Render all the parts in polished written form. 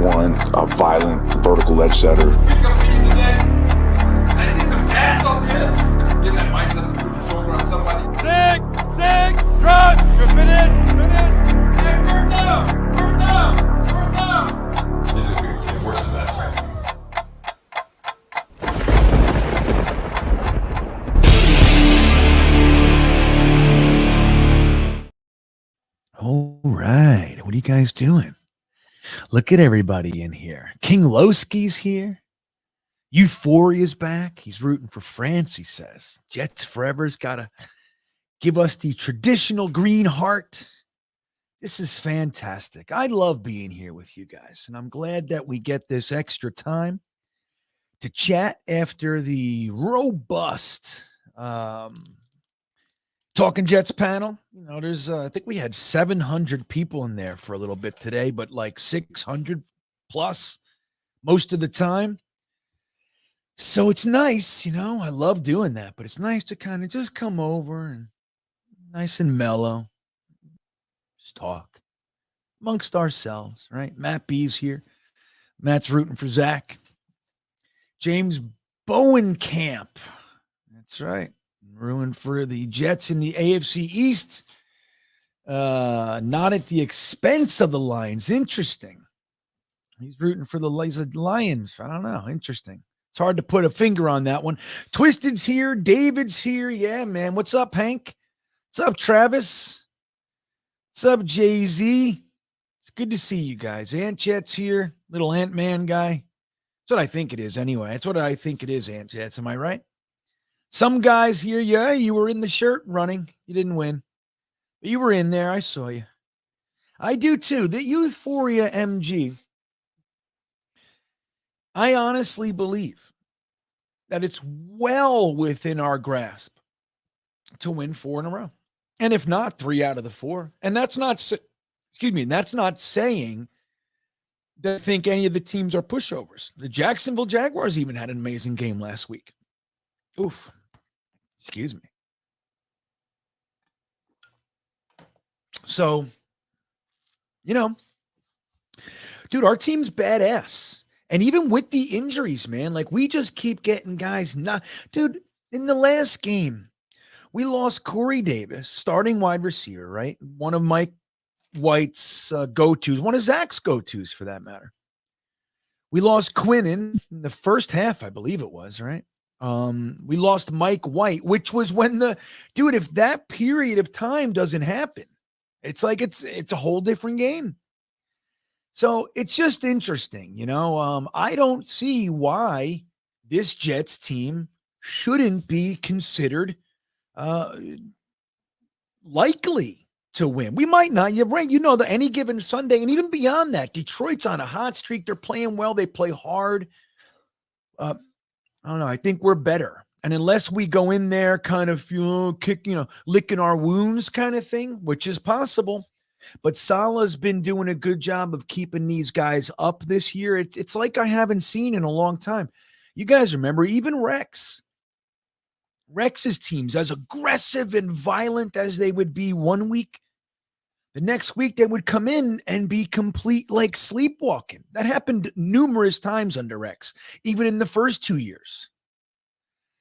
one, a violent vertical edge setter. I see some gas on this. Get that mindset to put your shoulder on somebody. Dig, drop. You're finished. Hey, first down. This is weird. It worse than last time. All right. What are you guys doing? Look at everybody in here. King Lowski's here. Euphoria's back. He's rooting for France, he says. Jets Forever's got to give us the traditional green heart. This is fantastic. I love being here with you guys, and I'm glad that we get this extra time to chat after the robust Talking Jets panel. You know, there's I think we had 700 people in there for a little bit today, but like 600 plus most of the time. So it's nice, you know, I love doing that, but it's nice to kind of just come over and nice and mellow, just talk amongst ourselves, right? Matt B's here. Matt's rooting for Zach. James Bowenkamp. That's right. Ruined for the Jets in the AFC East. Not at the expense of the Lions. Interesting. He's rooting for the Lions. I don't know. Interesting. It's hard to put a finger on that one. Twisted's here. David's here. Yeah, man. What's up, Hank? What's up, Travis? What's up, Jay-Z? It's good to see you guys. Ant Jet's here. Little Ant-Man guy. That's what I think it is anyway. That's what I think it is, Ant Jets. Am I right? Some guys here, yeah, you were in the shirt running. You didn't win. But you were in there. I saw you. I do too. The Euphoria MG. I honestly believe that it's well within our grasp to win 4 in a row. And if not, 3 out of the 4. And that's not, that's not saying that I think any of the teams are pushovers. The Jacksonville Jaguars even had an amazing game last week. Oof. Excuse me. So, you know, dude, our team's badass. And even with the injuries, man, like we just keep getting guys not. Dude, in the last game, we lost Corey Davis, starting wide receiver, right? One of Mike White's go-tos, one of Zach's go-tos for that matter. We lost Quinnen in the first half, I believe it was, right? We lost Mike White, which was when if that period of time doesn't happen, it's like it's a whole different game. So it's just interesting, you know. I don't see why this Jets team shouldn't be considered likely to win. We might not. You're right. You know, that any given Sunday, and even beyond that, Detroit's on a hot streak. They're playing well. They play hard. I don't know. I think we're better. And unless we go in there kind of, licking our wounds kind of thing, which is possible. But Salah's been doing a good job of keeping these guys up this year. It's like I haven't seen in a long time. You guys remember even Rex's teams, as aggressive and violent as they would be one week, the next week they would come in and be complete like sleepwalking. That happened numerous times under Rex, even in the first 2 years.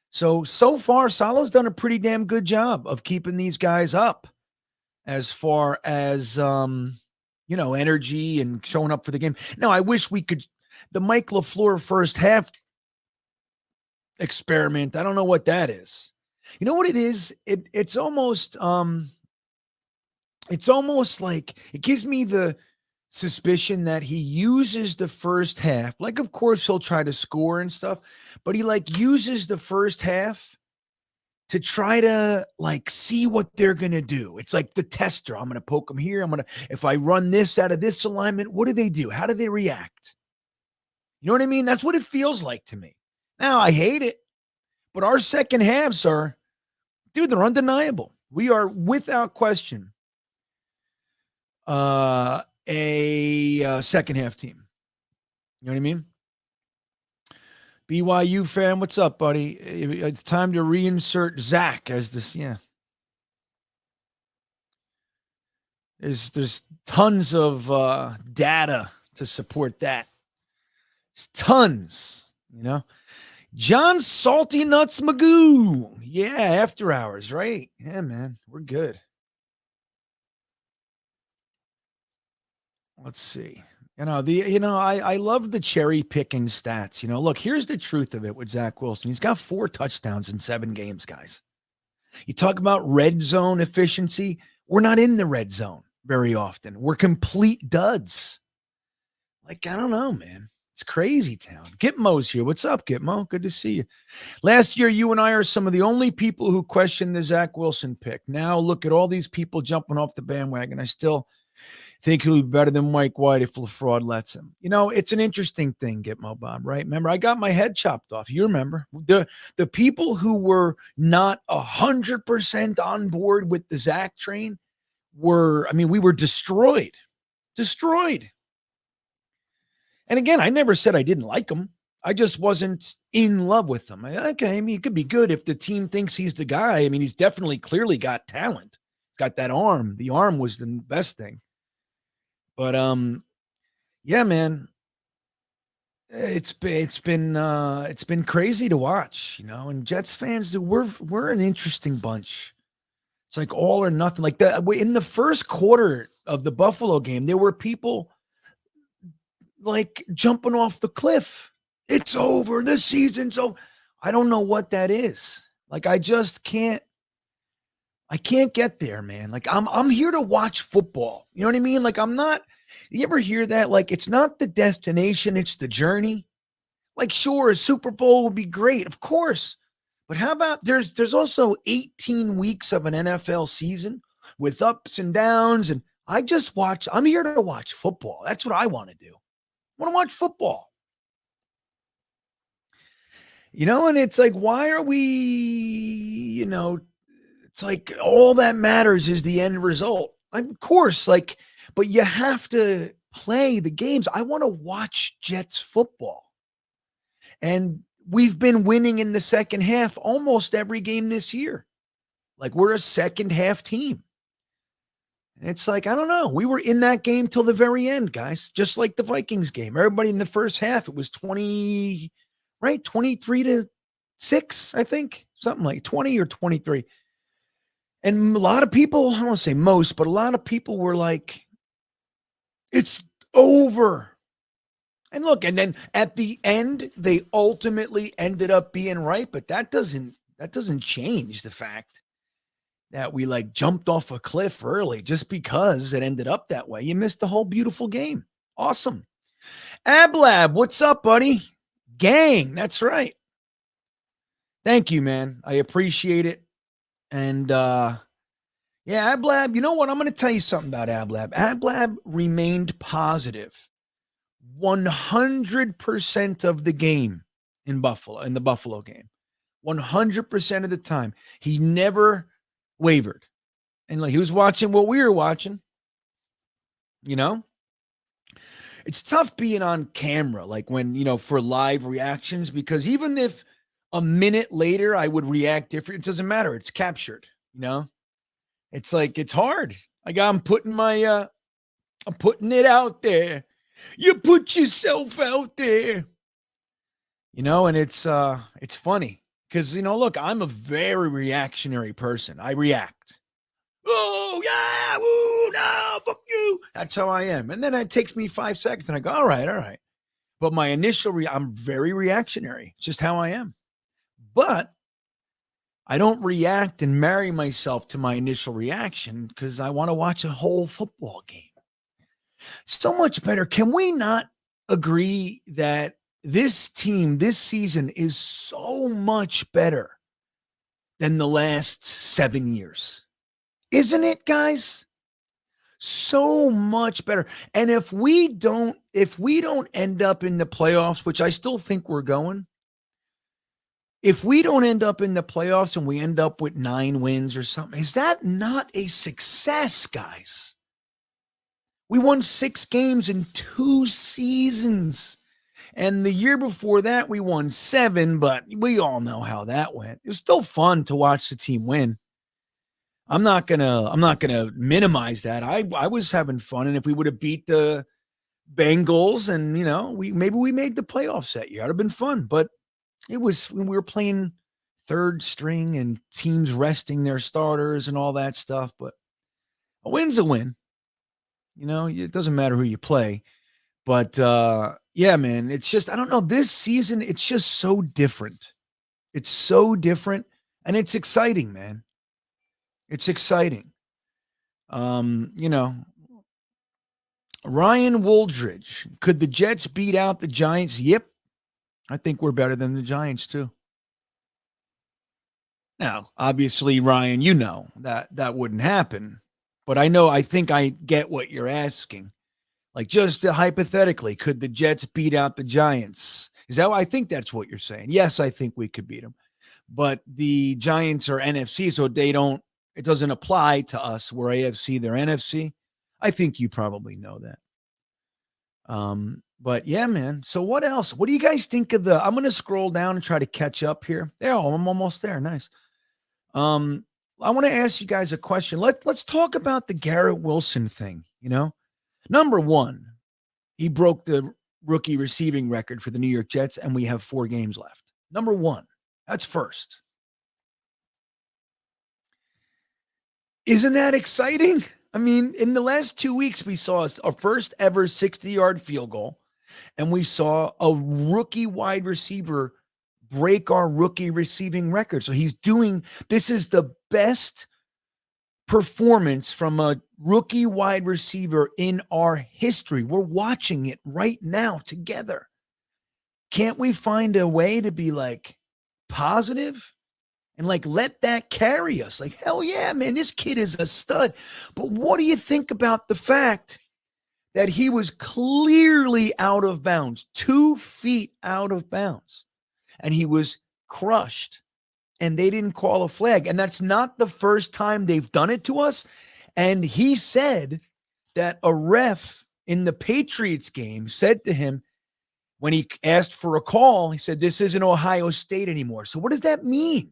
So far, Salah's done a pretty damn good job of keeping these guys up as far as, energy and showing up for the game. Now, I wish we could, the Mike LaFleur first half experiment, I don't know what that is. You know what it is? It's almost like it gives me the suspicion that he uses the first half. Like, of course, he'll try to score and stuff, but he uses the first half to try to see what they're going to do. It's like the tester. I'm going to poke them here. If I run this out of this alignment, what do they do? How do they react? You know what I mean? That's what it feels like to me. Now, I hate it, but our second halves are, they're undeniable. We are without question a second half team. You know what I mean? BYU fan, what's up, buddy? It's time to reinsert Zach as this. Yeah. There's tons of data to support that. Tons, John Salty Nuts Magoo. Yeah, after hours, right? Yeah, man, we're good. Let's see. I love the cherry picking stats. Look, here's the truth of it with Zach Wilson. He's got 4 touchdowns in 7 games, guys. You talk about red zone efficiency. We're not in the red zone very often. We're complete duds. Like, I don't know, man. It's crazy town. Gitmo's here. What's up, Gitmo? Good to see you. Last year, you and I are some of the only people who questioned the Zach Wilson pick. Now look at all these people jumping off the bandwagon. I still think he'll be better than Mike White if LaFraud lets him. It's an interesting thing, Gitmo Bob, right? Remember, I got my head chopped off. You remember. The people who were not 100% on board with the Zach train we were destroyed. Destroyed. And again, I never said I didn't like him. I just wasn't in love with him. He could be good if the team thinks he's the guy. He's definitely clearly got talent. He's got that arm. The arm was the best thing. But yeah, man, it's been crazy to watch, And Jets fans, we're an interesting bunch. It's like all or nothing. Like that in the first quarter of the Buffalo game, there were people like jumping off the cliff. It's over. The season's over. I don't know what that is. Like I can't get there, man. Like I'm here to watch football. You know what I mean? Like I'm not. You ever hear that? Like it's not the destination, it's the journey. Like sure, a Super Bowl would be great, of course. But how about there's also 18 weeks of an NFL season with ups and downs, and I'm here to watch football. That's what I want to do. I want to watch football. And it's like, why are we, it's like all that matters is the end result. Of course, but you have to play the games. I want to watch Jets football. And we've been winning in the second half almost every game this year. Like we're a second half team. And it's like, I don't know. We were in that game till the very end, guys. Just like the Vikings game. Everybody in the first half, it was 23-6, I think. Something like 20 or 23. And a lot of people, I don't want to say most, but a lot of people were like, it's over. And look, and then at the end, they ultimately ended up being right. But that doesn't change the fact that we jumped off a cliff early just because it ended up that way. You missed the whole beautiful game. Awesome. Ablab, what's up, buddy? Gang, that's right. Thank you, man. I appreciate it. And yeah, Ablab, you know what? I'm going to tell you something about Ablab. Ablab remained positive 100% of the game in the Buffalo game. 100% of the time. He never wavered. And he was watching what we were watching. It's tough being on camera, when, for live reactions, because even if a minute later I would react different, it doesn't matter. It's captured, It's it's hard. I'm putting it out there. You put yourself out there. And it's funny. Because, look, I'm a very reactionary person. I react. Oh, yeah, woo, no, fuck you. That's how I am. And then it takes me 5 seconds, and I go, all right. But my initial I'm very reactionary. It's just how I am. But I don't react and marry myself to my initial reaction because I want to watch a whole football game. So much better. Can we not agree that this team, this season is so much better than the last 7 years? Isn't it, guys? So much better. And if we don't end up in the playoffs, which I still think we're going, if we don't end up in the playoffs and we end up with 9 wins or something, is that not a success, guys? We won 6 games in 2 seasons. And the year before that, we won 7, but we all know how that went. It was still fun to watch the team win. I'm not gonna minimize that. I was having fun. And if we would have beat the Bengals, and we made the playoffs that year. It'd have been fun, but it was when we were playing third string and teams resting their starters and all that stuff. But a win's a win. It doesn't matter who you play. But yeah, man, it's just, I don't know, this season, it's just so different. It's so different, and it's exciting, man. It's exciting. Ryan Wooldridge, could the Jets beat out the Giants? Yep. I think we're better than the Giants too. Now, obviously, Ryan, that wouldn't happen, but I think I get what you're asking. Like, just hypothetically, could the Jets beat out the Giants? I think that's what you're saying. Yes, I think we could beat them, but the Giants are NFC, so it doesn't apply to us. We're AFC, they're NFC. I think you probably know that. But yeah, man. So what else? What do you guys think of I'm going to scroll down and try to catch up here. There, I'm almost there. Nice. I want to ask you guys a question. Let's talk about the Garrett Wilson thing. Number one, he broke the rookie receiving record for the New York Jets, and we have 4 games left. Number one, that's first. Isn't that exciting? I mean, in the last 2 weeks, we saw a first ever 60-yard field goal, and we saw a rookie wide receiver break our rookie receiving record. So this is the best performance from a rookie wide receiver in our history. We're watching it right now together. Can't we find a way to be positive? And let that carry us. Hell yeah, man, this kid is a stud. But what do you think about the fact that he was clearly out of bounds, 2 feet out of bounds, and he was crushed, and they didn't call a flag? And that's not the first time they've done it to us. And he said that a ref in the Patriots game said to him, when he asked for a call, he said, this isn't Ohio State anymore. So what does that mean?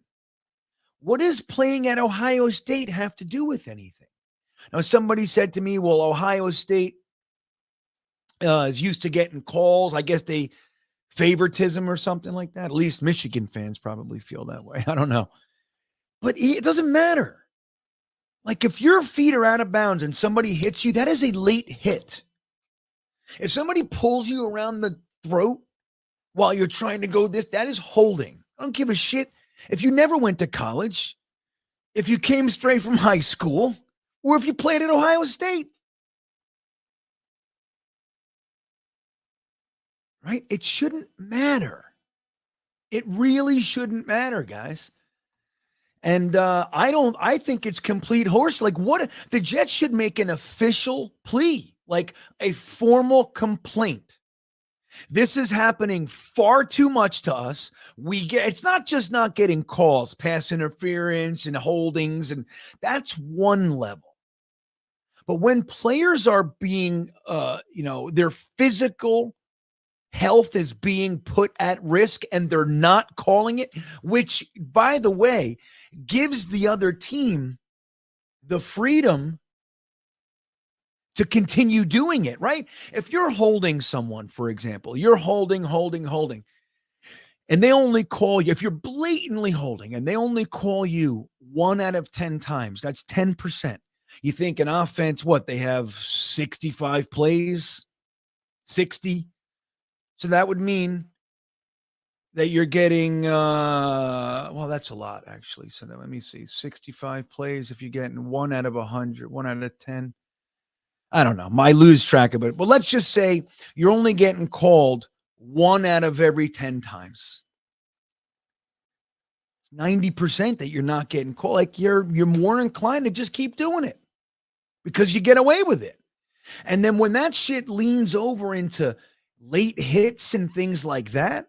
What does playing at Ohio State have to do with anything? Now, somebody said to me, well, Ohio State is used to getting calls. I guess they favoritism or something like that. At least Michigan fans probably feel that way. I don't know. But it doesn't matter. If your feet are out of bounds and somebody hits you, that is a late hit. If somebody pulls you around the throat while you're trying to go that is holding. I don't give a shit. If you never went to college, if you came straight from high school, or if you played at Ohio State, right? It shouldn't matter. It really shouldn't matter, guys. And I think it's complete horse. The Jets should make an official plea, a formal complaint. This is happening far too much to us. It's not just not getting calls, pass interference and holdings, and that's one level. But when players are being, their physical health is being put at risk and they're not calling it, which, by the way, gives the other team the freedom to continue doing it, right? If you're holding someone, for example, you're holding, and they only call you, if you're blatantly holding and they only call you 1 out of 10 times, that's 10%. You think an offense, they have 65 plays, 60. So that would mean that you're getting, that's a lot, actually. So let me see, 65 plays. If you're getting 1 out of 100, 1 out of 10. I don't know. I lose track of it. But let's just say you're only getting called 1 out of every 10 times. 90% that you're not getting called. You're more inclined to just keep doing it because you get away with it. And then when that shit leans over into late hits and things like that,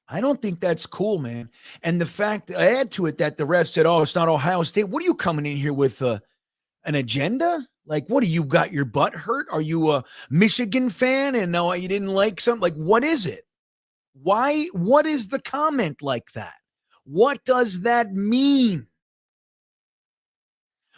I don't think that's cool, man. And the fact, add to it that the ref said, it's not Ohio State. What are you coming in here with an agenda? What do you got your butt hurt? Are you a Michigan fan and no, you didn't like something? What is it? Why? What is the comment like that? What does that mean?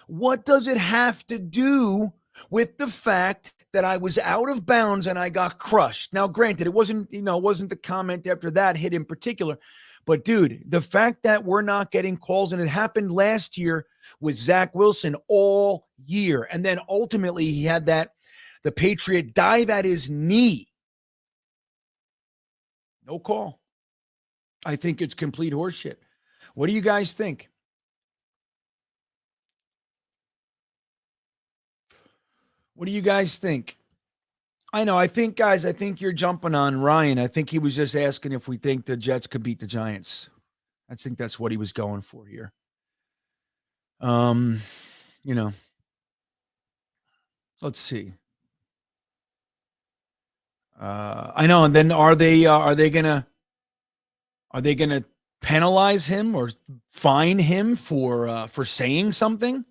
What does it have to do with the fact that I was out of bounds and I got crushed. Now, granted, it wasn't the comment after that hit in particular, but dude, the fact that we're not getting calls, and it happened last year with Zach Wilson all year. And then ultimately he had the Patriot dive at his knee. No call. I think it's complete horseshit. What do you guys think? What do you guys think? I know. I think you're jumping on Ryan. I think he was just asking if we think the Jets could beat the Giants. I think that's what he was going for here. Let's see. I know. And then are they gonna penalize him or fine him for saying something?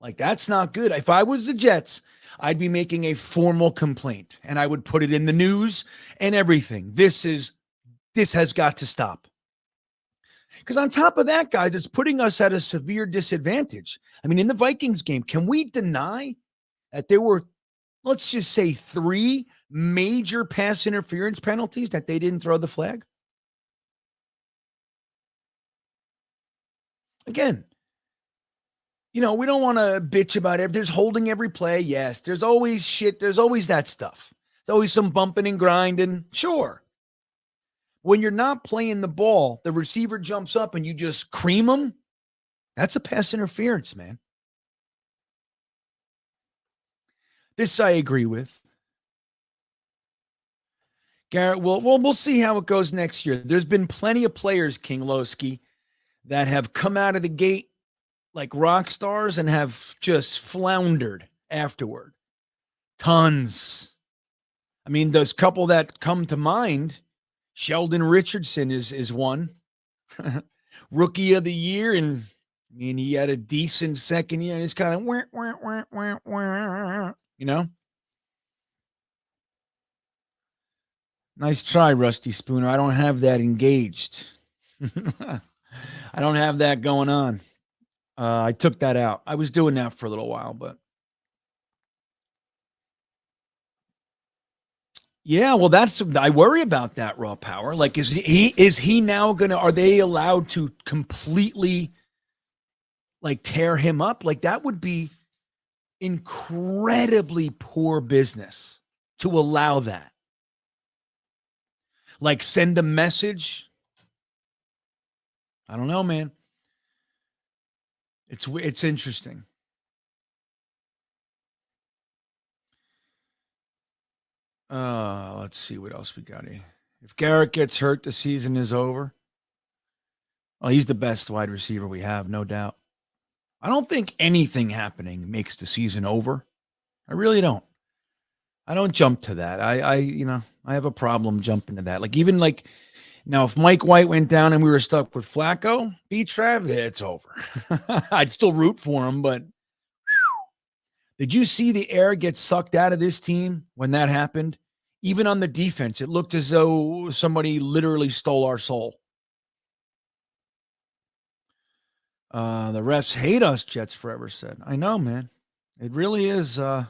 Like, that's not good. If I was the Jets, I'd be making a formal complaint and I would put it in the news and everything. This has got to stop. Because on top of that, guys, it's putting us at a severe disadvantage. I mean, in the Vikings game, can we deny that there were, let's just say, 3 major pass interference penalties that they didn't throw the flag? Again, we don't want to bitch about it. There's holding every play. Yes. There's always shit. There's always that stuff. There's always some bumping and grinding. Sure. When you're not playing the ball, the receiver jumps up and you just cream them. That's a pass interference, man. This I agree with. Garrett, we'll see how it goes next year. There's been plenty of players, King Lowski, that have come out of the gate like rock stars and have just floundered afterward. Tons. I mean, those couple that come to mind, Sheldon Richardson is one. Rookie of the year, and I mean, he had a decent second year, and it's kind of Nice try, Rusty Spooner. I don't have that engaged. I don't have that going on. I took that out. I was doing that for a little while, but yeah, well, I worry about that, Raw Power. Like, is he now are they allowed to completely like tear him up? Like, that would be incredibly poor business to allow that. Like, send a message. I don't know, man. It's interesting. Let's see what else we got here. If Garrett gets hurt, the season is over. Well, he's the best wide receiver we have, no doubt. I don't think anything happening makes the season over. I really don't. I don't jump to that. I have a problem jumping to that. Like, even like now, if Mike White went down and we were stuck with Flacco, Trav, it's over. I'd still root for him, but did you see the air get sucked out of this team when that happened? Even on the defense, it looked as though somebody literally stole our soul. The refs hate us, Jets Forever said. I know, man. It really is. Well,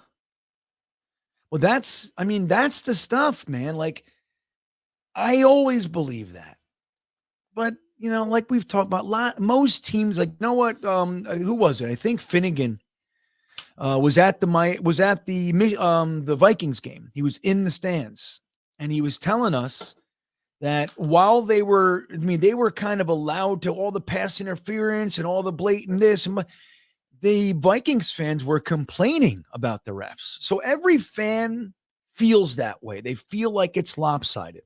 that's the stuff, man. Like, I always believe that. But, like we've talked about, most teams, like, you know what? Who was it? I think Finnegan was at the Vikings game. He was in the stands, and he was telling us that while they were kind of allowed to all the pass interference and all the blatant this, and the Vikings fans were complaining about the refs. So every fan feels that way. They feel like it's lopsided.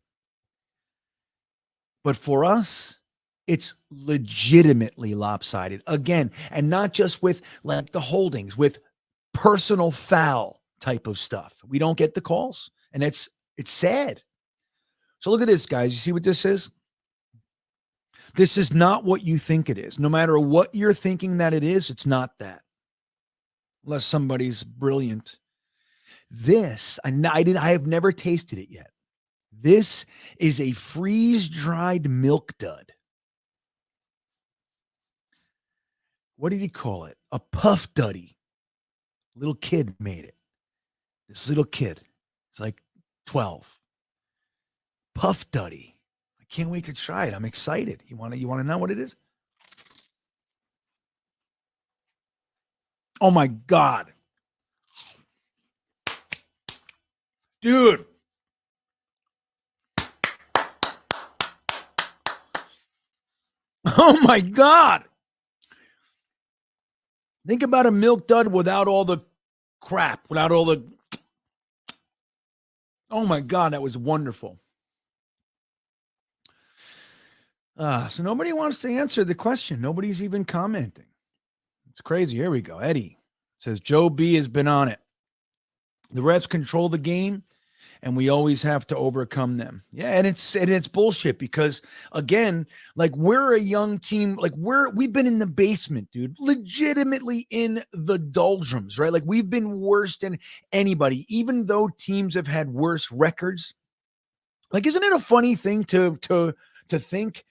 But for us, it's legitimately lopsided again, and not just with like the holdings, with personal foul type of stuff. We don't get the calls, and it's sad. So look at this, guys. You see what this is? This is not what you think it is. No matter what you're thinking that it is, it's not that. Unless somebody's brilliant. This, I have never tasted it yet. This is a freeze-dried milk dud. What did he call it? A puff duddy. Little kid made it. This little kid. It's like 12. Puff Duddy. I can't wait to try it. I'm excited. You want to know what it is? Oh my God. Dude. Oh my God. Think about a milk dud without all the crap, without all the. Oh my God, that was wonderful. So nobody wants to answer the question. Nobody's even commenting. It's crazy. Here we go. Eddie says Joe B has been on it. The refs control the game, and we always have to overcome them. Yeah, and it's bullshit because again, like we're a young team, like we've been in the basement, dude, legitimately in the doldrums, right? Like we've been worse than anybody, even though teams have had worse records. Like, isn't it a funny thing to think?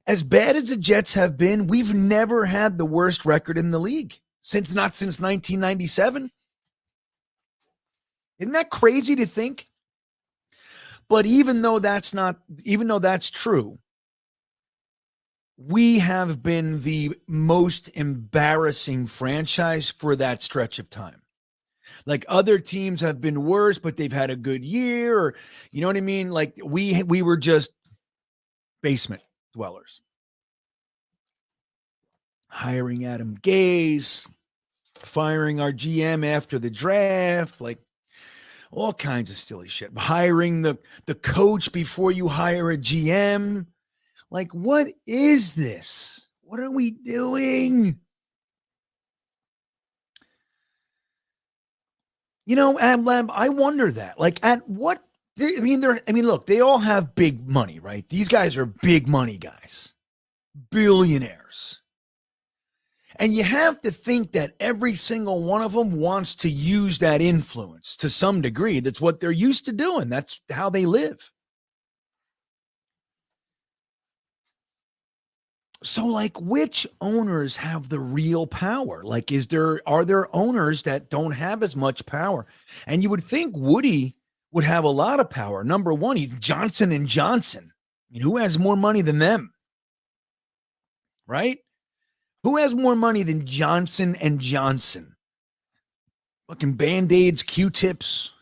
As bad as the Jets have been, we've never had the worst record in the league since 1997. Isn't that crazy to think? But even though that's true, we have been the most embarrassing franchise for that stretch of time. Like other teams have been worse, but they've had a good year, or you know what I mean? Like we were just basement dwellers. Hiring Adam Gase, firing our GM after the draft, like all kinds of silly shit. Hiring the coach before you hire a GM. Like, what is this? What are we doing? You know, Lab, I wonder that. Like, at what? Look, they all have big money, right? These guys are big money guys, billionaires. And you have to think that every single one of them wants to use that influence to some degree. That's what they're used to doing. That's how they live. So, like, which owners have the real power? Like, are there owners that don't have as much power? And you would think Woody would have a lot of power. Number one, he's Johnson and Johnson. I mean, who has more money than them? Right? Who has more money than Johnson and Johnson? Fucking Band-Aids, Q-tips.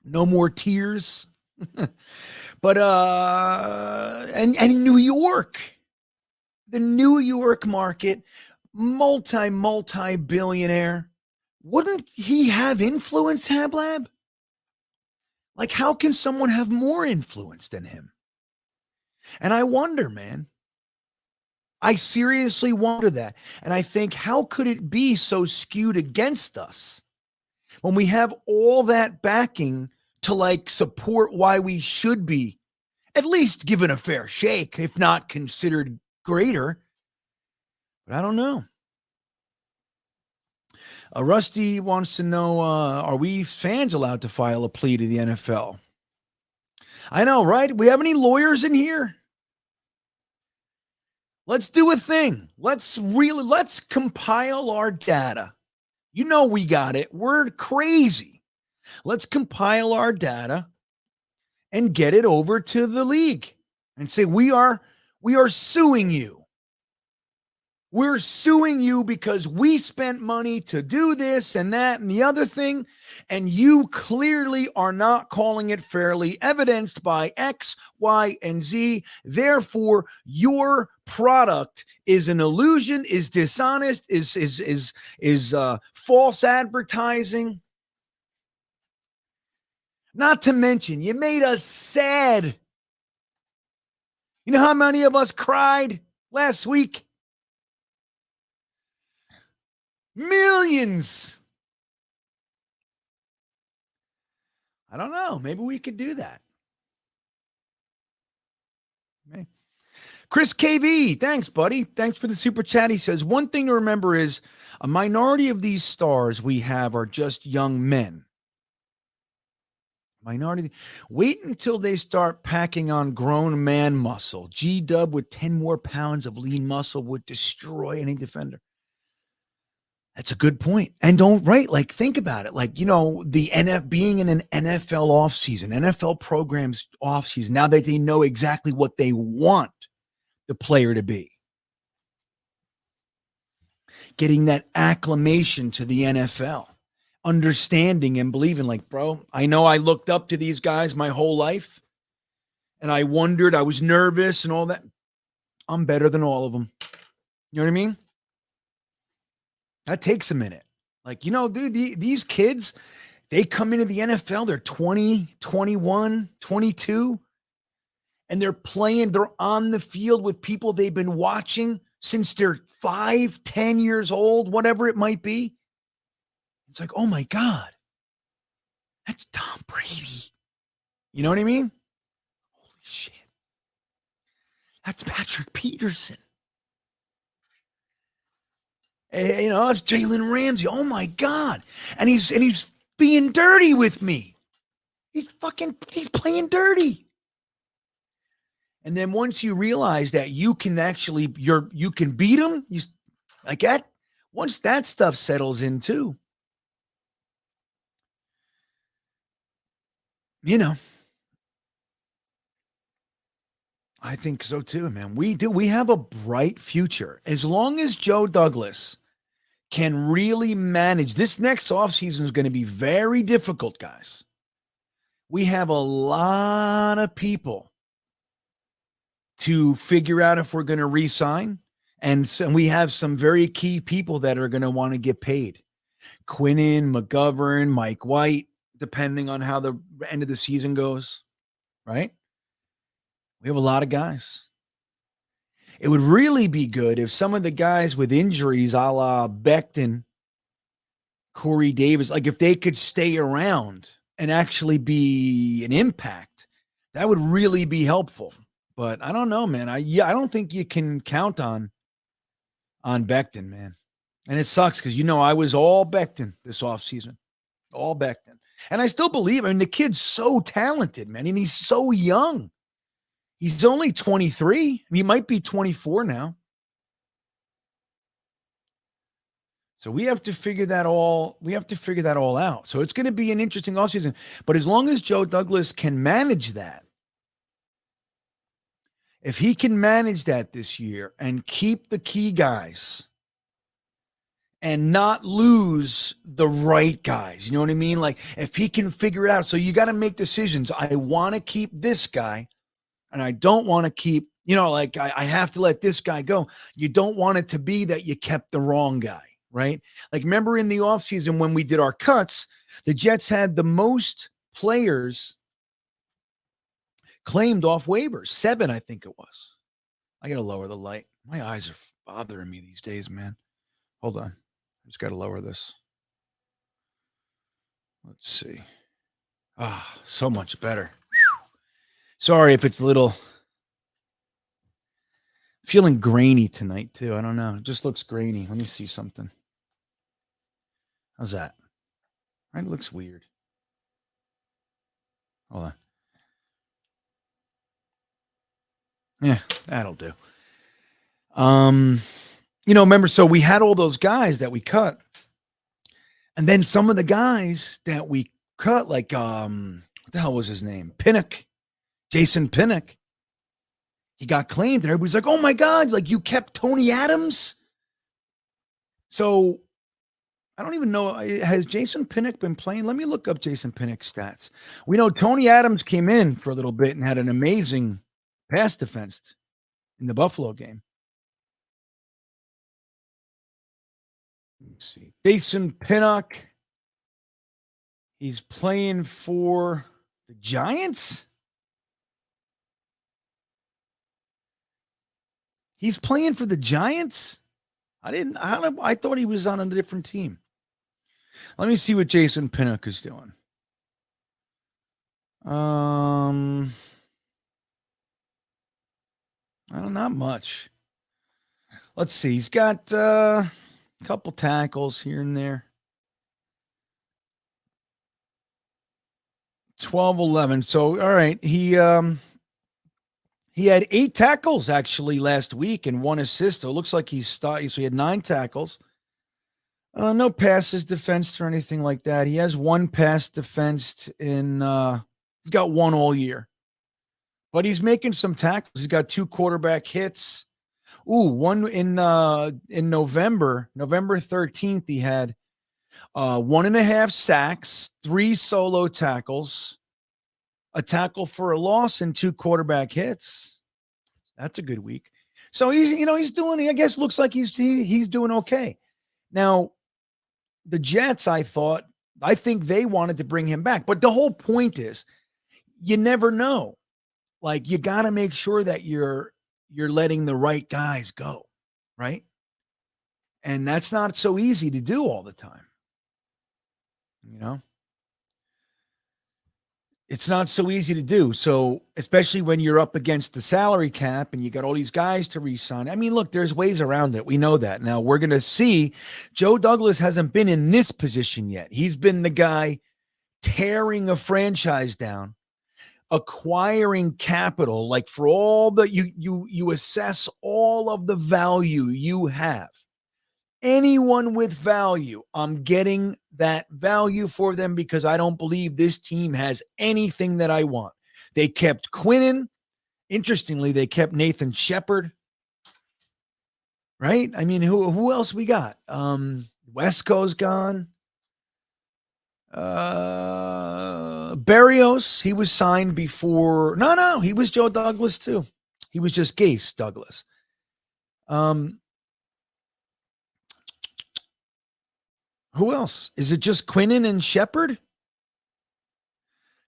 No more tears. But and New York, the New York market, multi-billionaire. Wouldn't he have influence, Hablab? Like, how can someone have more influence than him? And I wonder, man. I seriously wonder that. And I think, how could it be so skewed against us when we have all that backing to like support why we should be at least given a fair shake, if not considered greater? But I don't know. Rusty wants to know, are we fans allowed to file a plea to the NFL? I know, right? We have any lawyers in here? Let's do a thing. Let's compile our data. You know we got it. We're crazy. Let's compile our data and get it over to the league and say, we are suing you. We're suing you because we spent money to do this and that and the other thing, and you clearly are not calling it fairly, evidenced by X, Y, and Z. Therefore, your product is an illusion, is dishonest, is false advertising. Not to mention, you made us sad. You know how many of us cried last week? Millions. I don't know. Maybe we could do that. Okay. Chris KV, thanks, buddy. Thanks for the super chat. He says, one thing to remember is a minority of these stars we have are just young men. Minority. Wait until they start packing on grown man muscle. G-Dub with 10 more pounds of lean muscle would destroy any defender. That's a good point. And like, think about it. Like, the NF being in an NFL offseason, NFL programs offseason, now that they know exactly what they want the player to be. Getting that acclamation to the NFL, understanding and believing, like, bro, I know I looked up to these guys my whole life and I wondered, I was nervous and all that. I'm better than all of them. You know what I mean? That takes a minute. Like, dude, these kids, they come into the NFL, they're 20, 21, 22, and they're on the field with people they've been watching since they're 5, 10 years old, whatever it might be. It's like, oh my God, that's Tom Brady. You know what I mean? Holy shit. That's Patrick Peterson. It's Jalen Ramsey. Oh my God. And he's being dirty with me. He's playing dirty. And then once you realize that you can actually, you can beat him, like that, once that stuff settles in too, I think so too, man. We have a bright future. As long as Joe Douglas can really manage, this next offseason is going to be very difficult, guys. We have a lot of people to figure out if we're going to re-sign. And we have some very key people that are going to want to get paid. Quinnen, McGovern, Mike White, depending on how the end of the season goes, right? We have a lot of guys. It would really be good if some of the guys with injuries, a la Becton, Corey Davis, like if they could stay around and actually be an impact, that would really be helpful. But I don't know, man. I don't think you can count on Becton, man. And it sucks because, I was all Becton this offseason. All Becton. And I still believe, the kid's so talented, man. And he's so young. He's only 23. He might be 24 now. So we have to figure that all out. So it's going to be an interesting offseason. But as long as Joe Douglas can manage that, if he can manage that this year and keep the key guys and not lose the right guys, you know what I mean? Like if he can figure it out. So you got to make decisions. I want to keep this guy. And I don't want to keep, I have to let this guy go. You don't want it to be that you kept the wrong guy, right? Like, remember in the offseason when we did our cuts, the Jets had the most players claimed off waivers. 7, I think it was. I got to lower the light. My eyes are bothering me these days, man. Hold on. I just got to lower this. Let's see. So much better. Sorry if it's a little feeling grainy tonight too. I don't know. It just looks grainy. Let me see something. How's that? Right? It looks weird. Hold on. Yeah, that'll do. Remember, so we had all those guys that we cut. And then some of the guys that we cut, like what the hell was his name? Jason Pinnock, he got claimed and everybody's like, oh my God, like you kept Tony Adams. So I don't even know. Has Jason Pinnock been playing? Let me look up Jason Pinnock's stats. We know Tony Adams came in for a little bit and had an amazing pass defense in the Buffalo game. Let's see. Jason Pinnock. He's playing for the Giants. He's playing for the Giants? I thought he was on a different team. Let me see what Jason Pinnock is doing. Not much. Let's see. He's got a couple tackles here and there. 12, 11. So, all right. He had 8 tackles actually last week and 1 assist. So it looks like so he had 9 tackles. No passes defensed or anything like that. He has one pass defensed in he's got one all year. But he's making some tackles. He's got 2 quarterback hits. Ooh, one in November 13th, he had 1.5 sacks, 3 solo tackles, a tackle for a loss, and 2 quarterback hits. That's a good week. So he's doing, I guess, looks like he's doing okay. Now, the Jets, I think they wanted to bring him back. But the whole point is, you never know. Like, you got to make sure that you're letting the right guys go, right? And that's not so easy to do all the time. You know? It's not so easy to do. So, especially when you're up against the salary cap and you got all these guys to re-sign. I mean, look, there's ways around it. We know that. Now, we're going to see. Joe Douglas hasn't been in this position yet. He's been the guy tearing a franchise down, acquiring capital, like for all that you assess all of the value you have. Anyone with value, I'm getting that value for them because I don't believe this team has anything that I want. They kept Quinnen. Interestingly, they kept Nathan Shepard. Right? I mean, who else we got? Wesco's gone. Berrios, he was signed before. No, he was Joe Douglas too. He was just Gase Douglas. Who else? Is it just Quinnen and Shepard?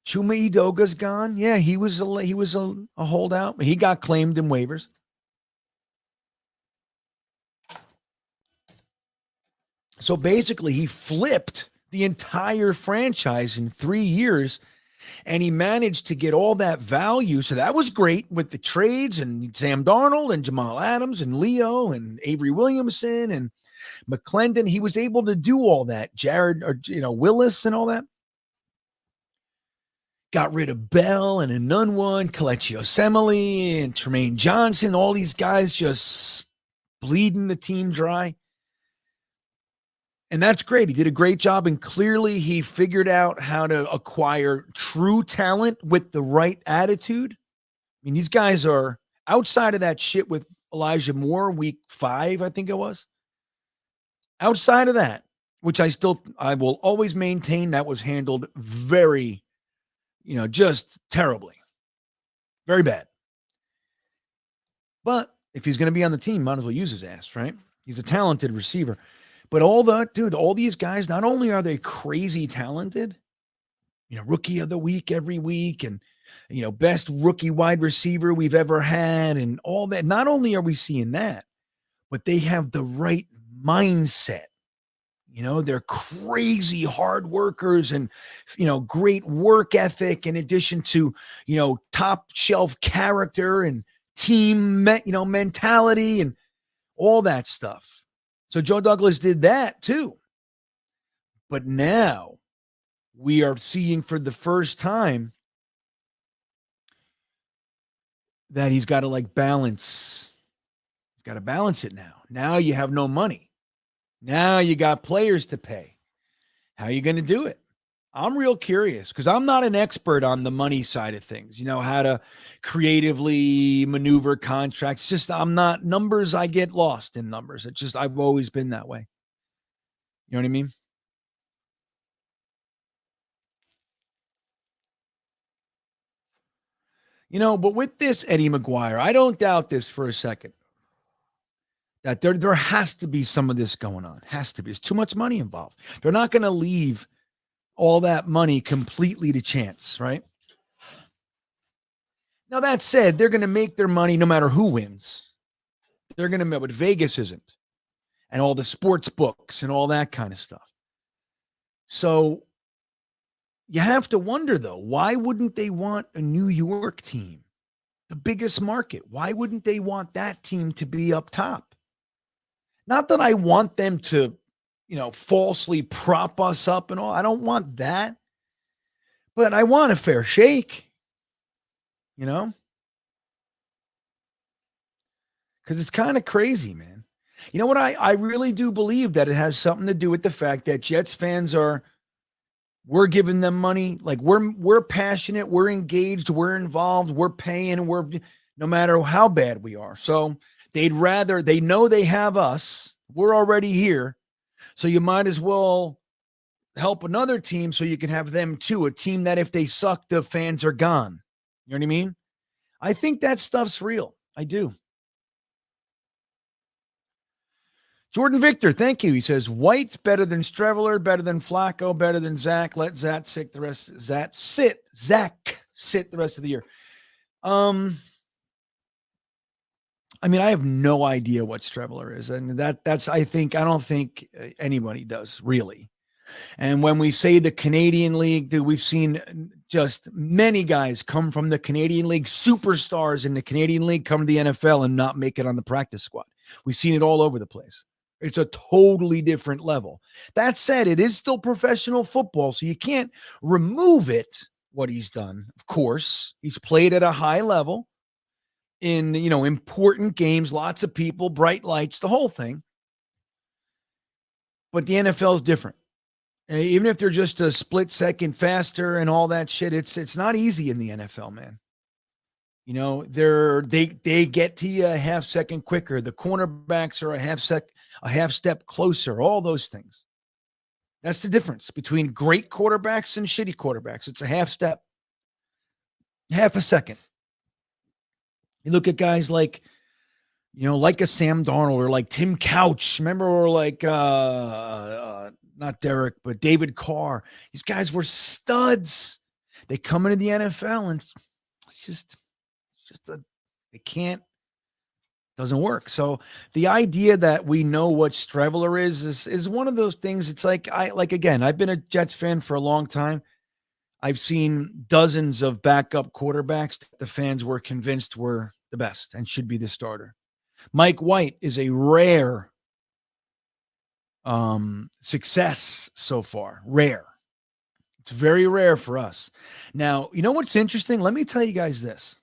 Chuma Edoga's gone. Yeah, he was a holdout. He got claimed in waivers. So basically, he flipped the entire franchise in 3 years, and he managed to get all that value. So that was great with the trades and Sam Darnold and Jamal Adams and Leo and Avery Williamson and McClendon. He was able to do all that. Jared, Willis and all that. Got rid of Bell and Enunwa and Kelechi Osemele and Tremaine Johnson. All these guys just bleeding the team dry. And that's great. He did a great job. And clearly he figured out how to acquire true talent with the right attitude. I mean, these guys are outside of that shit with Elijah Moore, week 5, I think it was. Outside of that, which I will always maintain that was handled very, just terribly. Very bad. But if he's going to be on the team, might as well use his ass, right? He's a talented receiver. But all these guys, not only are they crazy talented, rookie of the week every week and, best rookie wide receiver we've ever had and all that. Not only are we seeing that, but they have the right mindset. They're crazy hard workers and, great work ethic in addition to, top shelf character and team, mentality and all that stuff. So Joe Douglas did that too. But now we are seeing for the first time that he's got to balance. He's got to balance it now. Now you have no money. Now you got players to pay. How are you going to do it? I'm real curious because I'm not an expert on the money side of things, how to creatively maneuver contracts. Just I'm not numbers. I get lost in numbers. I've always been that way. You know what I mean? But with this Eddie McGuire, I don't doubt this for a second. That there has to be some of this going on. Has to be. There's too much money involved. They're not going to leave all that money completely to chance, right? Now, that said, they're going to make their money no matter who wins. They're going to, but Vegas isn't. And all the sports books and all that kind of stuff. So you have to wonder, though, why wouldn't they want a New York team, the biggest market? Why wouldn't they want that team to be up top? Not that I want them to, falsely prop us up and all. I don't want that. But I want a fair shake, because it's kind of crazy, man. You know what? I really do believe that it has something to do with the fact that Jets fans we're giving them money. Like we're passionate, we're engaged, we're involved, we're paying, no matter how bad we are. So they know they have us. We're already here. So you might as well help another team so you can have them too. A team that if they suck, the fans are gone. You know what I mean? I think that stuff's real. I do. Jordan Victor, thank you. He says, White's better than Streveler, better than Flacco, better than Zach. Let Zach sit the rest of the year. I mean, I have no idea what Streveler is. And I don't think anybody does really. And when we say the Canadian League, dude, we've seen just many guys come from the Canadian League, superstars in the Canadian League come to the NFL and not make it on the practice squad. We've seen it all over the place. It's a totally different level. That said, it is still professional football, so you can't remove it, what he's done. Of course, he's played at a high level in, important games, lots of people, bright lights, the whole thing. But the NFL is different. Even if they're just a split second faster and all that shit, it's not easy in the NFL, man. They get to you a half second quicker. The cornerbacks are a half step closer, all those things. That's the difference between great quarterbacks and shitty quarterbacks. It's a half step, half a second. You look at guys like, like a Sam Darnold or like Tim Couch, remember, or like, not Derek, but David Carr. These guys were studs. They come into the NFL and doesn't work. So the idea that we know what Streveler is one of those things. It's like, I've been a Jets fan for a long time. I've seen dozens of backup quarterbacks that the fans were convinced were the best and should be the starter. Mike White is a rare success so far. Rare. It's very rare for us. Now, you know what's interesting? Let me tell you guys this.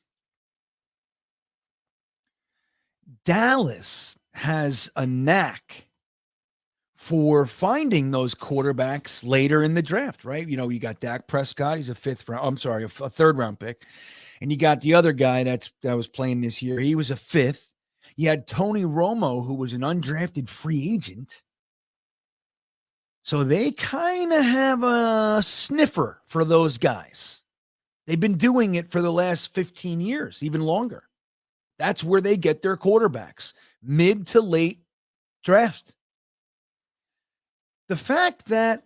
Dallas has a knack for finding those quarterbacks later in the draft, right? You got Dak Prescott. He's a third round pick. And you got the other guy that was playing this year. He was a fifth. You had Tony Romo, who was an undrafted free agent. So they kind of have a sniffer for those guys. They've been doing it for the last 15 years, even longer. That's where they get their quarterbacks, mid to late draft. The fact that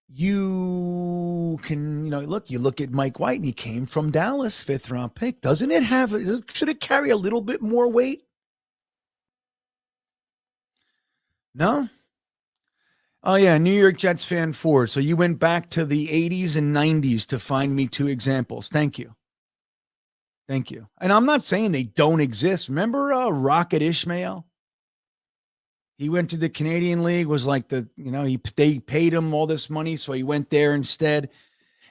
you can, you look at Mike White and he came from Dallas, 5th round pick. Should it carry a little bit more weight? No? Oh, yeah, New York Jets fan 4. So you went back to the 80s and 90s to find me 2 examples. Thank you. And I'm not saying they don't exist. Remember Rocket Ishmael? He went to the Canadian League, was like they paid him all this money, so he went there instead.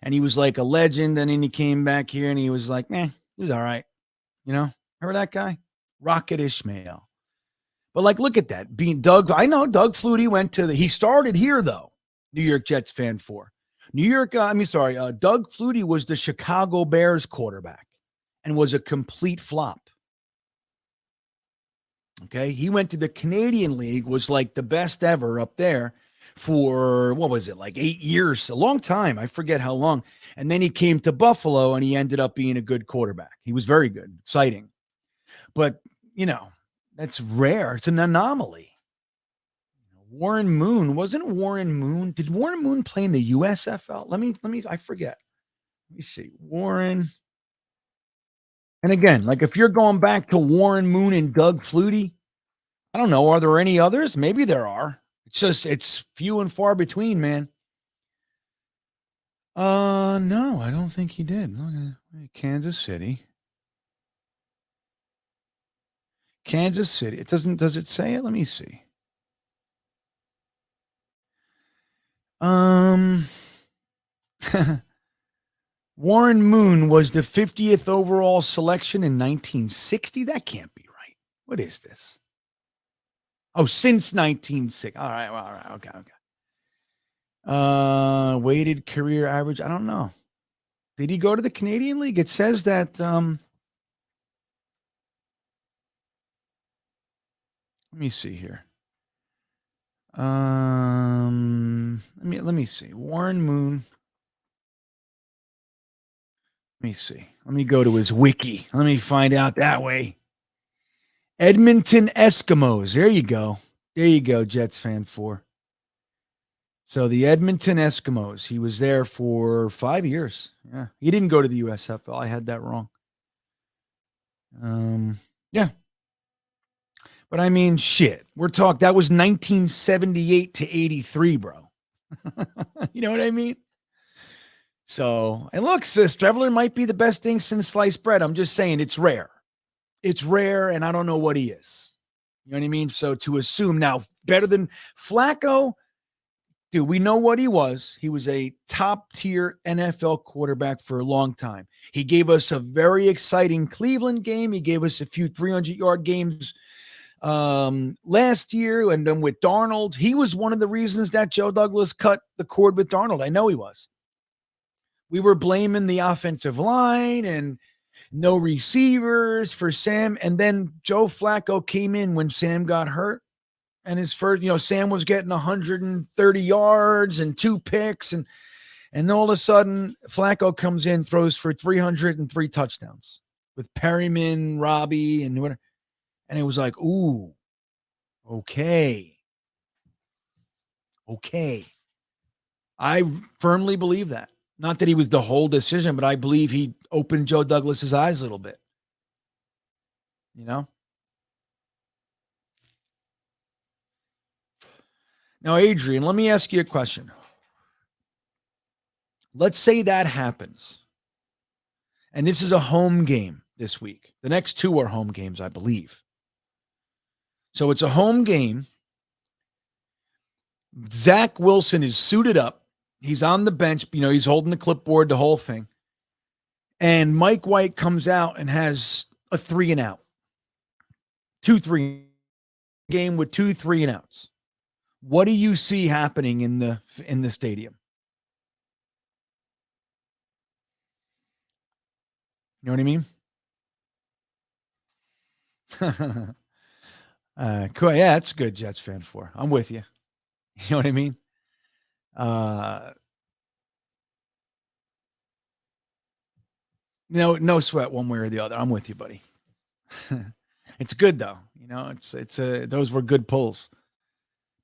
And he was like a legend. And then he came back here and he was like, he was all right. Remember that guy? Rocket Ishmael. But look at that. Doug Flutie he started here though. New York Jets fan 4. Doug Flutie was the Chicago Bears quarterback and was a complete flop. Okay. He went to the Canadian League, was like the best ever up there for, 8 years, a long time. I forget how long. And then he came to Buffalo and he ended up being a good quarterback. He was very good, exciting. But, that's rare. It's an anomaly. Warren Moon. Did Warren Moon play in the USFL? I forget. Let me see. Warren. And again, if you're going back to Warren Moon and Doug Flutie, I don't know. Are there any others? Maybe there are. It's few and far between, man. No, I don't think he did. Kansas City. Does it say it? Let me see. Warren Moon was the 50th overall selection in 1960. That can't be What is this? Oh, since 1960. All right. Okay. Weighted career average. I don't know. Did he go to the Canadian League? It says that. Let me see here. Let me see. Warren Moon. Let me see. Let me go to his wiki. Let me find out that way. Edmonton Eskimos. There you go. Jets fan 4. So the Edmonton Eskimos. He was there for 5 years. Yeah. He didn't go to the USFL. I had that wrong. Yeah. But I mean, shit. That was 1978 to 83, bro. You know what I mean? So, and look, Strevler might be the best thing since sliced bread. I'm just saying it's rare. It's rare, and I don't know what he is. You know what I mean? So to assume now better than Flacco, dude, we know what he was. He was a top-tier NFL quarterback for a long time. He gave us a very exciting Cleveland game. He gave us a few 300-yard games last year, and then with Darnold, he was one of the reasons that Joe Douglas cut the cord with Darnold. I know he was. We were blaming the offensive line and no receivers for Sam. And then Joe Flacco came in when Sam got hurt. And his first, Sam was getting 130 yards and 2 picks. And all of a sudden, Flacco comes in, throws for 303 touchdowns with Perryman, Robbie, and whatever. And it was like, ooh, okay. I firmly believe that. Not that he was the whole decision, but I believe he opened Joe Douglas's eyes a little bit. Now, Adrian, let me ask you a question. Let's say that happens. And this is a home game this week. The next 2 are home games, I believe. So it's a home game. Zach Wilson is suited up. He's on the bench. He's holding the clipboard, the whole thing. And Mike White comes out and has a 3 and out. 2-3 game with 2 3 and outs. What do you see happening in the stadium? You know what I mean? Cool. Yeah, that's good, Jets fan 4. I'm with you. You know what I mean? No sweat one way or the other. I'm with you, buddy. It's good though. Those were good pulls.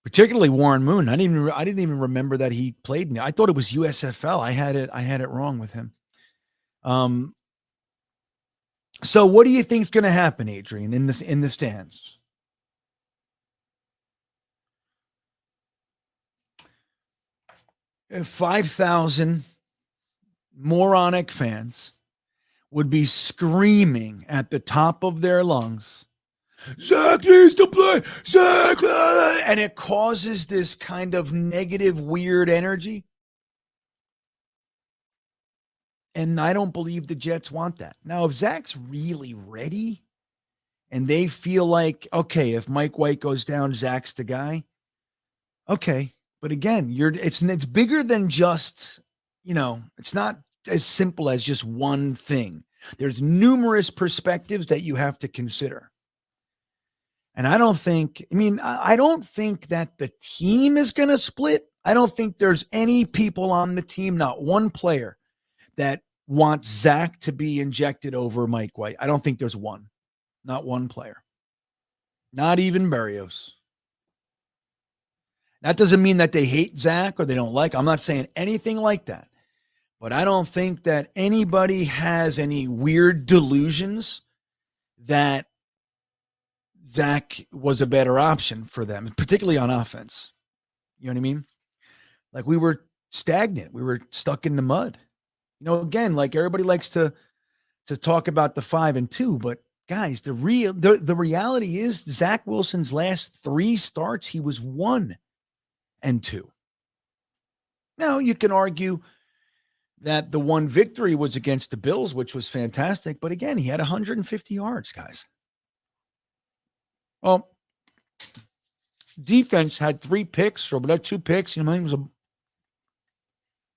Particularly Warren Moon. I didn't even remember that he played. I thought it was USFL. I had it wrong with him. So what do you think is going to happen, Adrian, in the stands? If 5,000 moronic fans would be screaming at the top of their lungs, Zach needs to play, Zach, and it causes this kind of negative, weird energy. And I don't believe the Jets want that. Now, if Zach's really ready and they feel like, okay, if Mike White goes down, Zach's the guy. Okay. But again, it's bigger than just, it's not as simple as just one thing. There's numerous perspectives that you have to consider. And I don't think that the team is going to split. I don't think there's any people on the team, not one player, that wants Zach to be injected over Mike White. I don't think there's one. Not one player. Not even Berrios. That doesn't mean that they hate Zach or they don't like him. I'm not saying anything like that. But I don't think that anybody has any weird delusions that Zach was a better option for them, particularly on offense. You know what I mean? Like we were stagnant. We were stuck in the mud. Again, like everybody likes to talk about the 5-2, but guys, the reality is Zach Wilson's last 3 starts, he was 1-2. Now you can argue that the one victory was against the Bills, which was fantastic. But again, he had 150 yards, guys. Well, defense had 3 picks, or but 2 picks. You know, it was a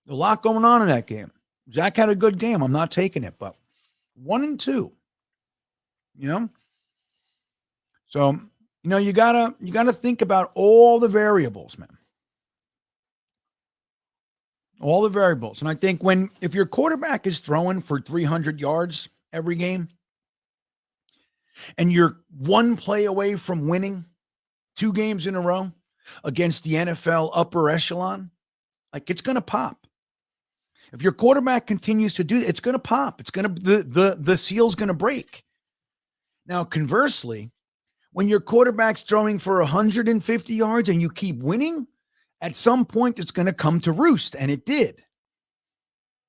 lot going on in that game. Zach had a good game. I'm not taking it, but 1 and 2. You know? So, you know, you gotta think about all the variables, man. All the variables. And I think if your quarterback is throwing for 300 yards every game and you're 1 play away from winning 2 games in a row against the NFL upper echelon, like, it's going to pop. If your quarterback continues to do that, it's going to pop. It's going to, the seal's going to break. Now, conversely, when your quarterback's throwing for 150 yards and you keep winning, at some point it's going to come to roost, and it did.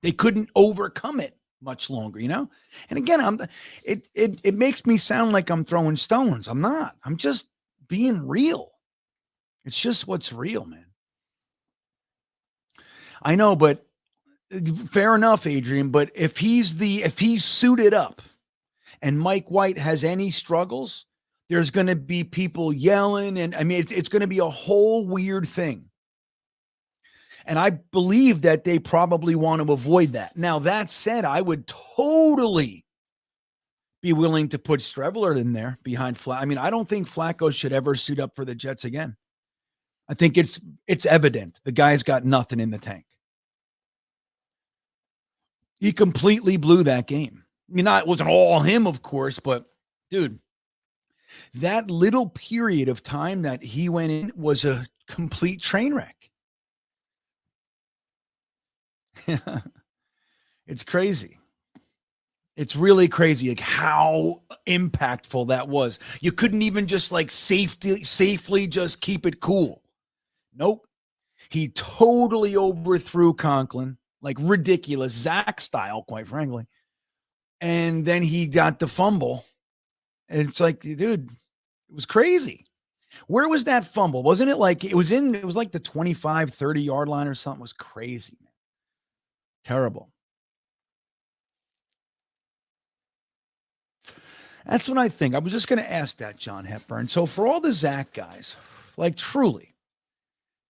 They couldn't overcome it much longer, you know? And again, it makes me sound like I'm throwing stones. I'm not. I'm just being real. It's just what's real, man. I know, but fair enough, Adrian, but if he's suited up and Mike White has any struggles, there's going to be people yelling, and I mean, it's going to be a whole weird thing. And I believe that they probably want to avoid that. Now, that said, I would totally be willing to put Streveler in there behind Flacco. I mean, I don't think Flacco should ever suit up for the Jets again. I think it's evident the guy's got nothing in the tank. He completely blew that game. I mean, it wasn't all him, of course, but dude, that little period of time that he went in was a complete train wreck. It's crazy. It's really crazy, like how impactful that was. You couldn't even just like safely just keep it cool. Nope. He totally overthrew Conklin, like ridiculous, Zach style, quite frankly. And then he got the fumble. And it's like, dude, it was crazy. Where was that fumble? Wasn't it like it was like the 25, 30 yard line or something? It was crazy, man. Terrible. That's what I think. I was just going to ask that, John Hepburn. So for all the Zach guys, like truly,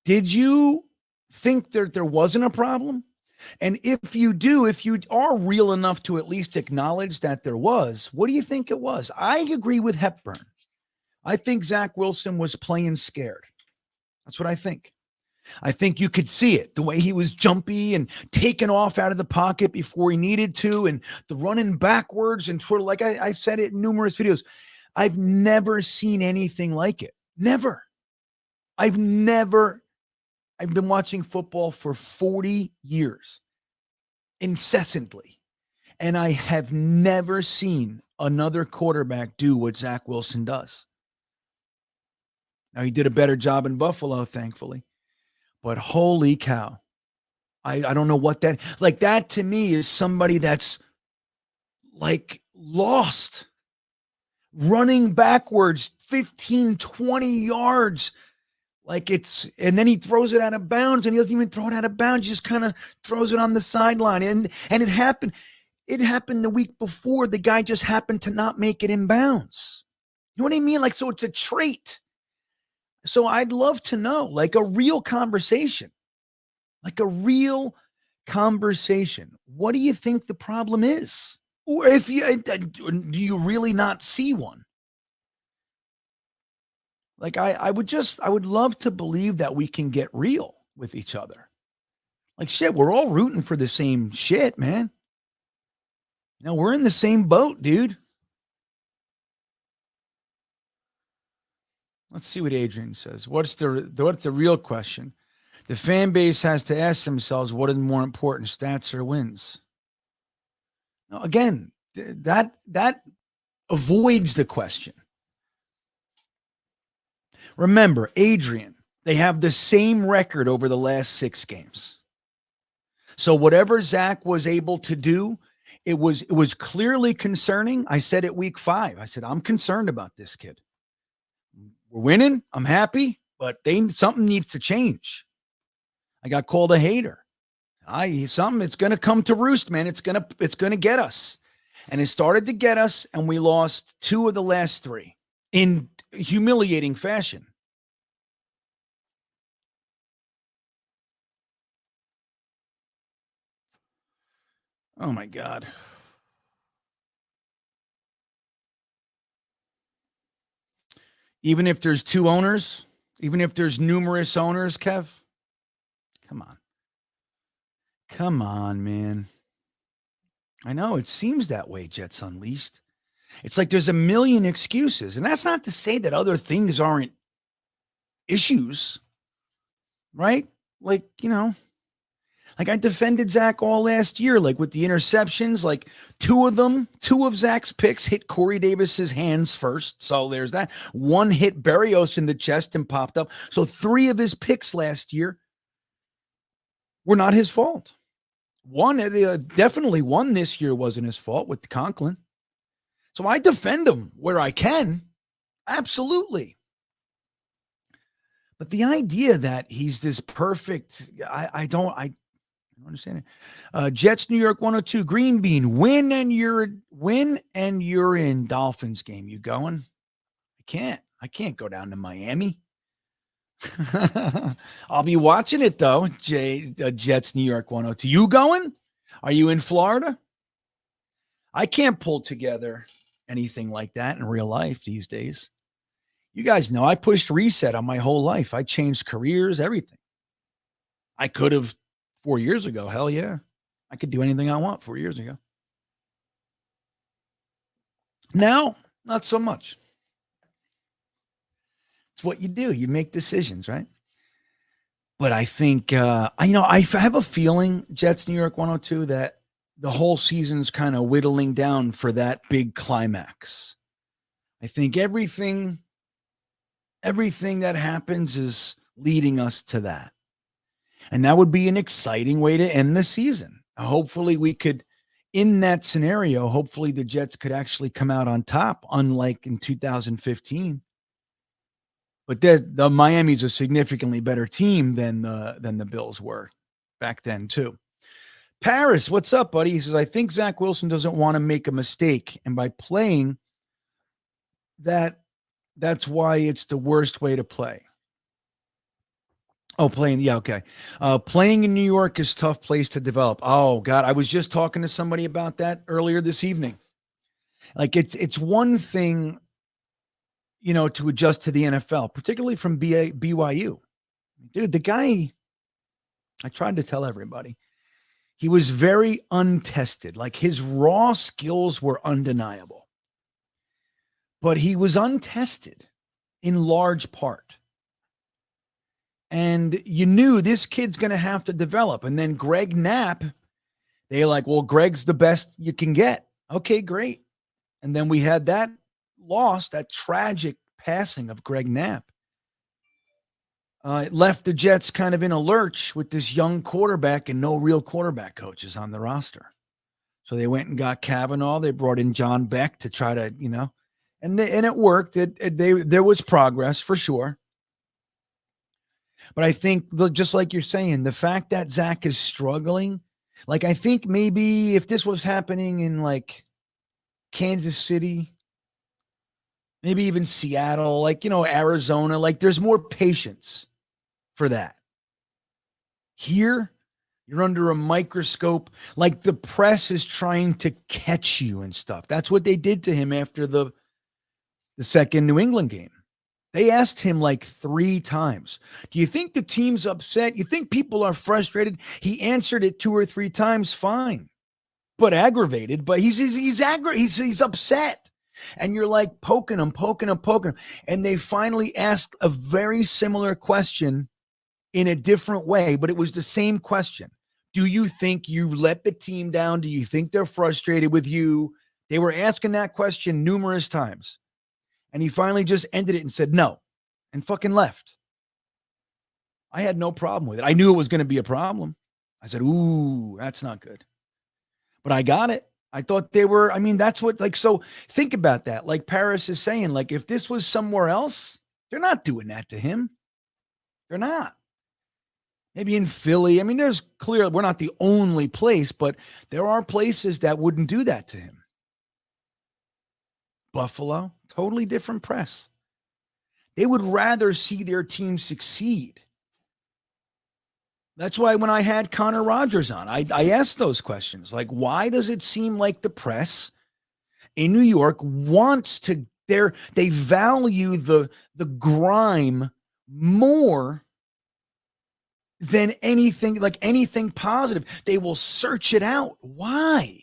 did you think that there wasn't a problem? And if you are real enough to at least acknowledge that there was, what do you think it was? I agree with Hepburn. I think Zach Wilson was playing scared. That's what I think. I think you could see it, the way he was jumpy and taking off out of the pocket before he needed to, and the running backwards and sort of like I've said it in numerous videos. I've never seen anything like it. Never. I've been watching football for 40 years, incessantly, and I have never seen another quarterback do what Zach Wilson does. Now, he did a better job in Buffalo, thankfully. But holy cow, I don't know what that to me is somebody that's like lost, running backwards 15, 20 yards. And then he throws it out of bounds, and he doesn't even throw it out of bounds. He just kind of throws it on the sideline. And it happened the week before. The guy just happened to not make it in bounds. You know what I mean? Like, so it's a trait. So I'd love to know, like a real conversation. What do you think the problem is? Or do you really not see one? Like I would love to believe that we can get real with each other. Like shit, we're all rooting for the same shit, man. You know, we're in the same boat, dude. Let's see what Adrian says. What's the real question? The fan base has to ask themselves, what is more important, stats or wins? Now, again, that avoids the question. Remember, Adrian, they have the same record over the last 6 games. So whatever Zach was able to do, it was clearly concerning. I said it week 5. I said, I'm concerned about this kid. We're winning. I'm happy, but something needs to change. I got called a hater. It's going to come to roost, man. It's going to get us. And it started to get us, and we lost 2 of the last 3 in humiliating fashion. Oh my God. Even if there's two owners, even if there's numerous owners, Kev, come on. Come on, man. I know it seems that way, Jets Unleashed. It's like there's a million excuses. And that's not to say that other things aren't issues, right? Like, like I defended Zach all last year, like with the interceptions, like two of Zach's picks hit Corey Davis's hands first. So there's that. One hit Berrios in the chest and popped up. So 3 of his picks last year were not his fault. Definitely one this year wasn't his fault with Conklin. So I defend him where I can. Absolutely. But the idea that he's this perfect, I don't understand it. Jets, New York 102, GreenBean, win and you're in Dolphins game. You going? I can't go down to Miami. I'll be watching it though. Jets, New York 102. You going? Are you in Florida? I can't pull together anything like that in real life these days. You guys know I pushed reset on my whole life. I changed careers, everything. I could have 4 years ago. Hell yeah. I could do anything I want 4 years ago. Now, not so much. It's what you do. You make decisions, right? But I think, I have a feeling, Jets, New York 102, that the whole season's kind of whittling down for that big climax. I think everything that happens is leading us to that. And that would be an exciting way to end the season. Hopefully we could, in that scenario, hopefully the Jets could actually come out on top, unlike in 2015. But the Miami's a significantly better team than the Bills were back then too. Paris, what's up, buddy? He says, I think Zach Wilson doesn't want to make a mistake. And by playing that's why it's the worst way to play. Oh, playing. Yeah. Okay. Playing in New York is a tough place to develop. Oh God. I was just talking to somebody about that earlier this evening. Like it's one thing, to adjust to the NFL, particularly from BYU. Dude, the guy, I tried to tell everybody, he was very untested. Like his raw skills were undeniable, but he was untested in large part. And you knew this kid's going to have to develop. And then Greg Knapp, they're like, well, Greg's the best you can get. Okay, great. And then we had that loss, that tragic passing of Greg Knapp. It left the Jets kind of in a lurch with this young quarterback and no real quarterback coaches on the roster. So they went and got Kavanaugh. They brought in John Beck to try to, and it worked. There was progress for sure. But I think, just like you're saying, the fact that Zach is struggling, like I think maybe if this was happening in like Kansas City, maybe even Seattle, like, Arizona, like there's more patience for that. Here, you're under a microscope, like the press is trying to catch you and stuff. That's what they did to him after the second New England game. They asked him like 3 times, do you think the team's upset? You think people are frustrated? He answered it 2 or 3 times, fine, but aggravated. But he's upset. And you're like poking him. And they finally asked a very similar question in a different way, but it was the same question. Do you think you let the team down? Do you think they're frustrated with you? They were asking that question numerous times. And he finally just ended it and said no and fucking left. I had no problem with it. I knew it was going to be a problem. I said, ooh, that's not good. But I got it. I thought they were, that's what, like, so think about that. Like Paris is saying, like, if this was somewhere else, they're not doing that to him. They're not. Maybe in Philly. There's clear, we're not the only place, but there are places that wouldn't do that to him. Buffalo, totally different press. They would rather see their team succeed. That's why when I had Connor Rogers on, I asked those questions. Like, why does it seem like the press in New York wants to, they value the grime more than anything, like anything positive. They will search it out. Why?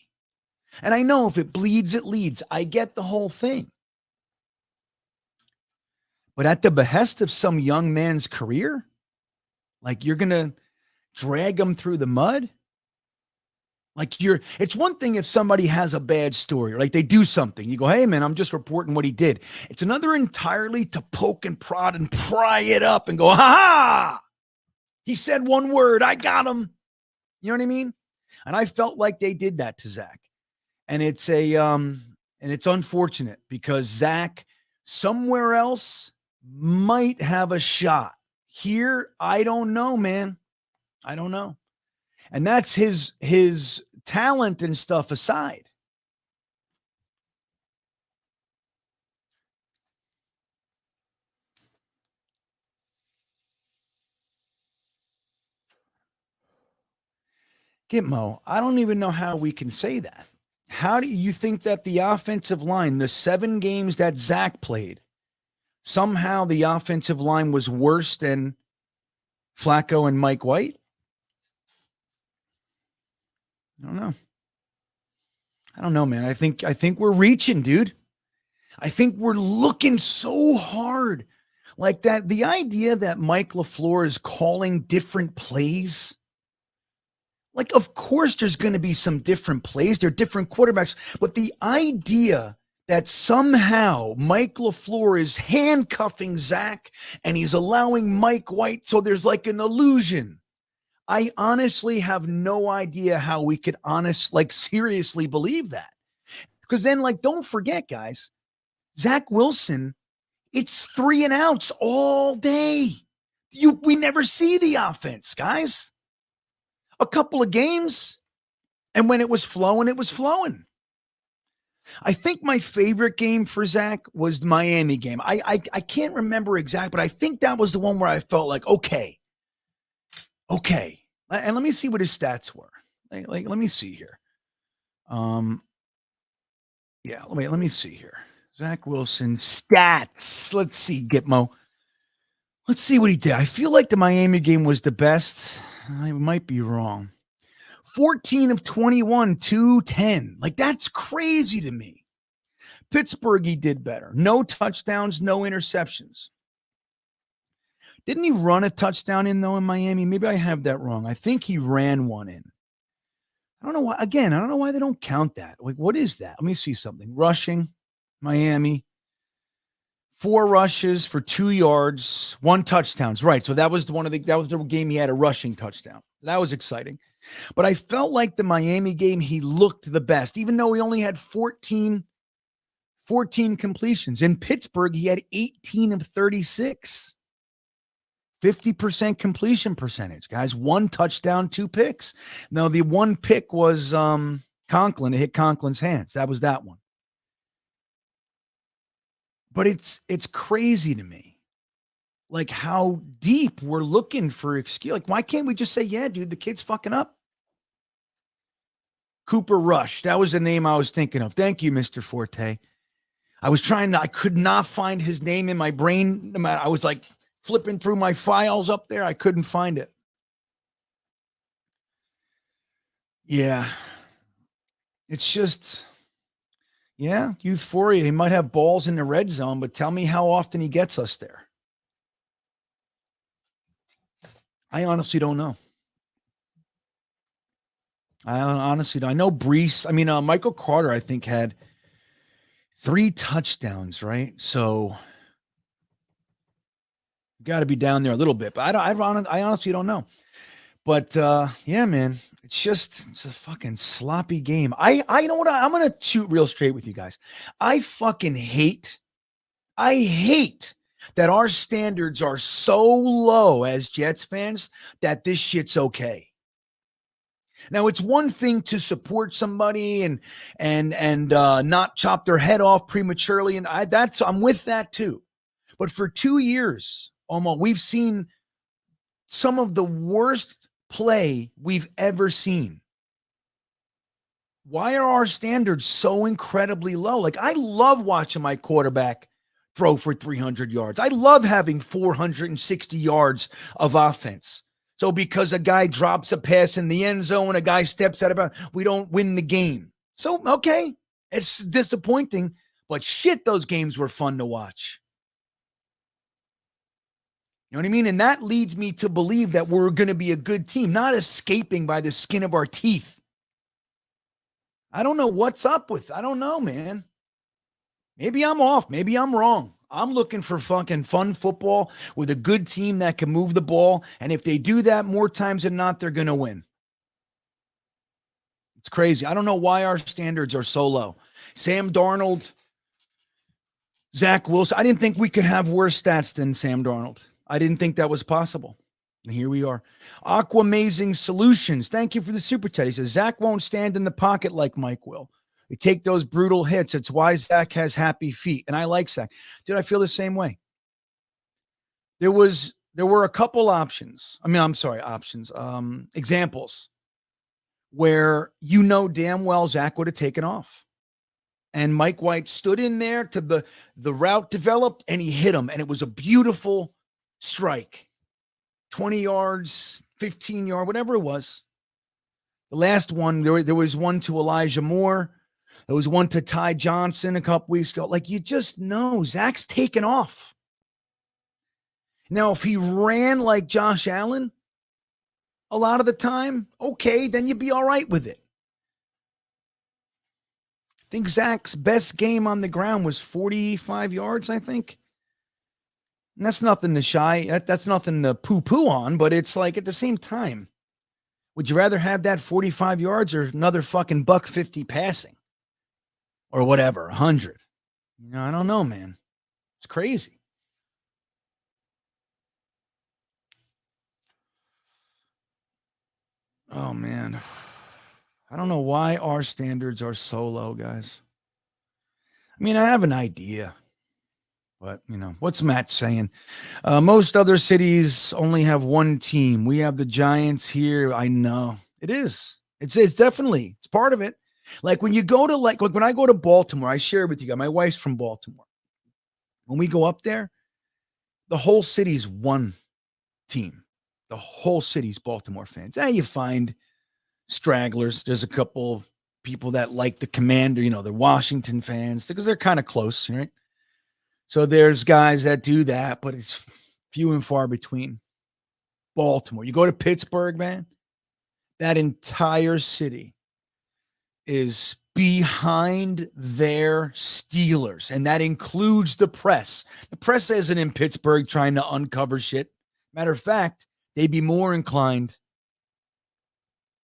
And I know if it bleeds, it leads. I get the whole thing. But at the behest of some young man's career, like you're going to drag them through the mud? Like it's one thing if somebody has a bad story, like they do something. You go, hey, man, I'm just reporting what he did. It's another entirely to poke and prod and pry it up and go, ha-ha! He said one word. I got him. You know what I mean? And I felt like they did that to Zach. And it's and it's unfortunate because Zach somewhere else might have a shot. Here, I don't know, man. I don't know. And that's his talent and stuff aside. Gitmo, I don't even know how we can say that. How do you think that the offensive line, the 7 games that Zach played, somehow the offensive line was worse than Flacco and Mike White? I don't know, man. I think we're reaching, dude. I think we're looking so hard. Like that, the idea that Mike LaFleur is calling different plays. Like, of course, there's going to be some different plays. They're different quarterbacks. But the idea that somehow Mike LaFleur is handcuffing Zach and he's allowing Mike White, so there's like an illusion. I honestly have no idea how we could seriously believe that. Because then, don't forget, guys, Zach Wilson, it's 3 and outs all day. We never see the offense, guys. A couple of games, and when it was flowing, it was flowing. I think my favorite game for Zach was the Miami game. I can't remember exact, but I think that was the one where I felt like, okay. And let me see what his stats were. Let me see here. Yeah, let me see here. Zach Wilson stats. Let's see, Gitmo. Let's see what he did. I feel like the Miami game was the best. I might be wrong. 14 of 21, 210. That's crazy to me. Pittsburgh, he did better. No touchdowns, no interceptions. Didn't he run a touchdown in Miami? Maybe I have that wrong. I think he ran one in. I don't know why. Again, I don't know why they don't count that. What is that? Let me see something. Rushing, Miami. 4 rushes for 2 yards, 1 touchdowns. Right. So that was that was the game he had a rushing touchdown. That was exciting. But I felt like the Miami game, he looked the best, even though he only had 14 completions. In Pittsburgh, he had 18 of 36. 50% completion percentage, guys. 1 touchdown, 2 picks. Now, the 1 pick was Conklin. It hit Conklin's hands. That was that one. But it's crazy to me, how deep we're looking for excuse. Why can't we just say, yeah, dude, the kid's fucking up? Cooper Rush. That was the name I was thinking of. Thank you, Mr. Forte. I could not find his name in my brain. I was flipping through my files up there. I couldn't find it. Yeah. It's just... Yeah, euphoria. He might have balls in the red zone, but tell me how often he gets us there. I honestly don't know. I know Brees. Michael Carter, I think, had 3 touchdowns, right? So got to be down there a little bit, but I honestly don't know. But yeah, man, it's a fucking sloppy game. I know what I'm going to shoot real straight with you guys. I hate that our standards are so low as Jets fans that this shit's okay. Now, it's one thing to support somebody and not chop their head off prematurely, and I'm with that too. But for 2 years, almost, we've seen some of the worst play we've ever seen. Why are our standards so incredibly low? Like, I love watching my quarterback throw for 300 yards. I love having 460 yards of offense. So because a guy drops a pass in the end zone, a guy steps out of bounds, we don't win the game. So, okay, it's disappointing, but shit, those games were fun to watch. You know what I mean? And that leads me to believe that we're going to be a good team, not escaping by the skin of our teeth. I don't know what's up with, I don't know, man. Maybe I'm off. Maybe I'm wrong. I'm looking for fucking fun football with a good team that can move the ball. And if they do that more times than not, they're going to win. It's crazy. I don't know why our standards are so low. Sam Darnold, Zach Wilson. I didn't think we could have worse stats than Sam Darnold. I didn't think that was possible. And here we are. Aquamazing Solutions. Thank you for the super chat. He says, Zach won't stand in the pocket like Mike will. We take those brutal hits. It's why Zach has happy feet. And I like Zach. Dude, I feel the same way. There were a couple options. Examples where you know damn well Zach would have taken off. And Mike White stood in there to the route developed and he hit him. And it was a beautiful strike. 20 yards, 15 yards, whatever it was. The last one, there was one to Elijah Moore. There was one to Ty Johnson a couple weeks ago. Like, you just know Zach's taken off. Now, if he ran like Josh Allen a lot of the time, okay, then you'd be all right with it. I think Zach's best game on the ground was 45 yards, I think. And that's nothing to shy. That's nothing to poo-poo on, but it's like at the same time, would you rather have that 45 yards or another fucking $150 passing? Or whatever, 100. You know, I don't know, man. It's crazy. Oh, man. I don't know why our standards are so low, guys. I mean, I have an idea. But, you know, what's Matt saying? Most other cities only have one team. We have the Giants here. I know. It is. It's definitely, it's part of it. Like when you go to like when I go to Baltimore, I share with you guys, my wife's from Baltimore. When we go up there, the whole city's one team. The whole city's Baltimore fans. You find stragglers. There's a couple people that like the Commander, you know, they're Washington fans because they're kind of close, right? So there's guys that do that, but it's few and far between. Baltimore. You go to Pittsburgh, man, that entire city is behind their Steelers, and that includes the press. The press isn't in Pittsburgh trying to uncover shit. Matter of fact, they'd be more inclined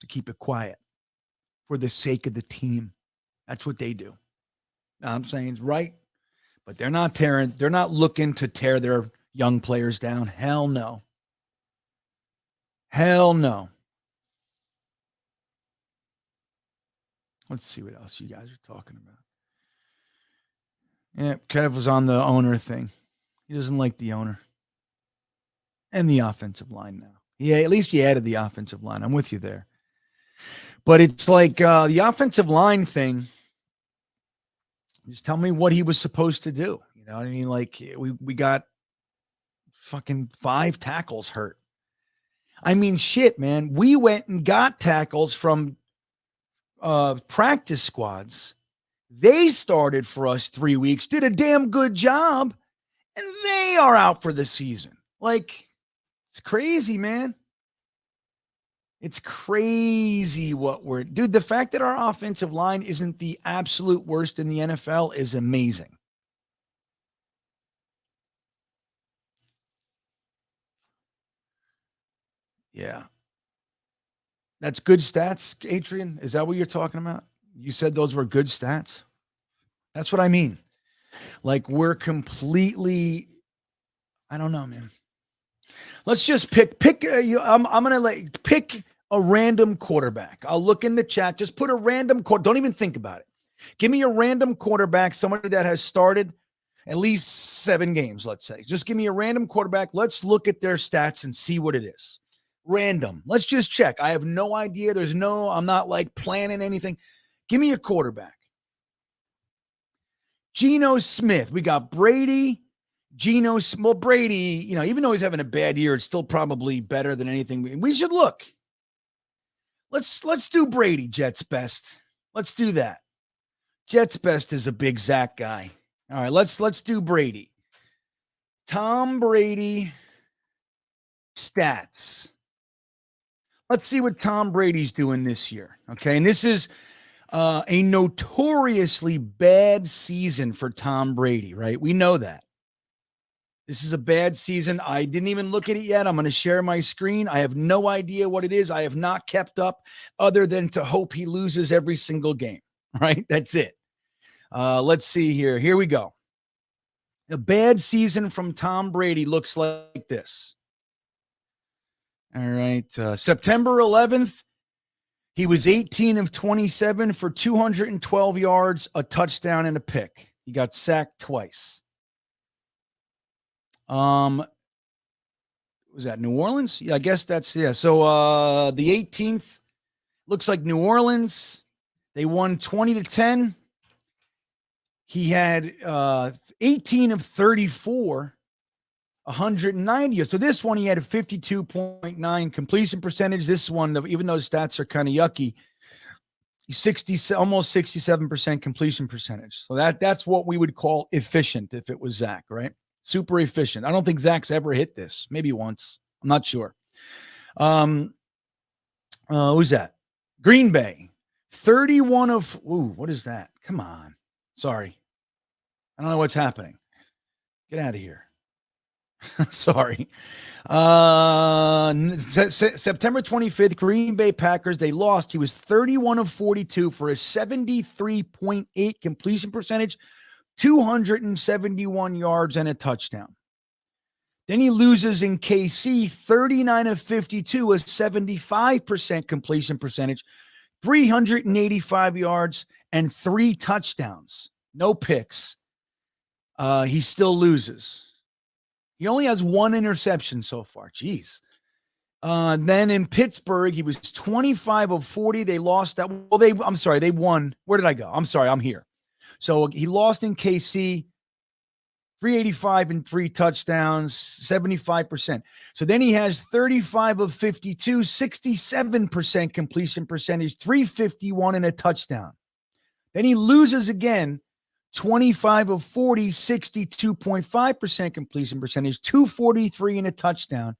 to keep it quiet for the sake of the team. That's what they do. Now, I'm saying it's right, but they're not looking to tear their young players down. Hell no. Hell no. Let's see what else you guys are talking about. Yeah, Kev was on the owner thing. He doesn't like the owner. And the offensive line now. Yeah, at least he added the offensive line. I'm with you there. But it's like the offensive line thing. Just tell me what he was supposed to do. You know what I mean? Like we got fucking 5 tackles hurt. I mean, shit, man. We went and got tackles from practice squads. They started for us 3 weeks, did a damn good job, and they are out for the season. Like, it's crazy, man. It's crazy what we're... Dude, the fact that our offensive line isn't the absolute worst in the NFL is amazing. Yeah. That's good stats, Adrian? Is that what you're talking about? You said those were good stats? That's what I mean. Like, we're completely... I don't know, man. Let's just pick I'm going to pick a random quarterback. I'll look in the chat. Just put a random don't even think about it. Give me a random quarterback, somebody that has started At least 7 games, let's say. Just give me a random quarterback. Let's look at their stats and see what it is. Random. Let's just check. I have no idea. I'm not like planning anything. Give me a quarterback. Geno Smith. We got Brady. Well, Brady, even though he's having a bad year, it's still probably better than anything. We should look. Let's do Brady, Jets best. Let's do that. Jets best is a big Zach guy. All right, let's do Brady. Tom Brady stats. Let's see what Tom Brady's doing this year. Okay, and this is a notoriously bad season for Tom Brady, right? We know that. This is a bad season. I didn't even look at it yet. I'm going to share my screen. I have no idea what it is. I have not kept up other than to hope he loses every single game, right? That's it. Let's see here. Here we go. A bad season from Tom Brady looks like this. All right. September 11th, he was 18 of 27 for 212 yards, a touchdown, and a pick. He got sacked twice. Was that New Orleans? Yeah, I guess that's, yeah. So the 18th looks like New Orleans. They won 20-10. He had 18 of 34, 190. So this one, he had a 52.9 completion percentage. This one, even though his stats are kind of yucky, almost 67% completion percentage. So that's what we would call efficient if it was Zach, right? Super efficient. I don't think Zach's ever hit this. Maybe once. I'm not sure. Who's that? Green Bay. 31 of, what is that? Come on. Sorry. I don't know what's happening. Get out of here. Sorry. September 25th, Green Bay Packers, they lost. He was 31 of 42 for a 73.8 completion percentage, 271 yards, and a touchdown. Then he loses in KC, 39 of 52, a 75% completion percentage, 385 yards, and 3 touchdowns. No picks. He still loses. He only has 1 interception so far. Jeez. Then in Pittsburgh, he was 25 of 40. They lost that. Well, they won. Where did I go? I'm sorry. I'm here. So he lost in KC, 385 and 3 touchdowns, 75%. So then he has 35 of 52, 67% completion percentage, 351 and a touchdown. Then he loses again, 25 of 40, 62.5% completion percentage, 243 and a touchdown.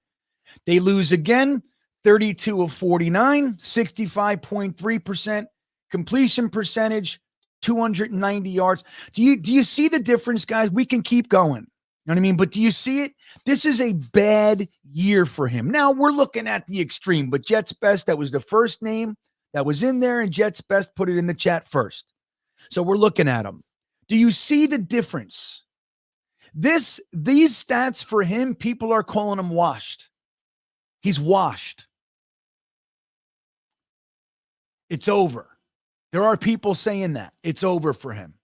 They lose again, 32 of 49, 65.3% completion percentage, 290 yards. Do you see the difference, guys? We can keep going. You know what I mean? But do you see it? This is a bad year for him. Now we're looking at the extreme, but Jets Best, that was the first name that was in there, and Jets Best put it in the chat first. So we're looking at him. Do you see the difference? These stats for him, people are calling him washed. He's washed. It's over. There are people saying that. It's over for him.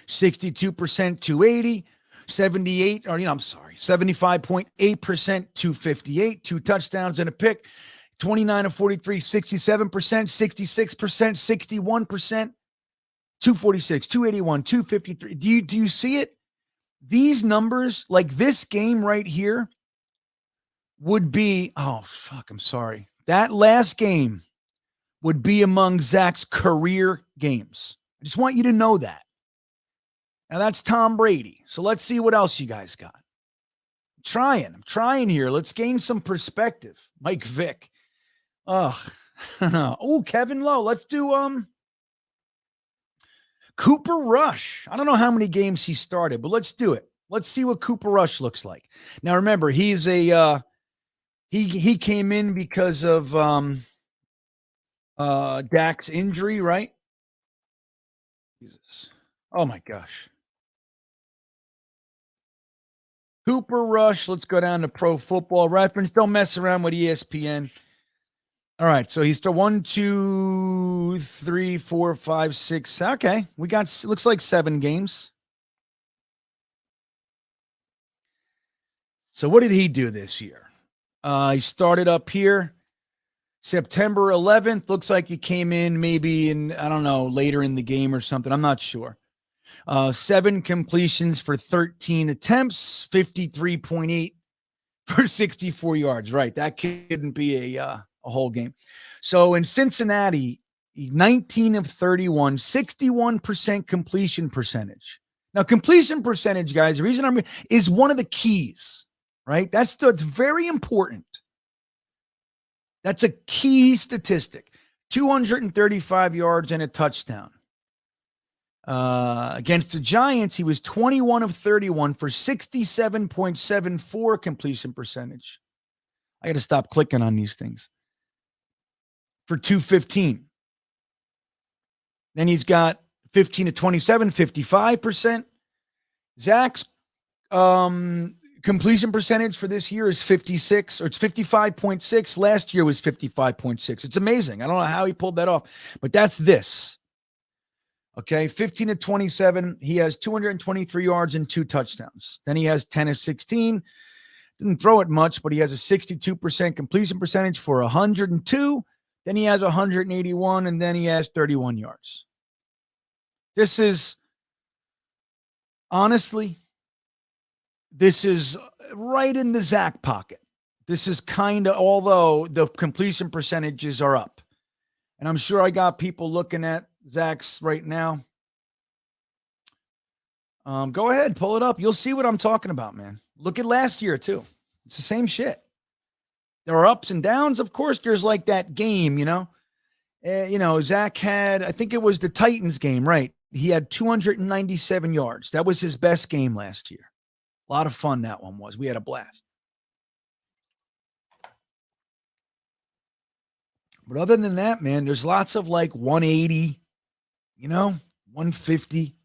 62%, 280, 75.8%, 258, 2 touchdowns and a pick, 29 of 43, 67%, 66%, 61%, 246, 281, 253. Do you see it? These numbers, like this game right here, would be, I'm sorry. That last game would be among Zach's career games. I just want you to know that. Now that's Tom Brady. So let's see what else you guys got. I'm trying here. Let's gain some perspective. Mike Vick. Kevin Lowe. Let's do Cooper Rush. I don't know how many games he started, but let's do it. Let's see what Cooper Rush looks like. Now remember, he's a he came in because of Dak's injury, right? Jesus. Oh my gosh. Cooper Rush. Let's go down to Pro Football Reference. Don't mess around with ESPN. All right. So he's still 1, 2, 3, 4, 5, 6. Okay. We got, looks like 7 games. So what did he do this year? He started up here September 11th. Looks like he came in maybe in, I don't know, later in the game or something. I'm not sure. 7 completions for 13 attempts, 53.8 for 64 yards. Right. That couldn't be a whole game. So in Cincinnati, 19 of 31, 61% completion percentage. Now, completion percentage, guys, the reason is one of the keys, right? That's very important. That's a key statistic. 235 yards and a touchdown. Against the Giants, he was 21 of 31 for 67.74 completion percentage. I got to stop clicking on these things. For 215. Then he's got 15 to 27, 55%. Zach's completion percentage for this year is 56, or it's 55.6. Last year was 55.6. It's amazing. I don't know how he pulled that off, but that's this. Okay, 15 to 27. He has 223 yards and 2 touchdowns. Then he has 10 of 16. Didn't throw it much, but he has a 62% completion percentage for 102. Then he has 181, and then he has 31 yards. This is, honestly, this is right in the Zach pocket. This is kind of, although the completion percentages are up. And I'm sure I got people looking at Zach's right now. Go ahead, pull it up. You'll see what I'm talking about, man. Look at last year, too. It's the same shit. There are ups and downs. Of course, there's like that game, Zach had, I think it was the Titans game, right? He had 297 yards. That was his best game last year. A lot of fun that one was. We had a blast. But other than that, man, there's lots of like 180, 150.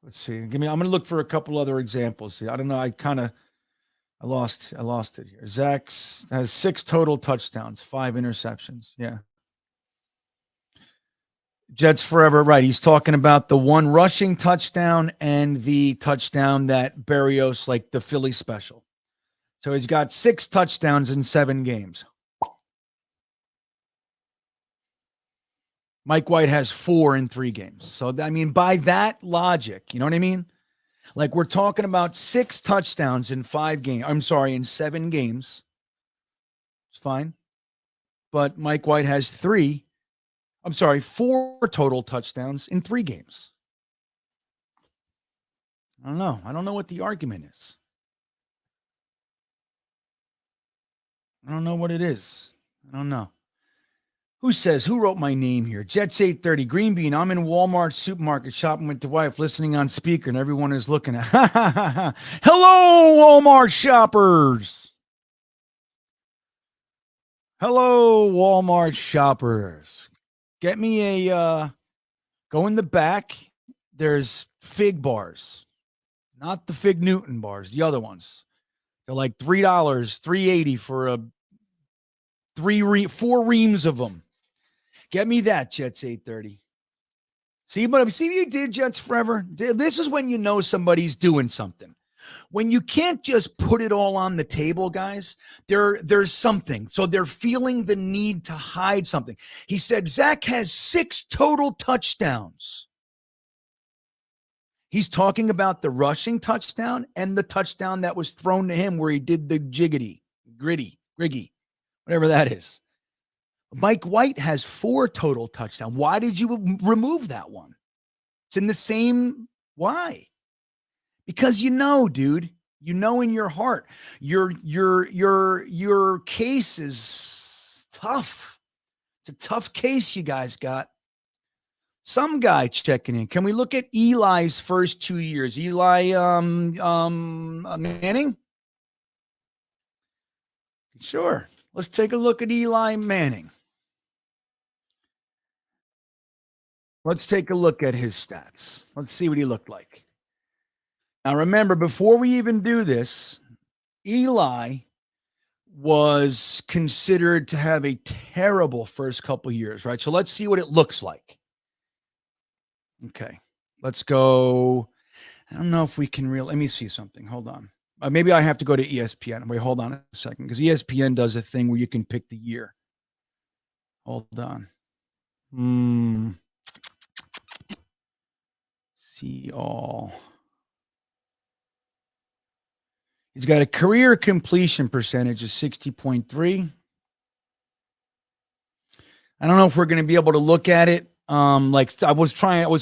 Let's see. I'm going to look for a couple other examples. I don't know. I lost it here. Zach has 6 total touchdowns, 5 interceptions. Yeah. Jets forever. Right. He's talking about the 1 rushing touchdown and the touchdown that Berrios, like the Philly special. So he's got 6 touchdowns in 7 games. Mike White has 4 in 3 games. So, I mean, by that logic, you know what I mean? Like, we're talking about 6 touchdowns in 5 games. I'm sorry, in 7 games. It's fine. But Mike White has 4 total touchdowns in 3 games. I don't know. I don't know what the argument is. I don't know what it is. I don't know. Who wrote my name here? Jets 830, GreenBean. I'm in Walmart supermarket shopping with the wife, listening on speaker, and everyone is looking at. Hello, Walmart shoppers. Hello, Walmart shoppers. Get me go in the back. There's fig bars, not the Fig Newton bars, the other ones. They're like $3, $3.80 for 4 reams of them. Get me that, Jets 830. See what you did, Jets forever? This is when you know somebody's doing something. When you can't just put it all on the table, guys, there's something. So they're feeling the need to hide something. He said Zach has 6 total touchdowns. He's talking about the rushing touchdown and the touchdown that was thrown to him where he did the griggy, whatever that is. Mike White has 4 total touchdowns. Why did you remove that one? It's in the same. Why? Because dude, in your heart, your case is tough. It's a tough case you guys got. Some guy checking in. Can we look at Eli's first 2 years? Eli Manning? Sure. Let's take a look at Eli Manning. Let's take a look at his stats. Let's see what he looked like. Now, remember, before we even do this, Eli was considered to have a terrible first couple years, right? So let's see what it looks like. Okay. Let's go. I don't know if we can let me see something. Hold on. Maybe I have to go to ESPN. Wait, hold on a second, because ESPN does a thing where you can pick the year. Hold on. See all. He's got a career completion percentage of 60.3. I don't know if we're going to be able to look at it. Like I was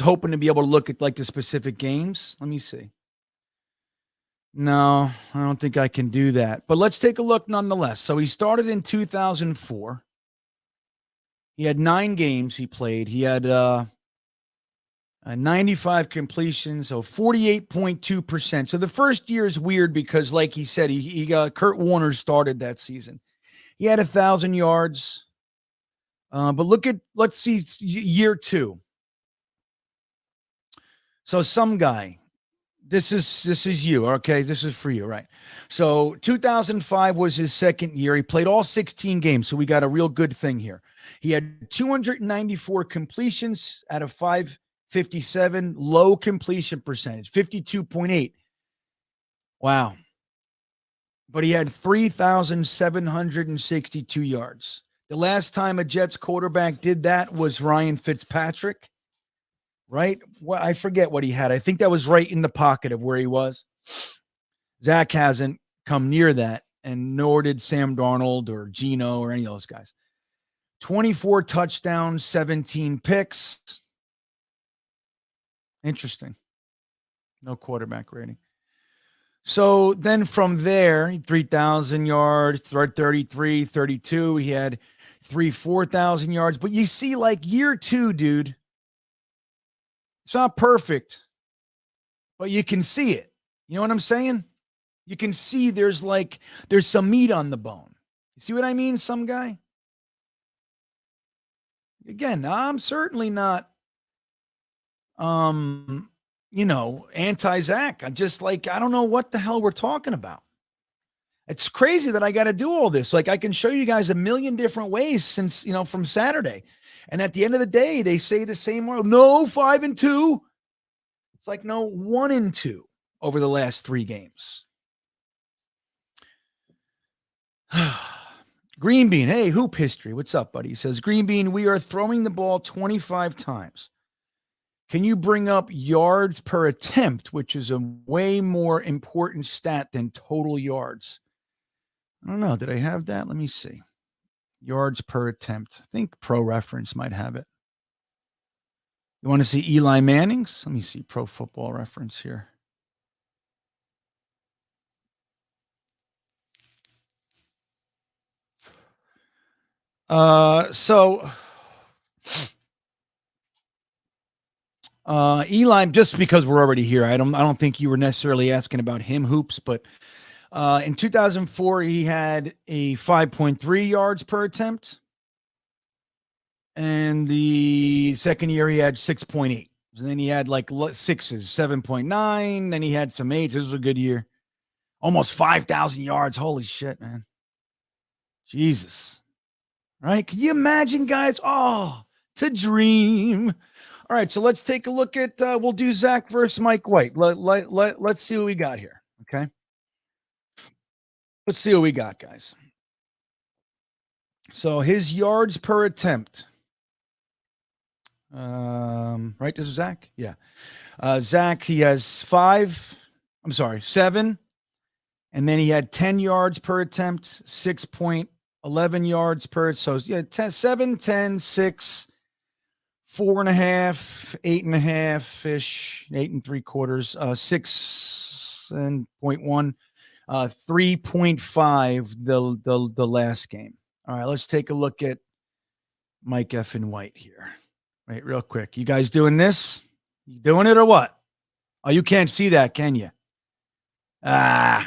hoping to be able to look at like the specific games. Let me see. No, I don't think I can do that. But let's take a look nonetheless. So he started in 2004. He had 9 games he played. He had 95 completions, so 48.2%. So the first year is weird because, like he said, he got Kurt Warner started that season. He had 1,000 yards. But let's see year 2. So some guy, this is you, okay? This is for you, right? So 2005 was his second year. He played all 16 games, so we got a real good thing here. He had 294 completions out of 557, low completion percentage, 52.8. Wow. But he had 3,762 yards. The last time a Jets quarterback did that was Ryan Fitzpatrick, right? Well, I forget what he had. I think that was right in the pocket of where he was. Zach hasn't come near that, and nor did Sam Darnold or Geno or any of those guys. 24 touchdowns, 17 picks. Interesting. No quarterback rating. So then from there, 3,000 yards, 33, 32. He had 4,000 yards. But you see, like year 2, dude, it's not perfect, but you can see it. You know what I'm saying? You can see there's some meat on the bone. You see what I mean, some guy? Again, I'm certainly not, anti-Zach. I don't know what the hell we're talking about. It's crazy that I got to do all this. Like, I can show you guys a million different ways since, from Saturday. And at the end of the day, they say the same word. No, 5-2. It's like, no, 1-2 over the last 3 games. GreenBean, hey, hoop history. What's up, buddy? He says, GreenBean, we are throwing the ball 25 times. Can you bring up yards per attempt, which is a way more important stat than total yards? I don't know. Did I have that? Let me see. Yards per attempt. I think Pro Reference might have it. You want to see Eli Manning's? Let me see Pro Football Reference here. Eli, just because we're already here, I don't think you were necessarily asking about him, Hoops, but in 2004 he had a 5.3 yards per attempt, and the second year he had 6.8, and then he had like 6s, 7.9, then he had some 8s. This was a good year. Almost 5,000 yards. Holy shit, man. Jesus. Right? Can you imagine, guys? Oh, to dream. All right, so let's take a look at, we'll do Zach versus Mike White. Let's see what we got here, okay? Let's see what we got, guys. So his yards per attempt. Right, this is Zach? Yeah. Zach, he has 7, and then he had 10 yards per attempt, 6.11 yards per, so yeah, 7, 10, 6, 4.5, 8.5-ish, 8 3/4, 6.1, 3.5 the last game. All right, let's take a look at Mike F. and White here. Wait, real quick. You guys doing this? You doing it or what? Oh, you can't see that, can you? I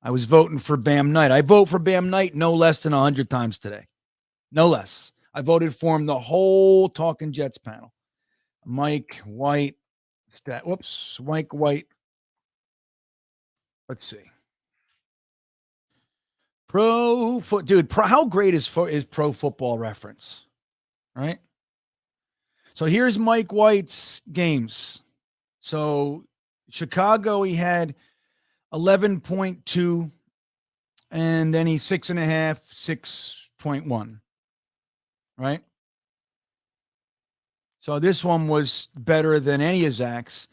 was voting for Bam Knight. I vote for Bam Knight no less than 100 times today. No less. I voted for him the whole Talking Jets panel. Mike White. Mike White. Let's see. How great is Pro Football Reference? Right? So here's Mike White's games. So Chicago, he had 11.2, and then he's 6.5, 6.1. Right? So this one was better than any of Zach's.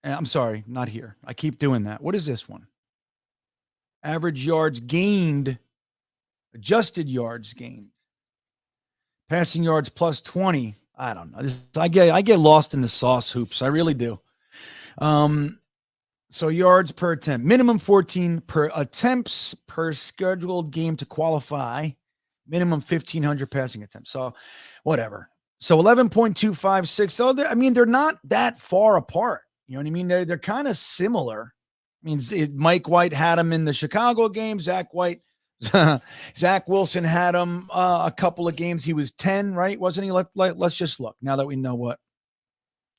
I'm sorry, not here. I keep doing that. What is this one? Average yards gained, adjusted yards gained, passing yards plus 20. I don't know. I get lost in the sauce hoops. I really do. So yards per attempt, minimum 14 per attempts per scheduled game to qualify, minimum 1,500 passing attempts. So whatever. So 11.256. So they're not that far apart. You know what I mean? They're kind of similar. I mean, Mike White had him in the Chicago game. Zach Wilson had him a couple of games. He was 10, right? Wasn't he? Let's just look now that we know what.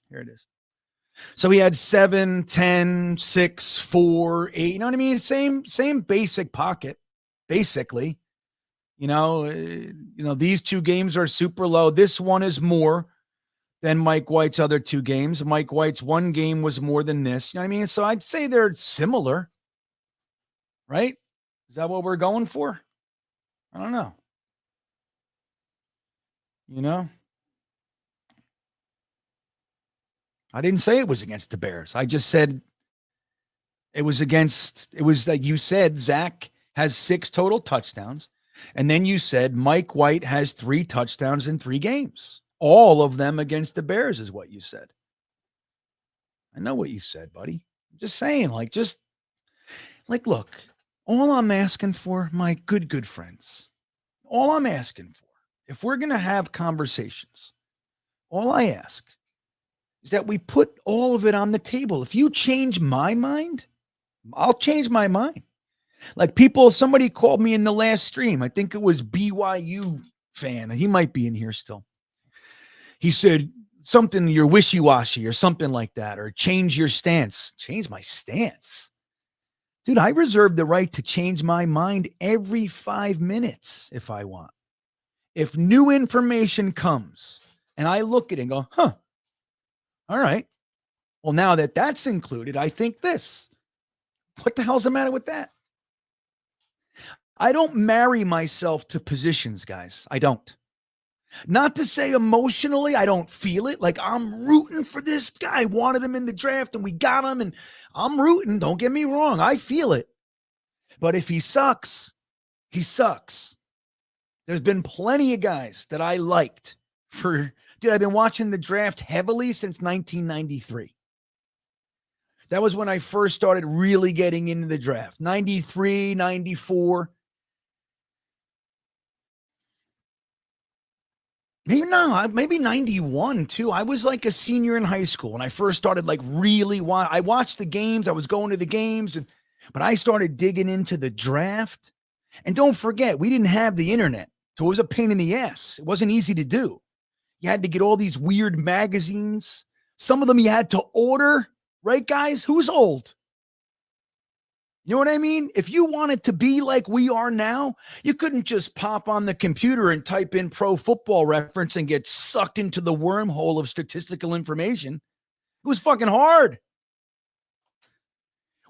Here it is. So he had 7, 10, 6, 4, 8. You know what I mean? Same basic pocket, basically. These two games are super low. This one is more than Mike White's other two games. Mike White's one game was more than this. You know what I mean? So I'd say they're similar, right? Is that what we're going for? I don't know. I didn't say it was against the Bears. I just said it was like you said, Zach has 6 total touchdowns. And then you said Mike White has 3 touchdowns in 3 games. All of them against the Bears is what you said. I know what you said, buddy. I'm just saying, look, all I'm asking for, my good friends, all I'm asking for, if we're going to have conversations, all I ask is that we put all of it on the table. If you change my mind, I'll change my mind. Like somebody called me in the last stream. I think it was BYU fan. He might be in here still. He said something, you're wishy-washy or something like that, or change your stance. Change my stance? Dude, I reserve the right to change my mind every 5 minutes if I want. If new information comes and I look at it and go, all right. Well, now that that's included, I think this. What the hell's the matter with that? I don't marry myself to positions, guys. I don't. Not to say emotionally, I don't feel it. Like I'm rooting for this guy. Wanted him in the draft and we got him and I'm rooting. Don't get me wrong. I feel it. But if he sucks, he sucks. There's been plenty of guys that I liked I've been watching the draft heavily since 1993. That was when I first started really getting into the draft. 93, 94. Maybe 91 too. I was like a senior in high school when I first started I watched the games. I was going to the games, but I started digging into the draft. And don't forget, we didn't have the internet. So it was a pain in the ass. It wasn't easy to do. You had to get all these weird magazines. Some of them you had to order, right, guys? Who's old? You know what I mean? If you wanted to be like we are now, you couldn't just pop on the computer and type in Pro Football Reference and get sucked into the wormhole of statistical information. It was fucking hard.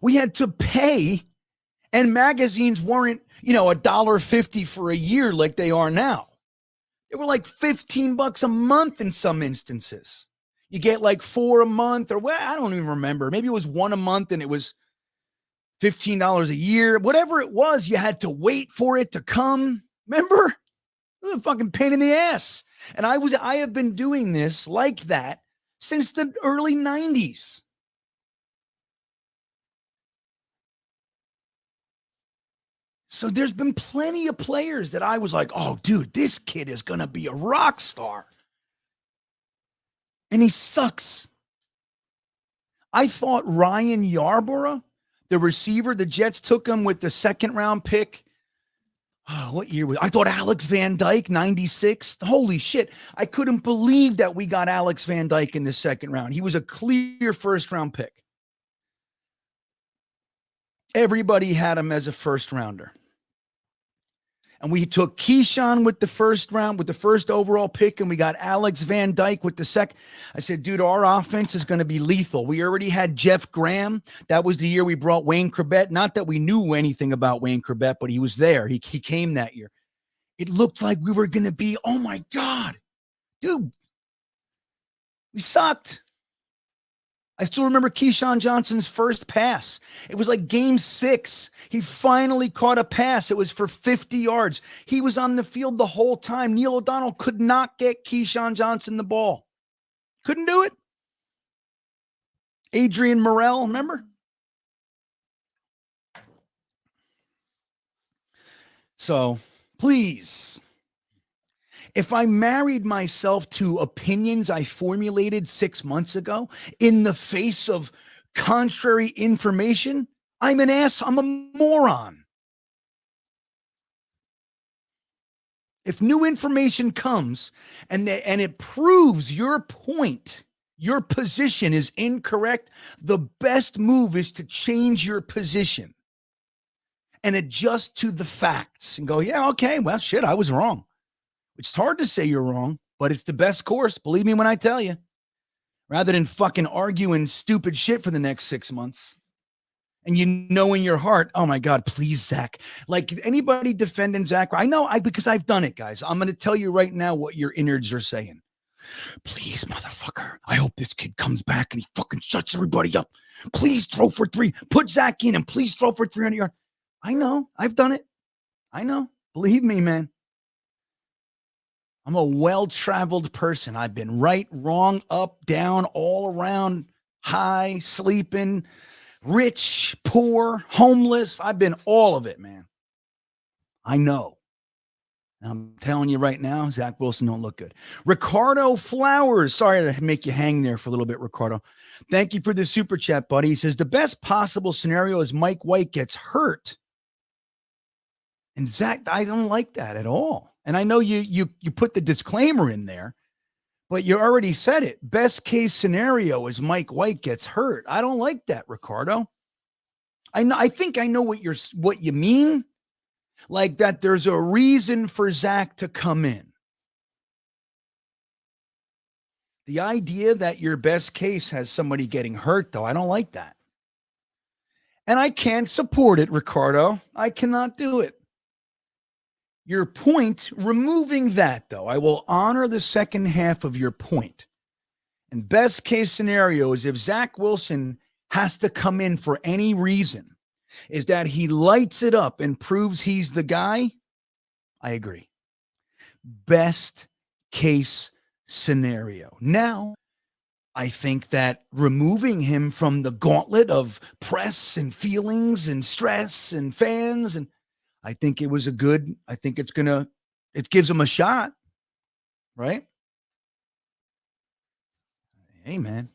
We had to pay, and magazines weren't, $1.50 for a year like they are now. They were like $15 a month in some instances. You get like 4 a month, or I don't even remember. Maybe it was 1 a month and it was $15 a year. Whatever it was, you had to wait for it to come. Remember? It was a fucking pain in the ass. And I have been doing this like that since the early 90s. So there's been plenty of players that I was like, oh, dude, this kid is going to be a rock star. And he sucks. I thought Ryan Yarborough, the receiver, the Jets took him with the 2nd round pick. Oh, what year was I thought Alex Van Dyke, 96. Holy shit. I couldn't believe that we got Alex Van Dyke in the 2nd round. He was a clear 1st round pick. Everybody had him as a 1st rounder. And we took Keyshawn with the first round, with the first overall pick, and we got Alex Van Dyke with the second. I said, dude, our offense is going to be lethal. We already had Jeff Graham. That was the year we brought Wayne Corbett. Not that we knew anything about Wayne Corbett, but he was there. He came that year. It looked like we were going to be, oh my God, dude, we sucked. I still remember Keyshawn Johnson's first pass. It was like game 6. He finally caught a pass. It was for 50 yards. He was on the field the whole time. Neil O'Donnell could not get Keyshawn Johnson the ball. Couldn't do it. Adrian Morrell, remember? So, please, if I married myself to opinions I formulated 6 months ago in the face of contrary information, I'm an ass. I'm a moron. If new information comes and it proves your point, your position is incorrect, the best move is to change your position and adjust to the facts and go, yeah, okay, well, shit, I was wrong. It's hard to say you're wrong, but it's the best course. Believe me when I tell you. Rather than fucking arguing stupid shit for the next 6 months. And you know in your heart, oh my God, please, Zach. Like anybody defending Zach, I know because I've done it, guys. I'm going to tell you right now what your innards are saying. Please, motherfucker. I hope this kid comes back and he fucking shuts everybody up. Please throw for 3. Put Zach in and please throw for 300 yards. I know. I've done it. I know. Believe me, man. I'm a well-traveled person. I've been right, wrong, up, down, all around, high, sleeping, rich, poor, homeless. I've been all of it, man. I know. I'm telling you right now, Zach Wilson don't look good. Ricardo Flowers. Sorry to make you hang there for a little bit, Ricardo. Thank you for the super chat, buddy. He says, the best possible scenario is Mike White gets hurt. And Zach, I don't like that at all. And I know you put the disclaimer in there, but you already said it. Best case scenario is Mike White gets hurt. I don't like that, Ricardo. I think I know what you mean. Like that there's a reason for Zach to come in. The idea that your best case has somebody getting hurt, though, I don't like that. And I can't support it, Ricardo. I cannot do it. Your point, removing that, though, I will honor the second half of your point. And best case scenario is if Zach Wilson has to come in for any reason, is that he lights it up and proves he's the guy. I agree. Best case scenario. Now, I think that removing him from the gauntlet of press and feelings and stress and fans, and I think it was I think it gives him a shot, right? Hey, man.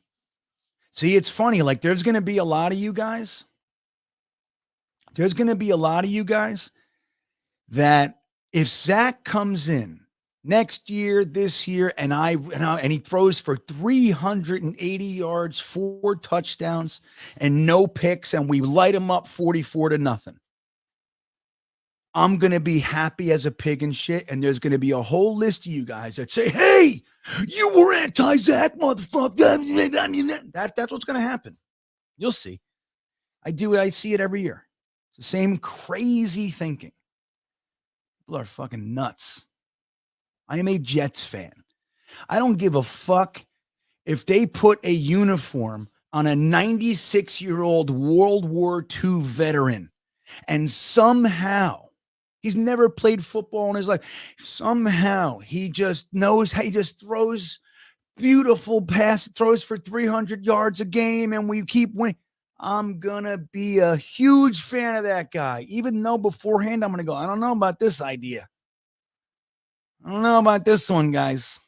See, it's funny. Like, there's going to be a lot of you guys. There's going to be a lot of you guys that if Zach comes in next year, this year, and he throws for 380 yards, 4 touchdowns, and no picks, and we light him up 44-0. I'm going to be happy as a pig and shit, and there's going to be a whole list of you guys that say, hey, you were anti-Zach, motherfucker. That's what's going to happen. You'll see. I see it every year. It's the same crazy thinking. People are fucking nuts. I am a Jets fan. I don't give a fuck if they put a uniform on a 96-year-old World War II veteran and somehow he's never played football in his life. Somehow he just knows how he just throws beautiful pass, throws for 300 yards a game, and we keep winning. I'm going to be a huge fan of that guy, even though beforehand I'm going to go, I don't know about this idea. I don't know about this one, guys.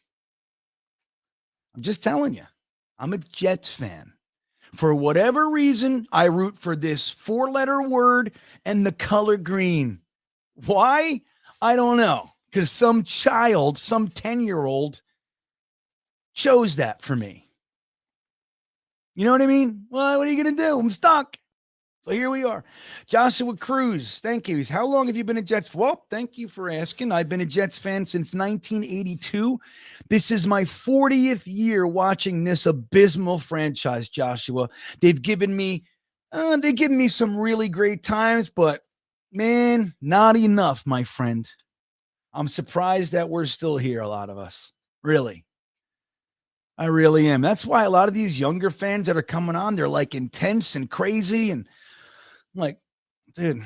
I'm just telling you, I'm a Jets fan. For whatever reason, I root for this 4-letter word and the color green. Why? I don't know. Because some child, some 10-year-old chose that for me. You know what I mean? Well, what are you going to do? I'm stuck. So here we are. Joshua Cruz, thank you. How long have you been a Jets? Well, thank you for asking. I've been a Jets fan since 1982. This is my 40th year watching this abysmal franchise, Joshua. They've given me some really great times, but man, not enough, my friend. I'm surprised that we're still here, a lot of us. Really. I really am. That's why a lot of these younger fans that are coming on, they're like intense and crazy. And I'm like, dude,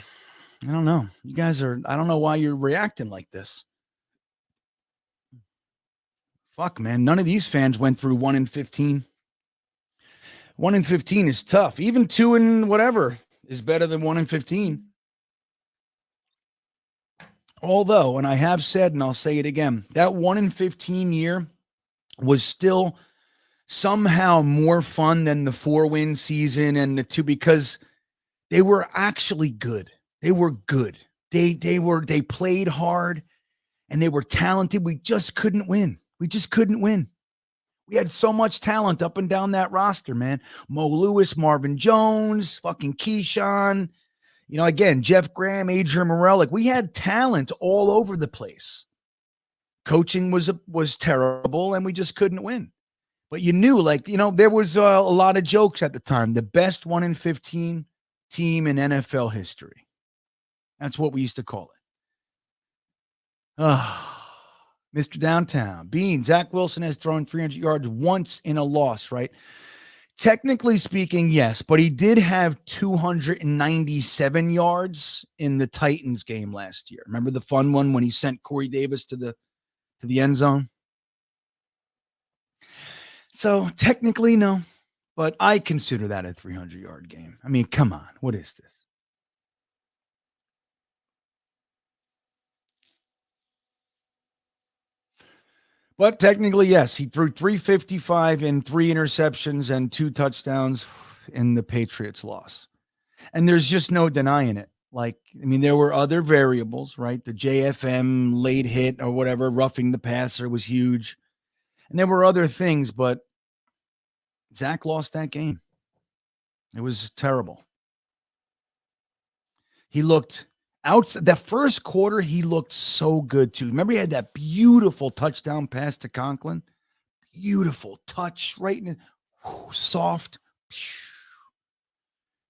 I don't know. You guys I don't know why you're reacting like this. Fuck, man. None of these fans went through 1-15. 1-15 is tough. Even 2 and whatever is better than 1-15. Although, and I have said, and I'll say it again, that 1-15 year was still somehow more fun than the 4-win season and the 2, because they were actually good. They were good. They played hard and they were talented. We just couldn't win. We had so much talent up and down that roster, man. Mo Lewis, Marvin Jones, fucking Keyshawn, again, Jeff Graham, Adrian Morrell. Like, we had talent all over the place. Coaching was terrible and we just couldn't win. But you knew, there was a lot of jokes at the time. The best 1-15 team in NFL history. That's what we used to call it. Mr. Downtown. Bean, Zach Wilson has thrown 300 yards once in a loss, right? Technically speaking, yes, but he did have 297 yards in the Titans game last year. Remember the fun one when he sent Corey Davis to the end zone? So technically, no, but I consider that a 300-yard game. I mean, come on. What is this? But technically, yes, he threw 355 and 3 interceptions and 2 touchdowns in the Patriots loss. And there's just no denying it. There were other variables, right? The JFM late hit or whatever, roughing the passer was huge. And there were other things, but Zach lost that game. It was terrible. He looked outside. That first quarter, he looked so good too. Remember, he had that beautiful touchdown pass to Conklin? Beautiful touch, right in it. Soft.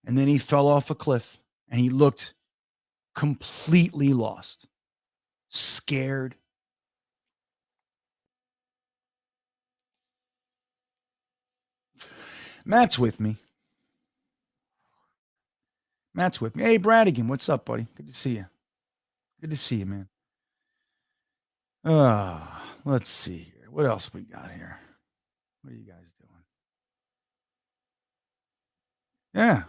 And then he fell off a cliff and he looked completely lost, scared. Matt's with me. Hey, Bradigan, what's up, buddy? Good to see you. Man. Let's see here. What else we got here? What are you guys doing? Yeah.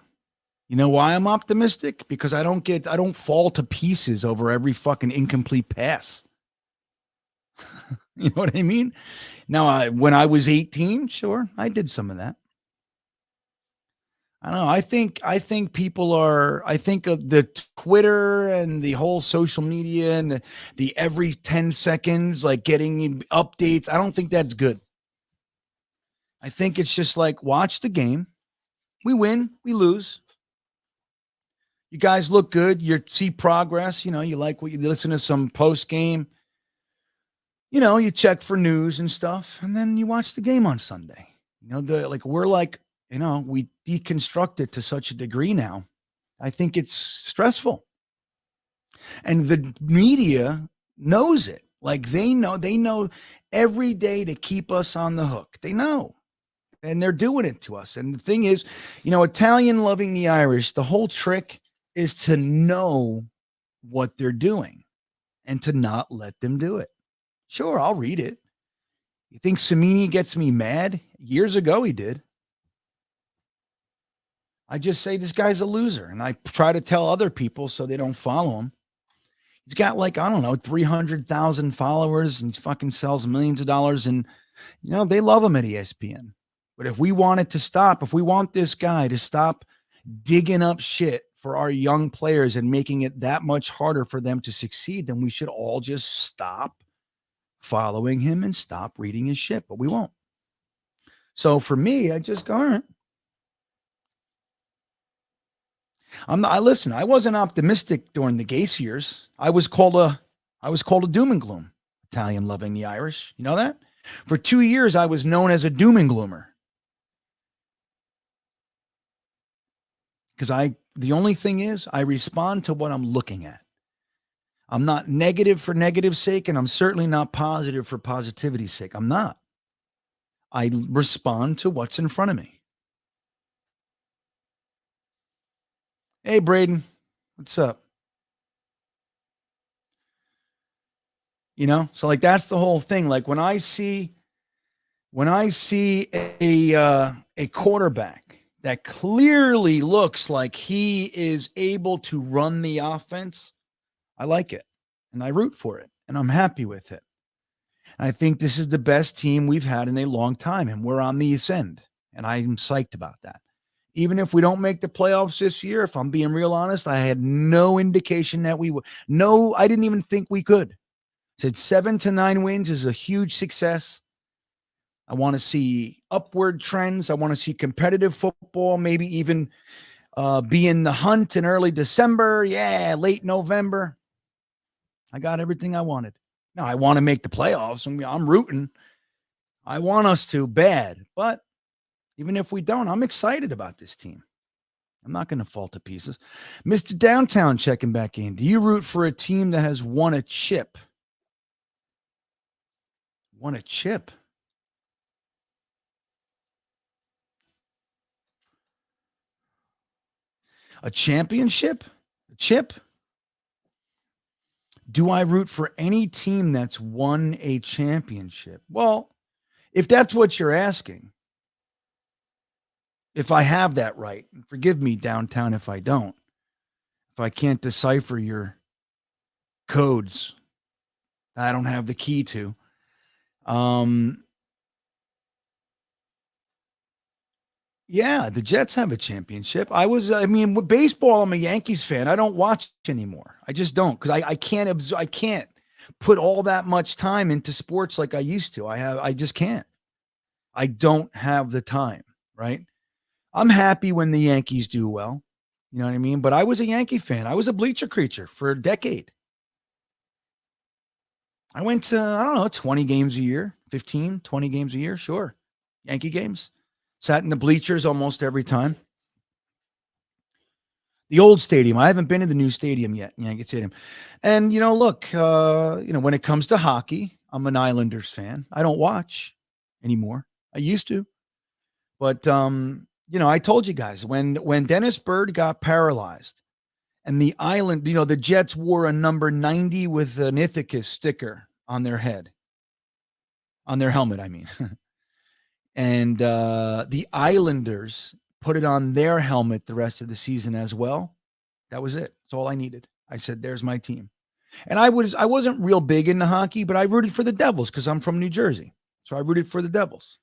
You know why I'm optimistic? Because I don't fall to pieces over every fucking incomplete pass. You know what I mean? Now, when I was 18, sure, I did some of that. I don't know. I think people I think of the Twitter and the whole social media and the every 10 seconds, getting updates. I don't think that's good. I think it's just watch the game. We win, we lose. You guys look good. You see progress. You like what you listen to some post game. You check for news and stuff, and then you watch the game on Sunday. We deconstruct it to such a degree now. I think it's stressful. And the media knows it. They know every day to keep us on the hook. They know. And they're doing it to us. And the thing is, Italian loving the Irish, the whole trick is to know what they're doing and to not let them do it. Sure, I'll read it. You think Samini gets me mad? Years ago, he did. I just say this guy's a loser, and I try to tell other people so they don't follow him. He's got 300,000 followers, and he fucking sells millions of dollars, and they love him at ESPN. But if we want it to stop, if we want this guy to stop digging up shit for our young players and making it that much harder for them to succeed, then we should all just stop following him and stop reading his shit. But we won't. So for me, I just go, all right. Listen, I wasn't optimistic during the Gase years. I was called a doom and gloom Italian loving the Irish. You know that? For 2 years, I was known as a doom and gloomer. Because the only thing is, I respond to what I'm looking at. I'm not negative for negative's sake, and I'm certainly not positive for positivity's sake. I'm not. I respond to what's in front of me. Hey, Braden, what's up? You know, so like that's the whole thing. Like when I see a quarterback that clearly looks like he is able to run the offense, I like it and I root for it and I'm happy with it. And I think this is the best team we've had in a long time and we're on the ascend and I'm psyched about that. Even if we don't make the playoffs this year, if I'm being real honest, I had no indication that we would. No, I didn't even think we could. Said 7 to 9 wins is a huge success. I want to see upward trends. I want to see competitive football, maybe even be in the hunt in early December. Yeah, late November. I got everything I wanted. Now, I want to make the playoffs. I'm rooting. I want us to bad. But even if we don't, I'm excited about this team. I'm not going to fall to pieces. Mr. Downtown checking back in. Do you root for a team that has won a chip? Won a chip? A championship? A chip? Do I root for any team that's won a championship? Well, if that's what you're asking, if I have that right, forgive me, Downtown, if I don't, if I can't decipher your codes, I don't have the key to. Yeah, the Jets have a championship. With baseball, I'm a Yankees fan. I don't watch anymore. I just don't because I can't put all that much time into sports like I used to. I just can't. I don't have the time, right? I'm happy when the Yankees do well. You know what I mean? But I was a Yankee fan. I was a bleacher creature for a decade. I went to, 20 games a year, 15, 20 games a year. Sure. Yankee games. Sat in the bleachers almost every time. The old stadium. I haven't been to the new stadium yet, Yankee Stadium. And, look, when it comes to hockey, I'm an Islanders fan. I don't watch anymore. I used to. But, I told you guys, when Dennis Bird got paralyzed and the the Jets wore a number 90 with an Ithacus sticker on their head, on their helmet, I mean. And the Islanders put it on their helmet the rest of the season as well. That was it. That's all I needed. I said, there's my team. And I wasn't real big into hockey, but I rooted for the Devils because I'm from New Jersey. So I rooted for the Devils.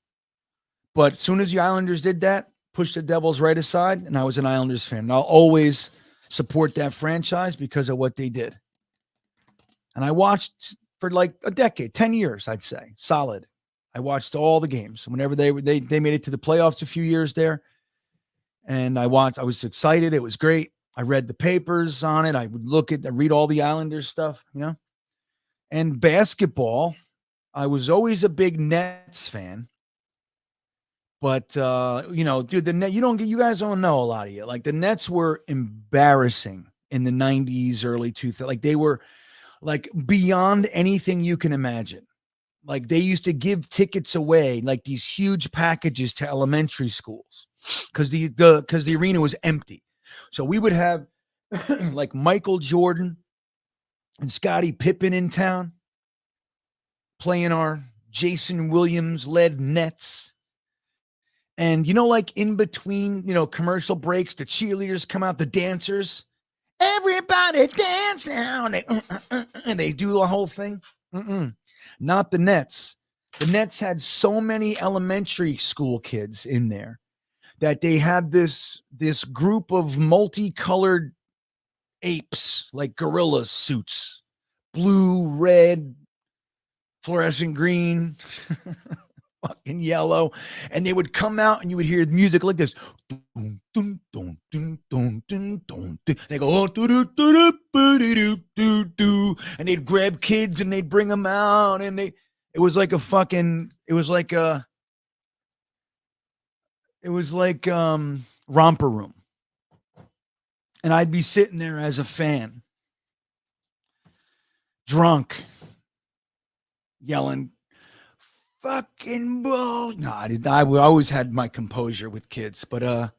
But as soon as the Islanders did that, pushed the Devils right aside, and I was an Islanders fan. And I'll always support that franchise because of what they did. And I watched for like a decade, 10 years, I'd say, solid. I watched all the games whenever they made it to the playoffs a few years there. And I was excited. It was great. I read the papers on it. I would read all the Islanders stuff, and basketball. I was always a big Nets fan, but dude, the net, you guys don't know a lot of you. Like the Nets were embarrassing in the 90s, early 2000s. Like they were like beyond anything you can imagine. Like they used to give tickets away, like these huge packages to elementary schools because the arena was empty. So we would have like Michael Jordan and Scottie Pippen in town playing our Jason Williams led Nets. And, like in between, commercial breaks, the cheerleaders come out, the dancers, everybody dance now. And they do the whole thing. Not the Nets. The Nets had so many elementary school kids in there that they had this group of multicolored apes, like gorilla suits, blue, red, fluorescent green, fucking yellow. And they would come out and you would hear music like this. And They go, oh, do, and they'd grab kids and they'd bring them out, and it was like romper room. And I'd be sitting there as a fan, drunk, yelling, fucking bull. No, I always had my composure with kids, but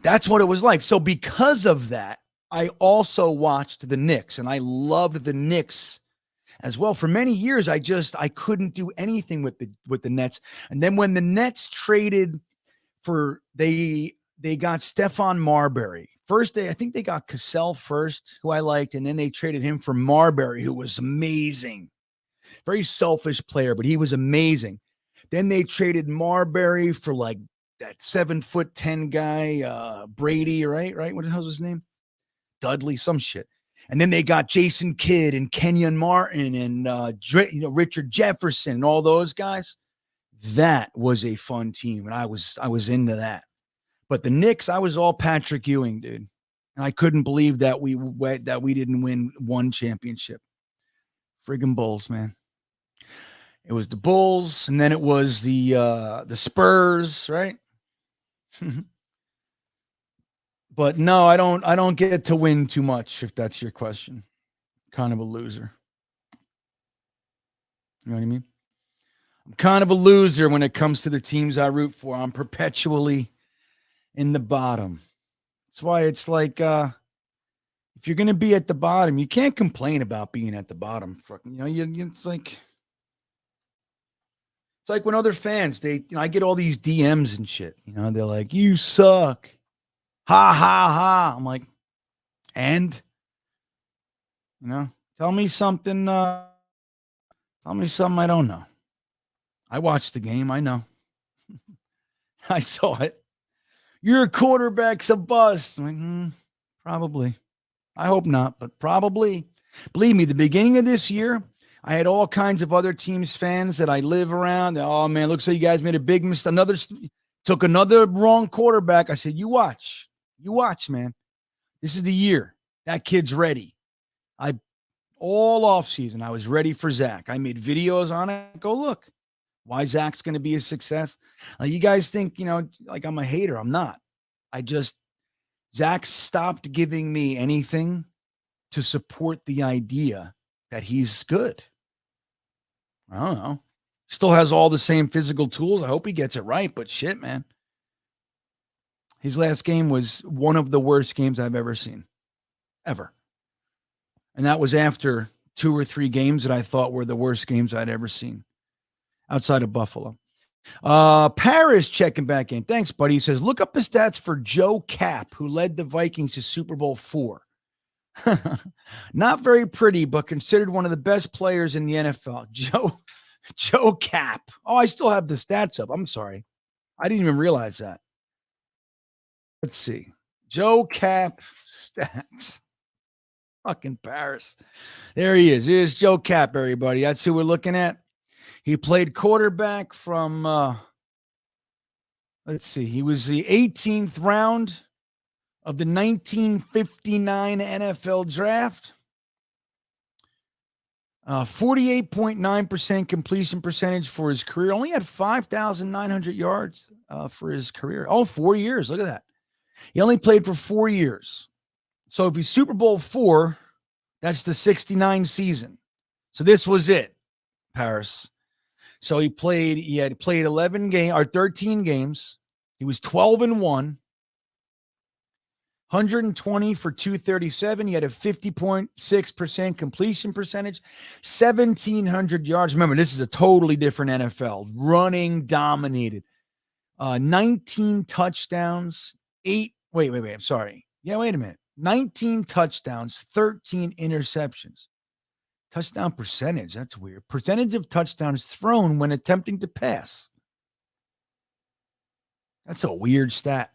that's what it was like. So because of that, I also watched the Knicks, and I loved the Knicks as well. For many years, I couldn't do anything with the Nets. And then when the Nets traded they got Stephon Marbury. First, I think they got Cassell first, who I liked, and then they traded him for Marbury, who was amazing. Very selfish player, but he was amazing. Then they traded Marbury for like that 7'10" guy, Brady, right? What the hell's his name? Dudley, some shit. And then they got Jason Kidd and Kenyon Martin and Richard Jefferson and all those guys. That was a fun team, and I was into that. But the Knicks, I was all Patrick Ewing, dude. And I couldn't believe that we didn't win one championship. Friggin' Bulls, man. It was the Bulls, and then it was the Spurs, right? But no, I don't get to win too much, if that's your question. Kind of a loser. You know what I mean? I'm kind of a loser when it comes to the teams I root for. I'm perpetually in the bottom. That's why it's like, if you're going to be at the bottom, you can't complain about being at the bottom. It's like when other fans, I get all these DMs and shit. They're like, you suck. Ha, ha, ha. I'm like, and? Tell me something I don't know. I watched the game. I know. I saw it. Your quarterback's a bust. I'm like, probably. I hope not, but probably. Believe me, the beginning of this year, I had all kinds of other teams' fans that I live around. Oh, man, looks like you guys made a big mistake. Took another wrong quarterback. I said, you watch. You watch, man. This is the year. That kid's ready. All offseason, I was ready for Zach. I made videos on it. Go look. Why Zach's going to be a success. You guys think, like I'm a hater. I'm not. Zach stopped giving me anything to support the idea that he's good. I don't know. Still has all the same physical tools. I hope he gets it right, but shit, man. His last game was one of the worst games I've ever seen. Ever. And that was after 2 or 3 games that I thought were the worst games I'd ever seen. Outside of Buffalo. Paris checking back in. Thanks, buddy. He says, look up the stats for Joe Kapp, who led the Vikings to Super Bowl 4. Not very pretty, but considered one of the best players in the NFL. Joe Kapp. Oh, I still have the stats up. I'm sorry. I didn't even realize that. Let's see. Joe Kapp stats. Fucking Paris. There he is. Here's Joe Kapp, everybody. That's who we're looking at. He played quarterback from, let's see, he was the 18th round of the 1959 NFL draft. 48.9% completion percentage for his career. Only had 5,900 yards for his career. Oh, 4 years. Look at that. He only played for 4 years. So if he's Super Bowl 4, that's the 69 season. So this was it, Paris. So he had played 13 games. He was 12-1, 120 for 237. He had a 50.6% completion percentage, 1,700 yards. Remember, this is a totally different NFL. Running dominated. 19 touchdowns, 8. Wait. I'm sorry. Yeah, wait a minute. 19 touchdowns, 13 interceptions. Touchdown percentage, that's weird. Percentage of touchdowns thrown when attempting to pass. That's a weird stat.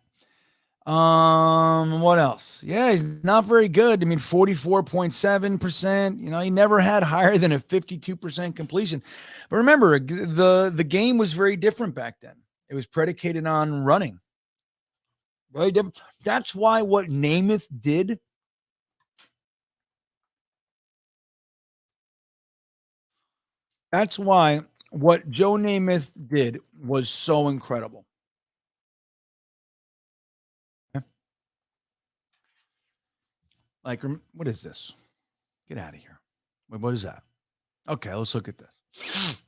What else? Yeah, he's not very good. 44.7%. He never had higher than a 52% completion. But remember, the game was very different back then. It was predicated on running. Very different. That's why what Namath did. That's why what Joe Namath did was so incredible. Okay. Like, what is this? Get out of here. Wait, what is that? Okay, let's look at this.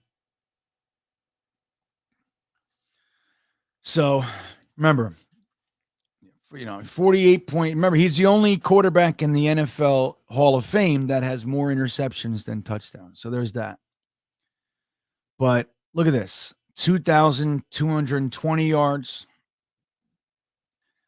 So, remember, 48 point. Remember, he's the only quarterback in the NFL Hall of Fame that has more interceptions than touchdowns. So there's that. But look at this: 2,220 yards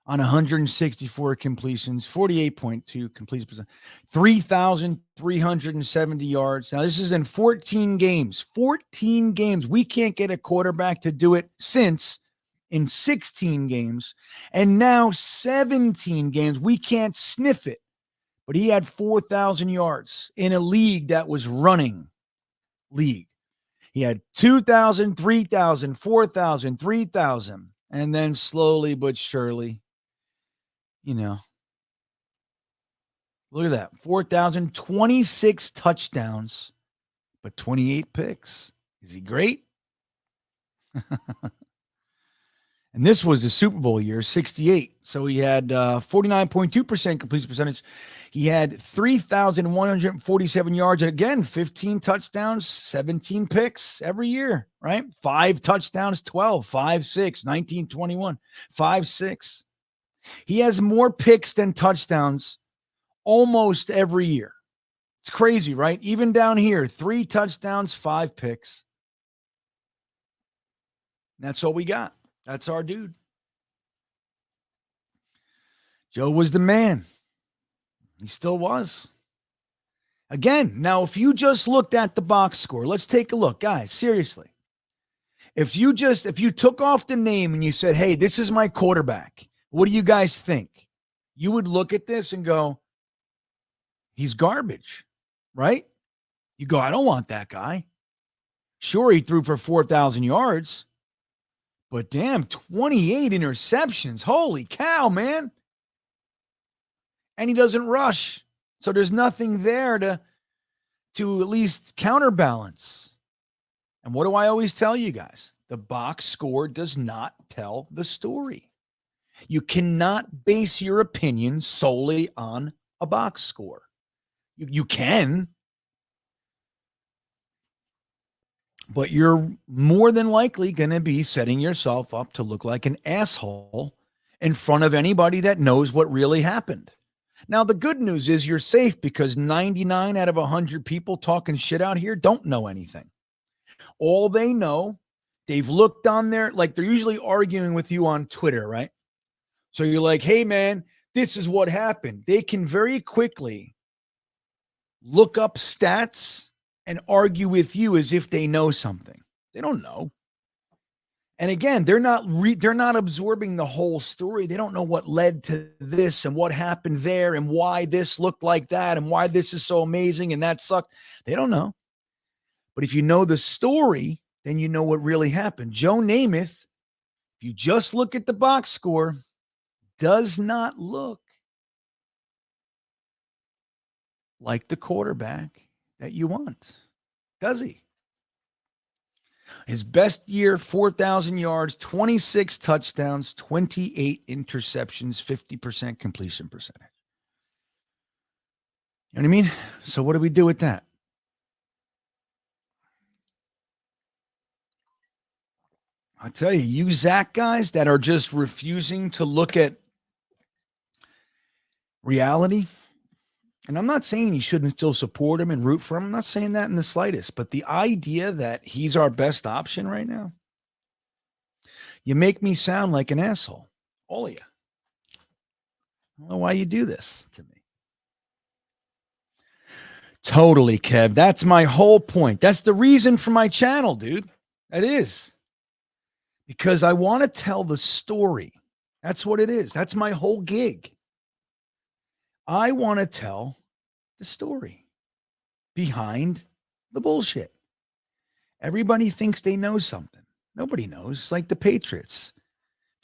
on 164 completions, 48.2 completion percent, 3,370 yards. Now, this is in 14 games. 14 games. We can't get a quarterback to do it since in 16 games. And now 17 games. We can't sniff it. But he had 4,000 yards in a league that was running league. He had 2,000, 3,000, 4,000, 3,000. And then slowly but surely, look at that. 4,026 touchdowns, but 28 picks. Is he great? And this was the Super Bowl year, 68. So he had 49.2% completion percentage. He had 3,147 yards. And again, 15 touchdowns, 17 picks every year, right? 5 touchdowns, 12, 5, 6, 19, 21, 5, 6. He has more picks than touchdowns almost every year. It's crazy, right? Even down here, 3 touchdowns, 5 picks. That's all we got. That's our dude. Joe was the man. He still was. Again, now if you just looked at the box score, let's take a look, guys, seriously. If you took off the name and you said, hey, this is my quarterback, what do you guys think? You would look at this and go, he's garbage, right? You go, I don't want that guy. Sure, he threw for 4,000 yards. But damn, 28 interceptions. Holy cow, man. And he doesn't rush. So there's nothing there to at least counterbalance. And what do I always tell you guys? The box score does not tell the story. You cannot base your opinion solely on a box score. You can, but you're more than likely going to be setting yourself up to look like an asshole in front of anybody that knows what really happened. Now, the good news is you're safe because 99 out of 100 people talking shit out here don't know anything. All they know, they've looked on there, like they're usually arguing with you on Twitter, right? So you're like, hey, man, this is what happened. They can very quickly look up stats and argue with you as if they know something. They don't know. And again, they're not absorbing the whole story. They don't know what led to this and what happened there and why this looked like that and why this is so amazing and that sucked. They don't know. But if you know the story, then you know what really happened. Joe Namath, if you just look at the box score, does not look like the quarterback that you want, does he? His best year, 4,000 yards, 26 touchdowns, 28 interceptions, 50% completion percentage. You know what I mean? So what do we do with that? I tell you, you Zach guys that are just refusing to look at reality. And I'm not saying you shouldn't still support him and root for him. I'm not saying that in the slightest. But the idea that he's our best option right now, you make me sound like an asshole. All of you. I don't know why you do this to me. Totally, Kev. That's my whole point. That's the reason for my channel, dude. That is. Because I want to tell the story. That's what it is. That's my whole gig. I want to tell the story behind the bullshit. Everybody thinks they know something. Nobody knows. It's like the Patriots.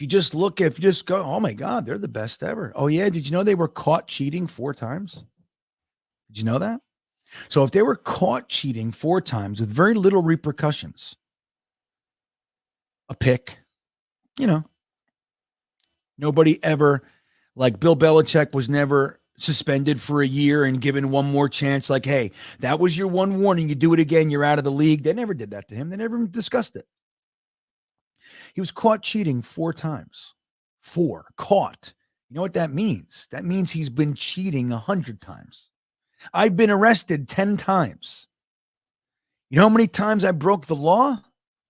If you just go, oh my God, they're the best ever. Oh yeah. Did you know they were caught cheating 4 times? Did you know that? So if they were caught cheating 4 times with very little repercussions, a pick, nobody ever, like Bill Belichick was never suspended for a year and given one more chance. Like, hey, that was your one warning. You do it again, you're out of the league. They never did that to him. They never discussed it. He was caught cheating 4 times. 4 caught. You know what that means? That means he's been cheating 100 times. I've been arrested 10 times. You know how many times I broke the law?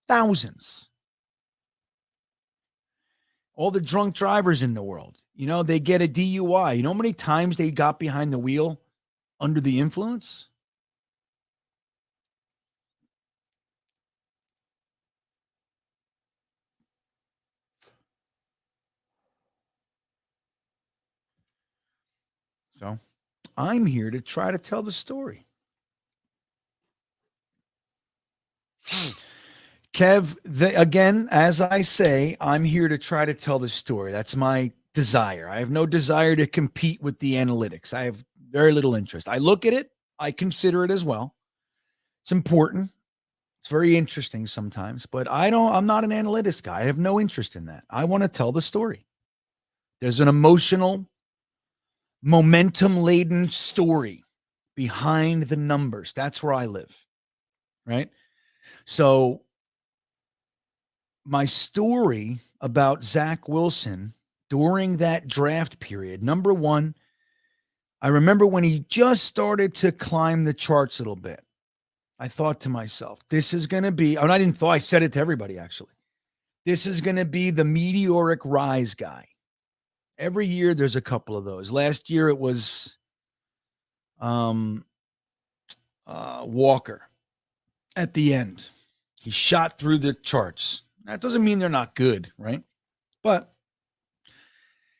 Thousands. All the drunk drivers in the world, they get a DUI. You know how many times they got behind the wheel under the influence? So I'm here to try to tell the story. Kev, again, as I say, I'm here to try to tell the story. That's my desire. I have no desire to compete with the analytics. I have very little interest. I look at it. I consider it as well. It's important. It's very interesting sometimes, but I'm not an analytics guy. I have no interest in that. I want to tell the story. There's an emotional, momentum-laden story behind the numbers. That's where I live, right? So my story about Zach Wilson during that draft period, number one, I remember when he just started to climb the charts a little bit. I thought to myself, this is going to be, and I said it to everybody actually. This is going to be the meteoric rise guy. Every year there's a couple of those. Last year it was Walker at the end. He shot through the charts. That doesn't mean they're not good, right? But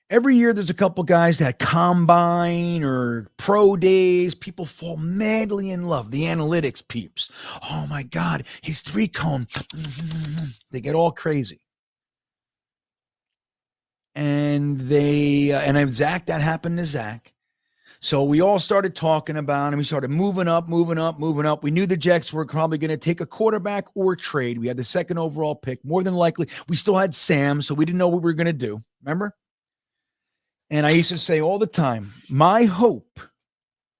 every year there's a couple guys that combine or pro days. People fall madly in love. The analytics peeps. Oh my God, his 3-cone. They get all crazy. And Zach, that happened to Zach. So we all started talking about him. We started moving up. We knew the Jets were probably going to take a quarterback or trade. We had the 2nd overall pick. More than likely, we still had Sam, so we didn't know what we were going to do. Remember? And I used to say all the time, my hope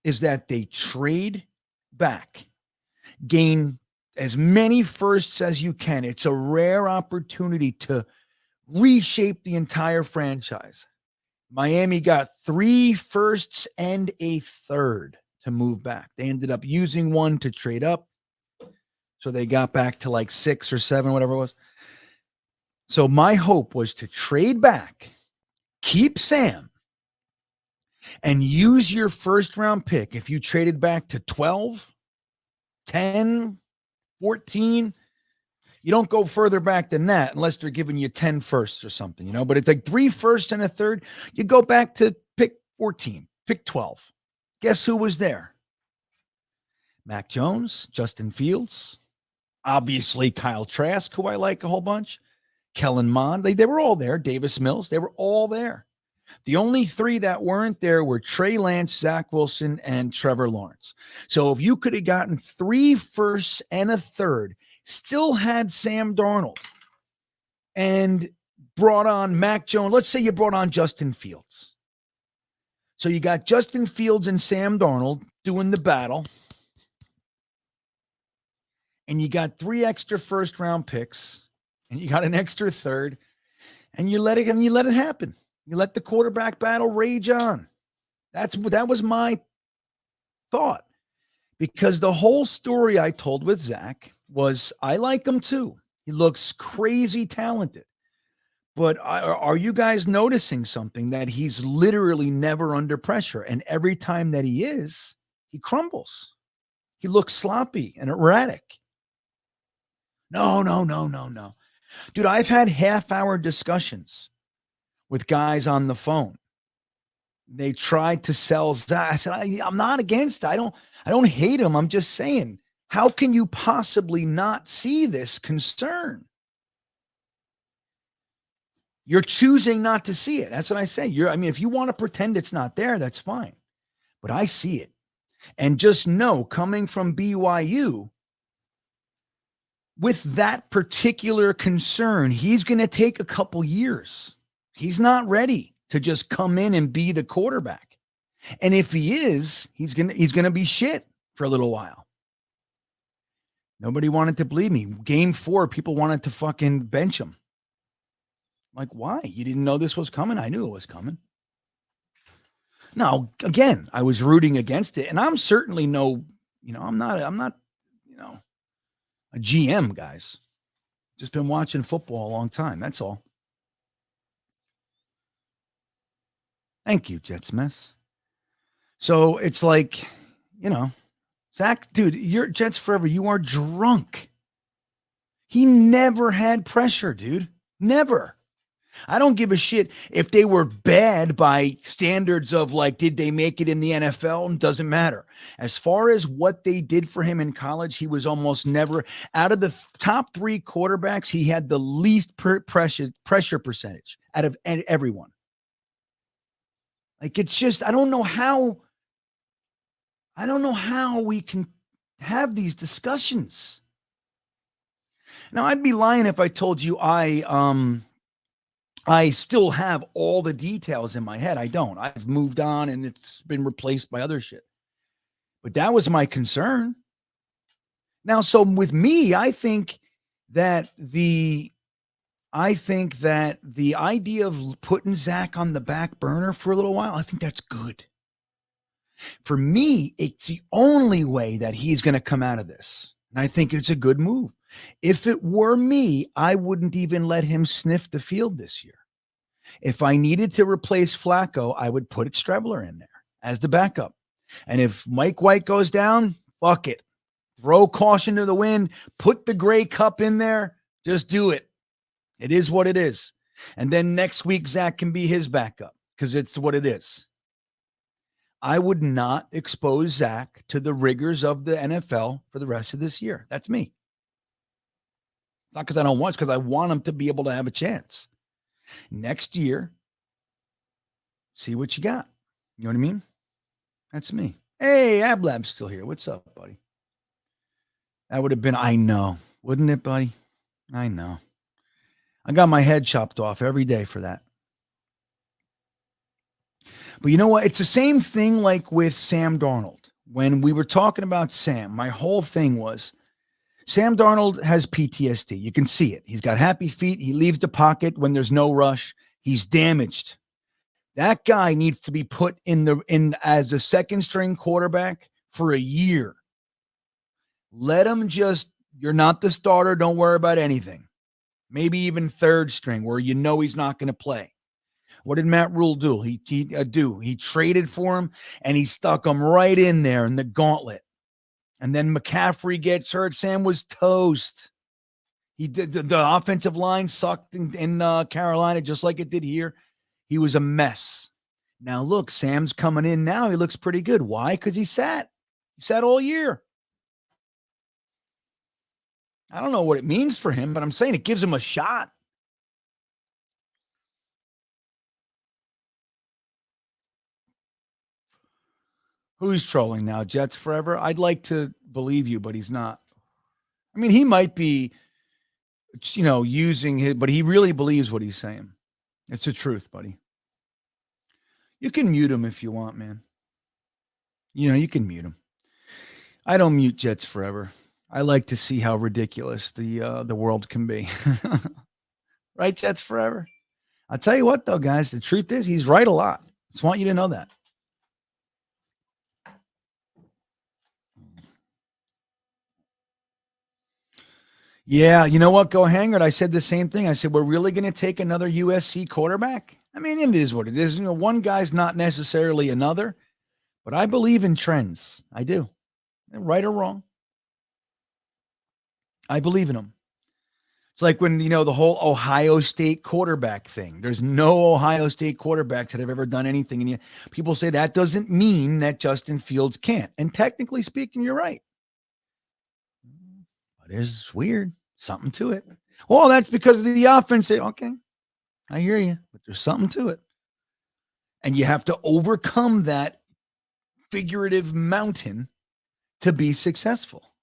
is that they trade back, gain as many firsts as you can. It's a rare opportunity to reshape the entire franchise. Miami got 3 firsts and a 3rd to move back. They ended up using 1 to trade up. So they got back to like 6 or 7, whatever it was. So my hope was to trade back, keep Sam, and use your 1st round pick. If you traded back to 12, 10, 14, you don't go further back than that unless they're giving you 10 firsts or something, but it's like 3 firsts and a 3rd. You go back to pick 14, pick 12. Guess who was there? Mac Jones, Justin Fields, obviously Kyle Trask, who I like a whole bunch, Kellen Mond. They were all there. Davis Mills, they were all there. The only 3 that weren't there were Trey Lance, Zach Wilson, and Trevor Lawrence. So if you could have gotten 3 firsts and a 3rd, still had Sam Darnold, and brought on Mac Jones. Let's say you brought on Justin Fields. So you got Justin Fields and Sam Darnold doing the battle, and you got 3 extra 1st round picks, and you got an extra 3rd, and you let it happen. You let the quarterback battle rage on. That was my thought, because the whole story I told with Zach was, I like him too. He looks crazy talented. But are you guys noticing something? That he's literally never under pressure. And every time that he is, he crumbles. He looks sloppy and erratic. No. Dude, I've had half-hour discussions with guys on the phone. They tried to sell Zach. I said, I'm not against it. I don't hate him. I'm just saying, how can you possibly not see this concern? You're choosing not to see it. That's what I say. If you want to pretend it's not there, that's fine. But I see it. And just know, coming from BYU, with that particular concern, he's going to take a couple years. He's not ready to just come in and be the quarterback. And if he is, he's going to be shit for a little while. Nobody wanted to believe me. Game 4, people wanted to fucking bench him. I'm like, why? You didn't know this was coming? I knew it was coming. Now, again, I was rooting against it, and I'm certainly I'm not a GM, guys. Just been watching football a long time. That's all. Thank you, Jets Mess. So it's like, Zach, dude, you're Jets forever. You are drunk. He never had pressure, dude. Never. I don't give a shit if they were bad by standards of like, did they make it in the NFL? Doesn't matter. As far as what they did for him in college, he was almost never, out of the top 3 quarterbacks, he had the least pressure percentage out of everyone. Like, it's just, I don't know how we can have these discussions. Now, I'd be lying if I told you I still have all the details in my head. I don't. I've moved on and it's been replaced by other shit. But that was my concern. Now, so with me, I think that the idea of putting Zach on the back burner for a little while, I think that's good. For me, it's the only way that he's going to come out of this. And I think it's a good move. If it were me, I wouldn't even let him sniff the field this year. If I needed to replace Flacco, I would put Strebler in there as the backup. And if Mike White goes down, fuck it. Throw caution to the wind. Put the Grey Cup in there. Just do it. It is what it is. And then next week, Zach can be his backup because it's what it is. I would not expose Zach to the rigors of the NFL for the rest of this year. That's me. Not because I don't want, it's because I want him to be able to have a chance. Next year, see what you got. You know what I mean? That's me. Hey, Ablab's still here. What's up, buddy? That would have been, I know. Wouldn't it, buddy? I know. I got my head chopped off every day for that. But you know what? It's the same thing like with Sam Darnold. When we were talking about Sam, my whole thing was, Sam Darnold has PTSD. You can see it. He's got happy feet. He leaves the pocket when there's no rush. He's damaged. That guy needs to be put in as a second string quarterback for a year. Let him you're not the starter. Don't worry about anything. Maybe even third string where he's not going to play. What did Matt Rule do? He traded for him and he stuck him right in there in the gauntlet. And then McCaffrey gets hurt. Sam was toast. He did the offensive line sucked in Carolina just like it did here. He was a mess. Now look, Sam's coming in now. He looks pretty good. Why? Because he sat. He sat all year. I don't know what it means for him, but I'm saying it gives him a shot. Who's trolling now? Jets forever? I'd like to believe you, but he's not. I mean, he might be, using it, but he really believes what he's saying. It's the truth, buddy. You can mute him if you want, man. You can mute him. I don't mute Jets forever. I like to see how ridiculous the world can be. Right, Jets forever? I'll tell you what, though, guys. The truth is he's right a lot. Just want you to know that. Yeah, you know what? Go Hangard. I said the same thing. I said, we're really going to take another USC quarterback? I mean, it is what it is. One guy's not necessarily another, but I believe in trends. I do. Right or wrong. I believe in them. It's like when, the whole Ohio State quarterback thing. There's no Ohio State quarterbacks that have ever done anything. And people say that doesn't mean that Justin Fields can't. And technically speaking, you're right. But it's weird. Something to it. Well, that's because of the offense. Okay. I hear you, but there's something to it. And you have to overcome that figurative mountain to be successful.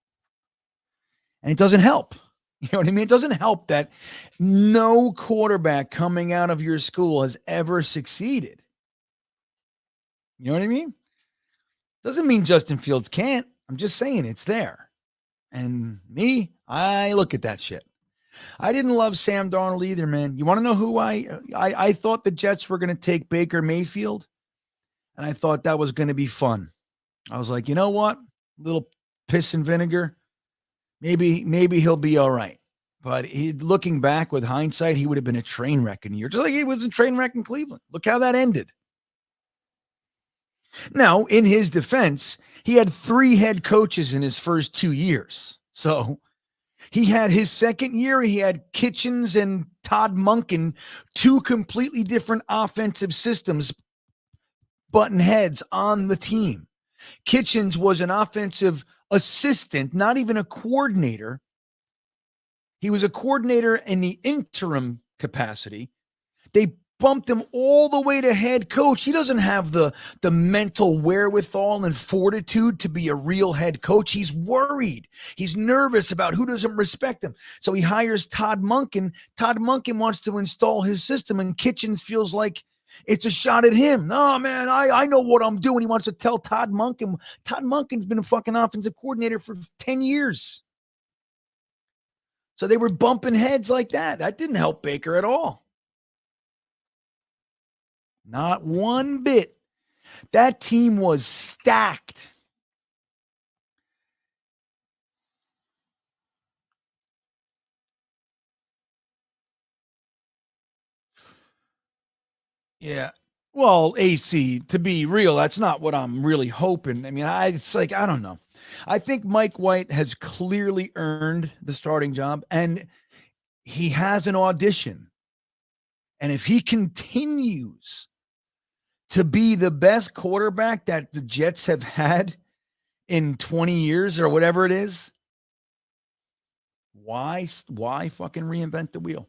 And it doesn't help. You know what I mean? It doesn't help that no quarterback coming out of your school has ever succeeded. You know what I mean? Doesn't mean Justin Fields can't. I'm just saying it's there. And me, I look at that shit. I didn't love Sam Darnold either, man. You want to know who I thought the Jets were going to take Baker Mayfield, and I thought that was going to be fun. I was like, you know what? Little piss and vinegar. Maybe he'll be all right. But looking back with hindsight, he would have been a train wreck in a year, just like he was a train wreck in Cleveland. Look how that ended. Now, in his defense, he had 3 head coaches in his first 2 years. So he had his second year, he had Kitchens and Todd Monken, 2 completely different offensive systems button heads on the team. Kitchens was an offensive assistant, not even a coordinator. He was a coordinator in the interim capacity. They bumped him all the way to head coach. He doesn't have the mental wherewithal and fortitude to be a real head coach. He's worried. He's nervous about who doesn't respect him. So he hires Todd Monken. Todd Monken wants to install his system, and Kitchens feels like it's a shot at him. No, man, I know what I'm doing. He wants to tell Todd Monken. Todd Monken's been a fucking offensive coordinator for 10 years. So they were bumping heads like that. That didn't help Baker at all. Not one bit. That team was stacked. Yeah. Well, AC, to be real, that's not what I'm really hoping. I mean, it's like, I don't know. I think Mike White has clearly earned the starting job, and he has an audition. And if he continues to be the best quarterback that the Jets have had in 20 years or whatever it is, why fucking reinvent the wheel?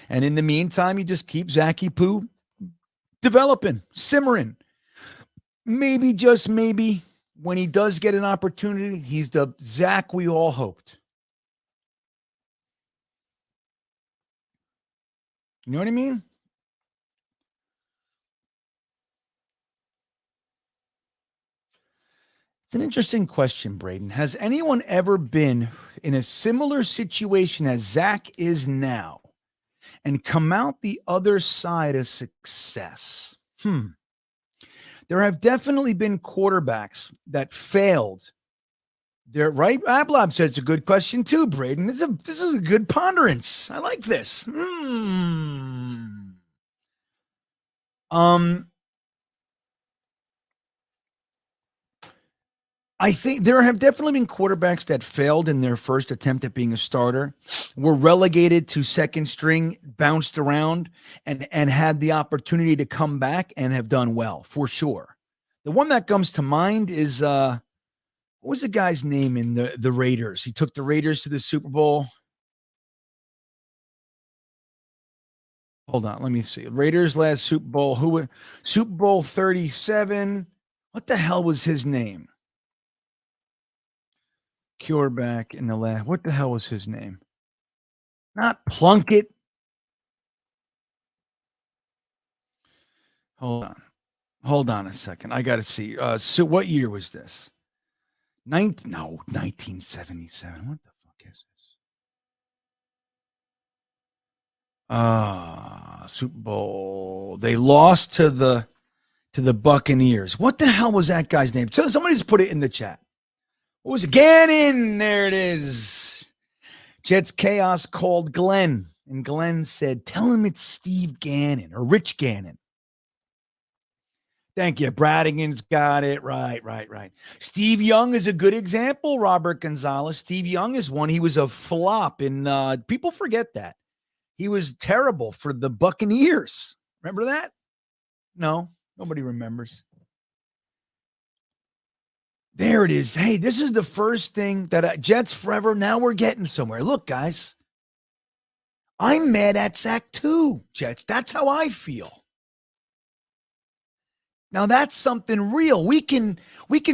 And in the meantime, you just keep Zachy Poo developing, simmering. Maybe, just maybe, when he does get an opportunity, he's the Zach we all hoped. You know what I mean? It's an interesting question, Braden. Has anyone ever been in a similar situation as Zach is now and come out the other side of success? There have definitely been quarterbacks that failed. They're right. Ablab said it's a good question too, Braden. This is a good ponderance. I like this. I think there have definitely been quarterbacks that failed in their first attempt at being a starter, were relegated to second string, bounced around, and had the opportunity to come back and have done well, for sure. The one that comes to mind is, what was the guy's name in the Raiders? He took the Raiders to the Super Bowl. Hold on, let me see. Raiders last Super Bowl. Super Bowl 37. What the hell was his name? Cureback in the last. What the hell was his name? Not Plunkett. Hold on a second. I got to see. So what year was this? 1977. What the fuck is this? Super Bowl. They lost to the Buccaneers. What the hell was that guy's name? So somebody's put it in the chat. What was it? Gannon? There it is. Jets Chaos called Glenn, and Glenn said, tell him it's Steve Gannon or Rich Gannon. Thank you. Bradigan's got it. Right. Steve Young is a good example, Robert Gonzalez. Steve Young is one. He was a flop, and people forget that. He was terrible for the Buccaneers. Remember that? No, nobody remembers. There it is. Hey, this is the first thing that Jets forever. Now we're getting somewhere. Look, guys, I'm mad at Zach too, Jets. That's how I feel. Now that's something real. We can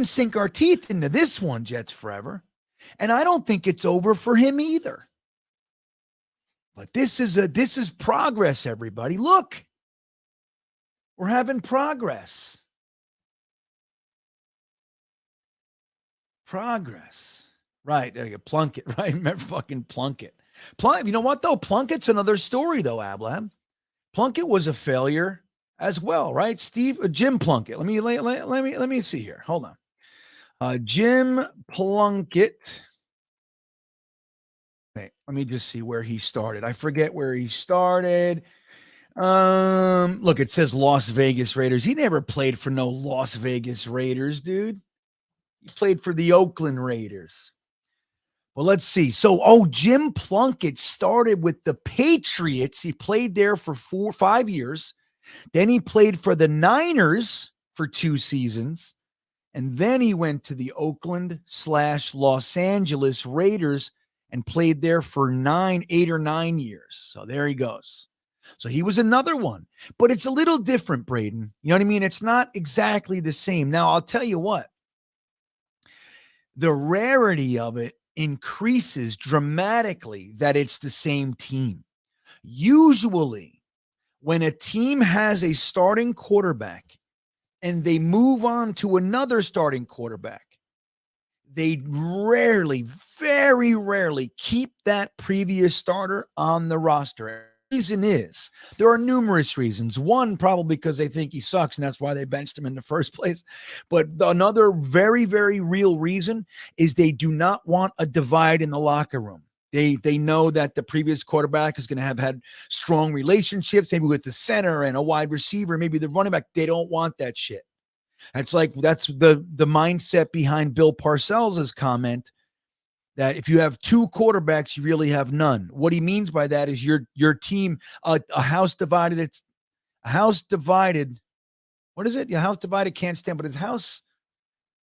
sink our teeth into this one, Jets forever. And I don't think it's over for him either. But this is progress, everybody. Look. We're having progress. Progress. Right. There you go. Plunkett, right? Remember fucking Plunkett. You know what, though? Plunkett's another story, though, Ablab. Plunkett was a failure as well, right? Jim Plunkett. Let me see here. Hold on. Jim Plunkett. Wait, let me just see where he started. I forget where he started. Look, it says Las Vegas Raiders. He never played for no Las Vegas Raiders, dude. He played for the Oakland Raiders. Well, let's see. So, Jim Plunkett started with the Patriots. He played there for 5 years. Then he played for the Niners for 2 seasons. And then he went to the Oakland/Los Angeles Raiders and played there for 8 or 9 years. So there he goes. So he was another one, but it's a little different, Braden. You know what I mean? It's not exactly the same. Now, I'll tell you what, the rarity of it increases dramatically that it's the same team. Usually, when a team has a starting quarterback and they move on to another starting quarterback, they very rarely keep that previous starter on the roster. Reason is there are numerous reasons. One, probably because they think he sucks and that's why they benched him in the first place. But another very real reason is they do not want a divide in the locker room. They know that the previous quarterback is going to have had strong relationships, maybe with the center and a wide receiver, maybe the running back. They don't want that shit. That's the mindset behind Bill Parcells' comment that if you have 2 quarterbacks, you really have none. What he means by that is your team, a house divided. It's a house divided. What is it? Your house divided can't stand, but it's house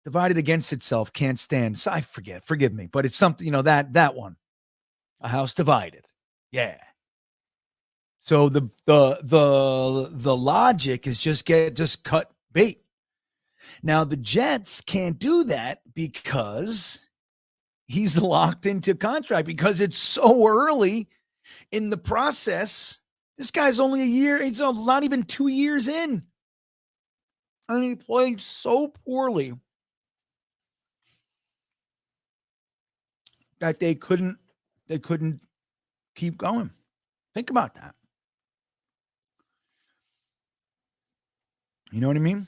divided against itself can't stand. So I forget. Forgive me, but it's something. That one. A house divided. Yeah. So the logic is just cut bait. Now the Jets can't do that because he's locked into contract, because it's so early in the process. This guy's only a year. He's not even 2 years in. And he played so poorly that they couldn't keep going. Think about that. You know what I mean?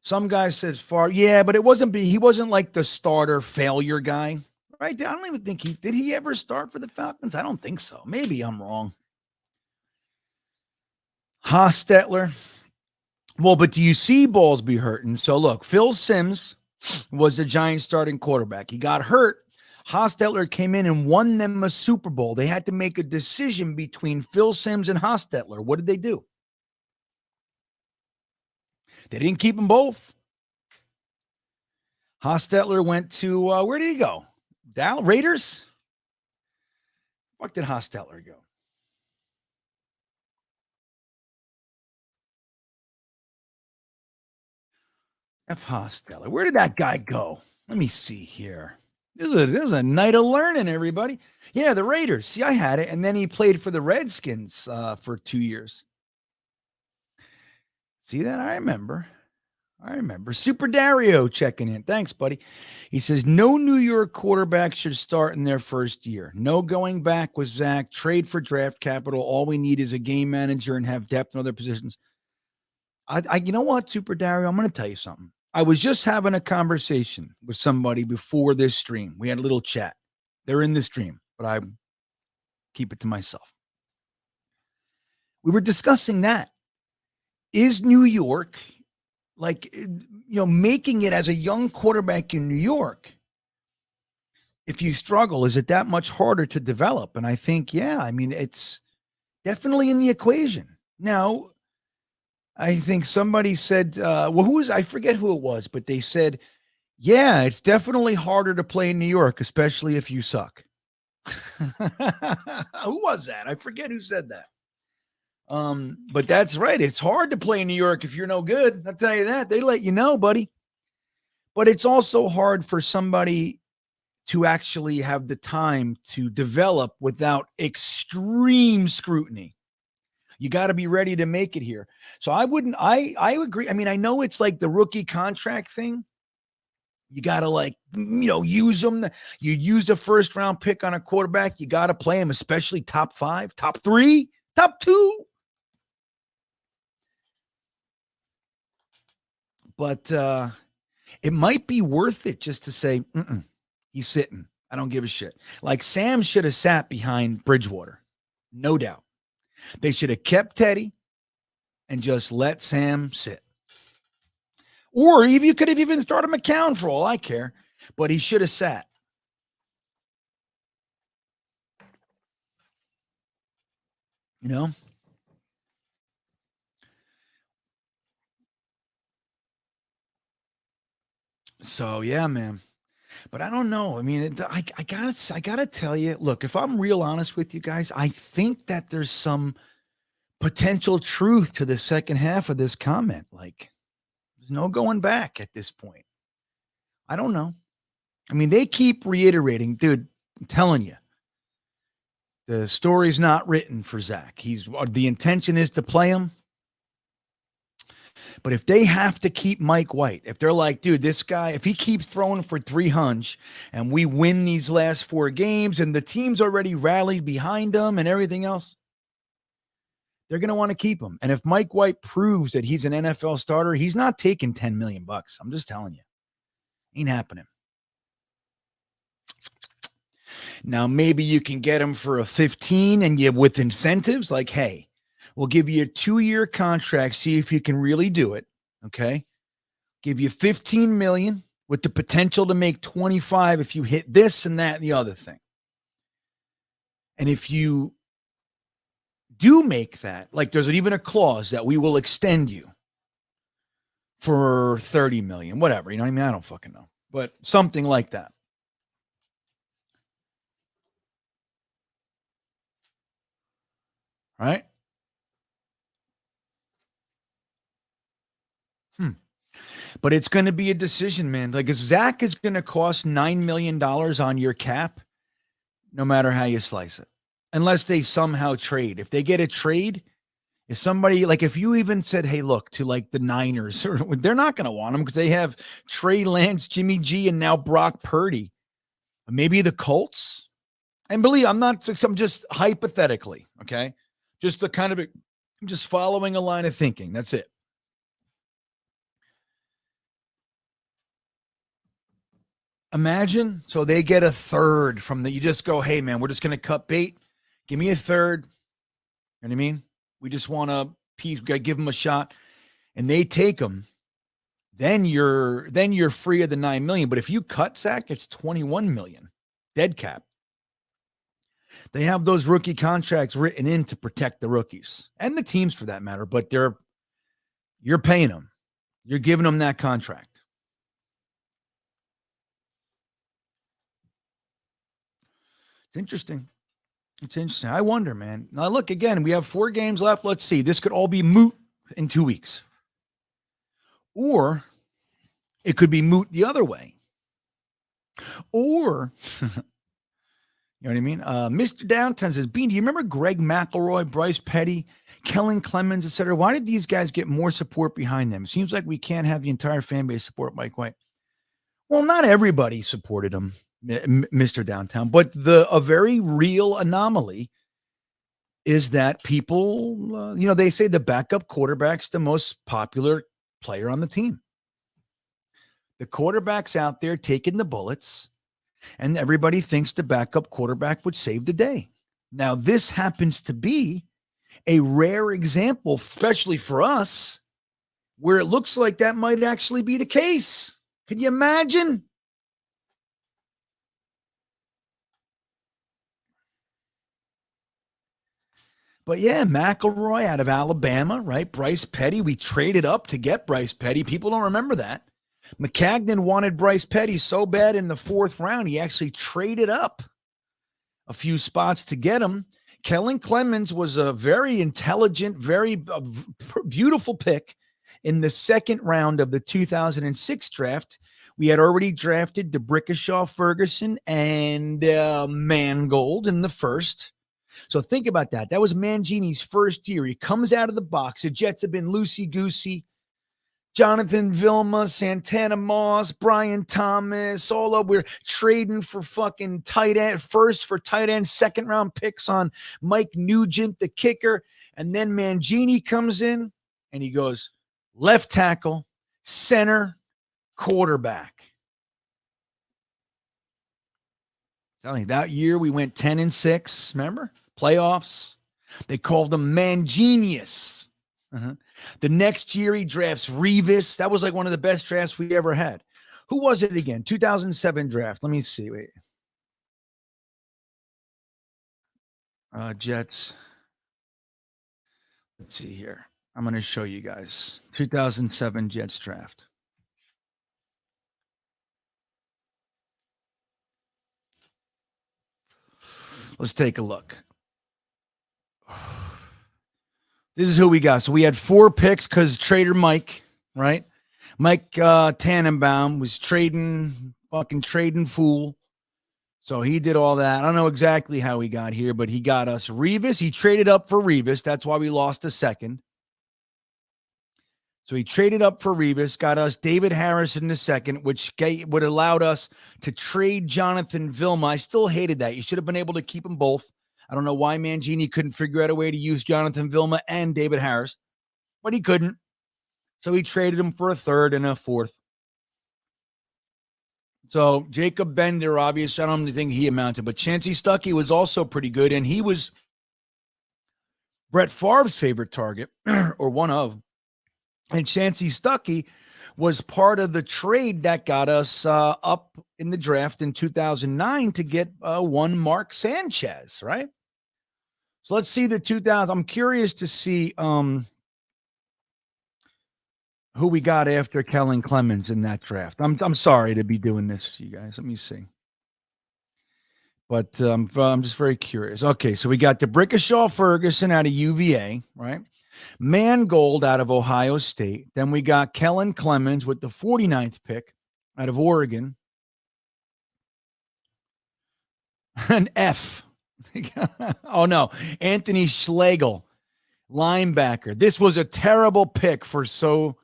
Some guy says but he wasn't like the starter failure guy, right? I don't even think did he ever start for the Falcons? I don't think so. Maybe I'm wrong. Hostetler. Well, but do you see balls be hurting? So look, Phil Simms was the Giants starting quarterback. He got hurt. Hostetler came in and won them a Super Bowl. They had to make a decision between Phil Simms and Hostetler. What did they do? They didn't keep them both. Hostetler went to, where did he go? Raiders? Fuck did Hostetler go? F. Hostetler. Where did that guy go? Let me see here. This is a night of learning, everybody. Yeah, the Raiders. See, I had it. And then he played for the Redskins for 2 years. See that? I remember. Super Dario checking in. Thanks, buddy. He says, no New York quarterback should start in their first year. No going back with Zach. Trade for draft capital. All we need is a game manager and have depth in other positions. You know what, Super Dario? I'm going to tell you something. I was just having a conversation with somebody before this stream. We had a little chat. They're in the stream, but I keep it to myself. We were discussing that. Is New York, making it as a young quarterback in New York, if you struggle, is it that much harder to develop? And I think, it's definitely in the equation. Now, I think somebody said, I forget who it was, but they said, yeah, it's definitely harder to play in New York, especially if you suck. Who was that? I forget who said that. But that's right. It's hard to play in New York if you're no good. I'll tell you that. They let you know, buddy. But it's also hard for somebody to actually have the time to develop without extreme scrutiny. You got to be ready to make it here. So I agree. I mean, I know it's like the rookie contract thing. You got to use them. You used a first round pick on a quarterback. You got to play him, especially top 5, top 3, top 2. But it might be worth it just to say, he's sitting. I don't give a shit. Like Sam should have sat behind Bridgewater. No doubt. They should have kept Teddy and just let Sam sit. Or even you could have even started McCown for all I care, but he should have sat. You know? So yeah, man. But I don't know. I mean, I gotta tell you, look, if I'm real honest with you guys, I think that there's some potential truth to the second half of this comment. Like, there's no going back at this point. I don't know. I mean, they keep reiterating, dude, I'm telling you, the story's not written for Zach. The intention is to play him. But if they have to keep Mike White, if they're like, dude, this guy, if he keeps throwing for 300 and we win these last 4 games and the team's already rallied behind him and everything else, they're going to want to keep him. And if Mike White proves that he's an NFL starter, he's not taking $10 million. I'm just telling you. Ain't happening. Now, maybe you can get him for a 15 and you with incentives like, hey, we'll give you a 2-year contract, see if you can really do it, okay? Give you $15 million with the potential to make 25 if you hit this and that and the other thing. And if you do make that, like there's even a clause that we will extend you for 30 million, whatever, you know what I mean? I don't fucking know, but something like that. Right? But it's going to be a decision, man. Like if Zach is going to cost $9 million on your cap, no matter how you slice it, unless they somehow trade. If they get a trade, if somebody, like if you even said, hey, look, to like the Niners, they're not going to want them because they have Trey Lance, Jimmy G, and now Brock Purdy. Maybe the Colts. And believe I'm just hypothetically, okay? Just I'm just following a line of thinking. That's it. Imagine, so they get a third from you just go, hey, man, we're just going to cut bait. Give me a third. You know what I mean? We just want to give them a shot. And they take them. Then you're free of the $9 million. But if you cut Zach, it's $21 million. Dead cap. They have those rookie contracts written in to protect the rookies. And the teams for that matter. But you're paying them. You're giving them that contract. It's interesting. It's interesting. I wonder, man. Now, look, again, we have 4 games left. Let's see. This could all be moot in 2 weeks. Or it could be moot the other way. Or, you know what I mean? Mr. Downtown says, Bean, do you remember Greg McElroy, Bryce Petty, Kellen Clemens, etc.? Why did these guys get more support behind them? Seems like we can't have the entire fan base support Mike White. Well, not everybody supported him, Mr. Downtown, but a very real anomaly is that people, they say the backup quarterback's the most popular player on the team. The quarterback's out there taking the bullets, and everybody thinks the backup quarterback would save the day. Now, this happens to be a rare example, especially for us, where it looks like that might actually be the case. Can you imagine? But yeah, McElroy out of Alabama, right? Bryce Petty, we traded up to get Bryce Petty. People don't remember that. McCagnon wanted Bryce Petty so bad in the 4th round, he actually traded up. a few spots to get him. Kellen Clemens was a very intelligent, very beautiful pick in the second round of the 2006 draft. We had already drafted DeBrickashaw Ferguson and Mangold in the first. So think about that. That was Mangini's first year. He comes out of the box. The Jets have been loosey-goosey. Jonathan Vilma, Santana Moss, Brian Thomas, all up. We're trading for fucking tight end, first for tight end, second round picks on Mike Nugent, the kicker. And then Mangini comes in and he goes left tackle, center, quarterback. Telling you, that year we went 10-6, remember? Playoffs. They called him Mangenius. The next year he drafts Revis. That was like one of the best drafts we ever had. Who was it again? 2007 draft. Let me see. Wait. Jets. Let's see here. I'm going to show you guys. 2007 Jets draft. Let's take a look. This is who we got. So we had 4 picks because Trader Mike, right? Mike Tannenbaum was trading fool. So he did all that. I don't know exactly how he got here, but he got us Revis. He traded up for Revis. That's why we lost a second. So he traded up for Revis, got us David Harris in the second, which would allowed us to trade Jonathan Vilma. I still hated that. You should have been able to keep them both. I don't know why Mangini couldn't figure out a way to use Jonathan Vilma and David Harris, but he couldn't. So he traded him for a third and a fourth. So Jacob Bender, obviously, I don't think he amounted, but Chancey Stuckey was also pretty good, and he was Brett Favre's favorite target, or one of. And Chancey Stuckey was part of the trade that got us up in the draft in 2009 to get one Mark Sanchez, right? So let's see the 2000. I'm curious to see who we got after Kellen Clemens in that draft. I'm sorry to be doing this to you guys. Let me see. But I'm just very curious. Okay, so we got DeBrickashaw Ferguson out of UVA, right? Mangold out of Ohio State. Then we got Kellen Clemens with the 49th pick out of Oregon. An F. Oh, no. Anthony Schlegel, linebacker. This was a terrible pick for so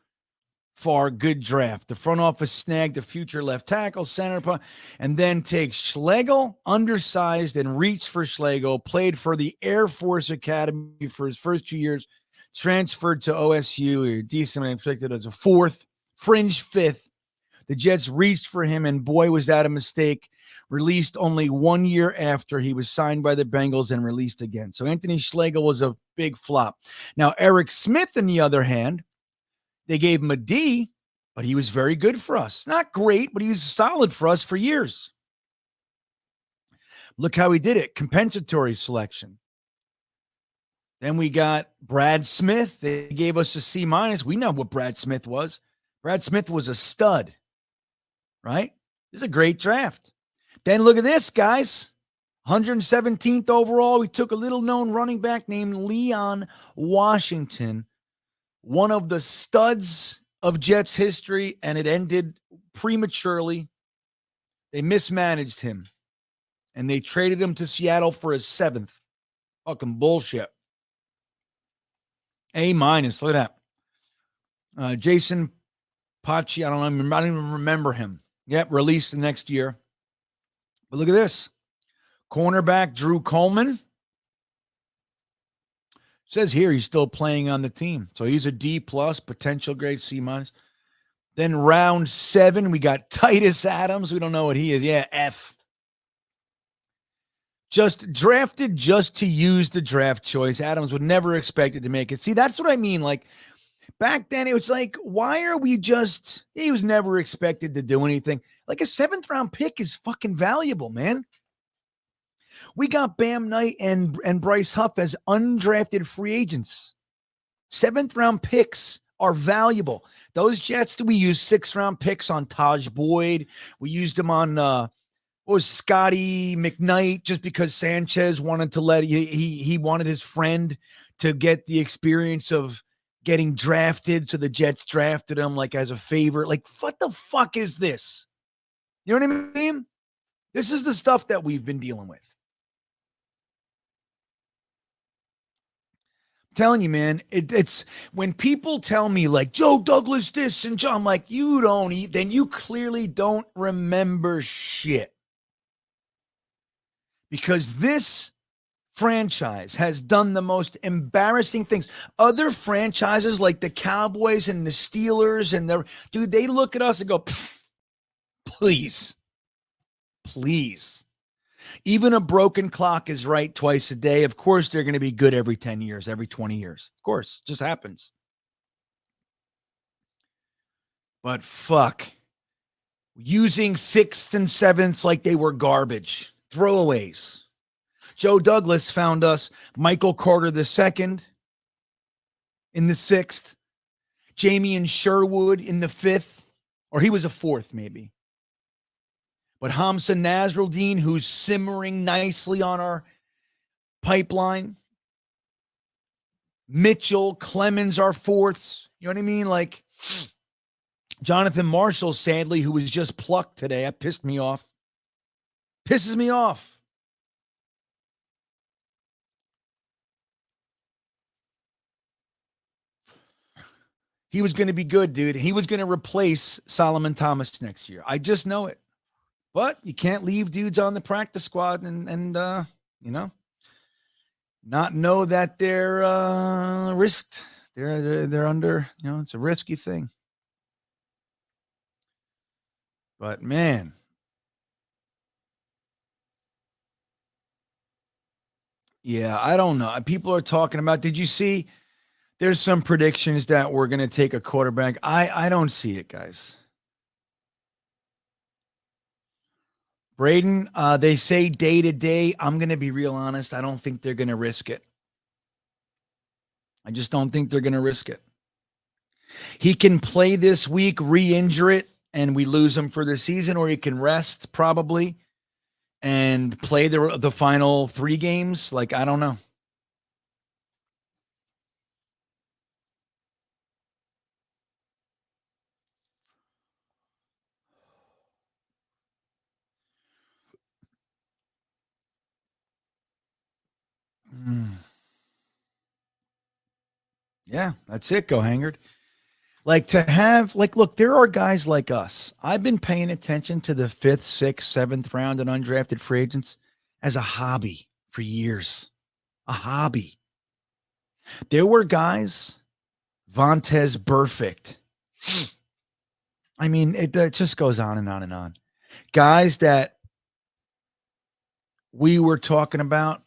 far good draft. The front office snagged a future left tackle, center, and then takes Schlegel, undersized, and reached for Schlegel, played for the Air Force Academy for his first 2 years, transferred to OSU, decently expected as a fourth, fringe fifth. The Jets reached for him, and boy, was that a mistake. Released only 1 year after he was signed by the Bengals and released again. So Anthony Schlegel was a big flop. Now, Eric Smith, on the other hand, they gave him a D, but he was very good for us. Not great, but he was solid for us for years. Look how he did it. Compensatory selection. Then we got Brad Smith. They gave us a C-. We know what Brad Smith was. Brad Smith was a stud, right? This is a great draft. Then look at this, guys. 117th overall, we took a little-known running back named Leon Washington, one of the studs of Jets history, and it ended prematurely. They mismanaged him, and they traded him to Seattle for his 7th. Fucking bullshit. A-. Look at that. Jason Pachi, I don't even remember him. Yep, released the next year. But look at this. Cornerback Drew Coleman. Says here he's still playing on the team. So he's a D+, potential grade C-. Then round 7, we got Titus Adams. We don't know what he is. Yeah, F. Just drafted just to use the draft choice. Adams would never expect it to make it. See, that's what I mean. Like, back then, it was like, why are we just, he was never expected to do anything. Like, a 7th round pick is fucking valuable, man. We got Bam Knight and Bryce Huff as undrafted free agents. 7th round picks are valuable. Those Jets, we used 6th round picks on Taj Boyd. We used them on, was Scotty McKnight, just because Sanchez wanted to he wanted his friend to get the experience of getting drafted. So the Jets drafted him like as a favor. Like, what the fuck is this? You know what I mean? This is the stuff that we've been dealing with. I'm telling you, man, it's when people tell me like Joe Douglas this and Joe, I'm like, you don't eat, then you clearly don't remember shit. Because this franchise has done the most embarrassing things. Other franchises like the Cowboys and the Steelers and dude, they look at us and go, please. Even a broken clock is right twice a day. Of course, they're going to be good every 10 years, every 20 years. Of course, it just happens. But fuck. Using sixths and sevenths like they were garbage. Throwaways. Joe Douglas found us Michael Carter II in the 6th, Jamie Sherwood in the 5th, or he was a 4th maybe. But Hamza Nasruddin, who's simmering nicely on our pipeline. Mitchell, Clemens are 4ths. You know what I mean? Like Jonathan Marshall, sadly, who was just plucked today. That pissed me off. Pisses me off. He was going to be good, dude. He was going to replace Solomon Thomas next year. I just know it. But you can't leave dudes on the practice squad and you know, not know that they're risked. They're under, you know, it's a risky thing. But man, yeah, I don't know. People are talking about, did you see there's some predictions that we're going to take a quarterback? I don't see it, guys. Braden, they say day to day. I'm going to be real honest. I don't think they're going to risk it. I just don't think they're going to risk it. He can play this week, re-injure it, and we lose him for the season, or he can rest probably and play the final 3 games. Like, I don't know. Yeah, that's it. Go Hangard. Like to have, like, look, there are guys like us. I've been paying attention to the 5th, 6th, 7th round and undrafted free agents as a hobby for years. A hobby. There were guys, Vontez Perfect. I mean, it just goes on and on and on. Guys that we were talking about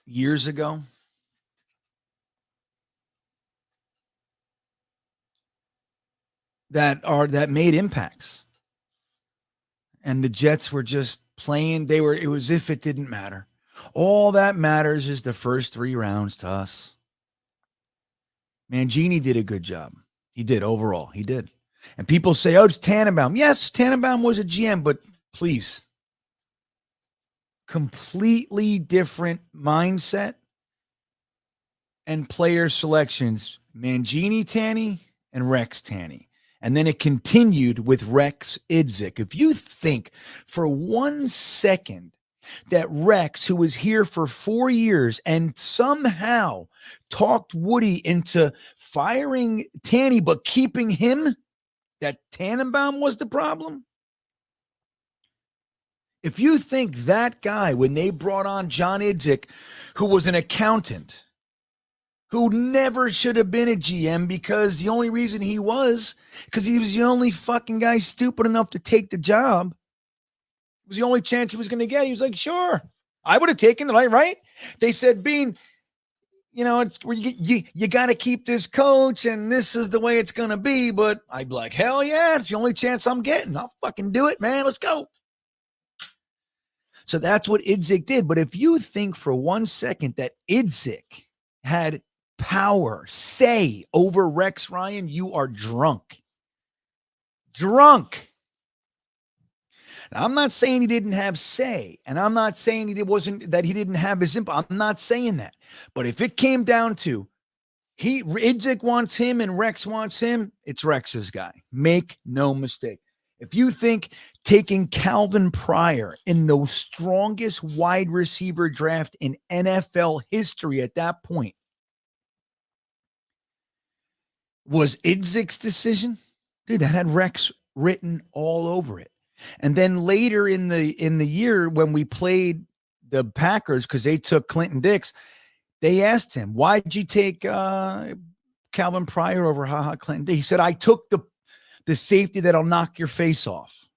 years ago. That made impacts. And the Jets were just playing. It was as if it didn't matter. All that matters is the first 3 rounds to us. Mangini did a good job. He did overall. He did. And people say, oh, it's Tannenbaum. Yes, Tannenbaum was a GM, but please. Completely different mindset and player selections. Mangini Tanny and Rex Tanny. And then it continued with Rex Idzik. If you think for 1 second that Rex, who was here for 4 years and somehow talked Woody into firing Tanny but keeping him, that Tannenbaum was the problem. If you think that guy, when they brought on John Idzik, who was an accountant, who never should have been a GM because the only reason he was because he was the only fucking guy stupid enough to take the job. It was the only chance he was going to get. He was like, sure, I would have taken it, right? They said, Bean, you know, it's you got to keep this coach and this is the way it's going to be. But I'd be like, hell yeah, it's the only chance I'm getting. I'll fucking do it, man. Let's go. So that's what Idzik did. But if you think for 1 second that Idzik had power, say, over Rex Ryan, you are drunk. Drunk. Now, I'm not saying he didn't have say, and I'm not saying he didn't have his input. I'm not saying that. But if it came down to Idzik wants him and Rex wants him, it's Rex's guy. Make no mistake. If you think taking Calvin Pryor in the strongest wide receiver draft in NFL history at that point was Idzik's decision, dude, that had Rex written all over it. And then later in the year when we played the Packers, because they took Clinton Dix, they asked him, why'd you take Calvin Pryor over Clinton Dix? He said, I took the safety that'll knock your face off.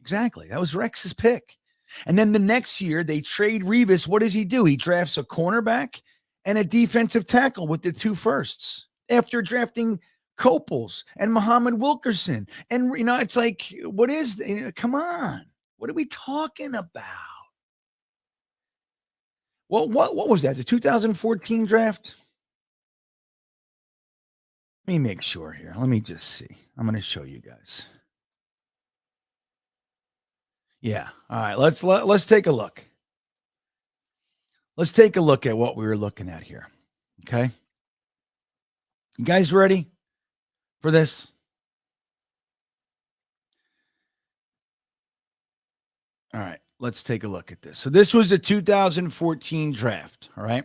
Exactly. That was Rex's pick. And then the next year they trade Revis. What does he do? He drafts a cornerback and a defensive tackle with the 2 firsts after drafting Copels and Muhammad Wilkerson. And, it's like, what is, come on. What are we talking about? Well, what was that? The 2014 draft? Let me make sure here. Let me just see. I'm going to show you guys. Yeah. All right. Let's take a look. Let's take a look at what we were looking at here. Okay. You guys ready for this? All right. Let's take a look at this. So this was a 2014 draft. All right.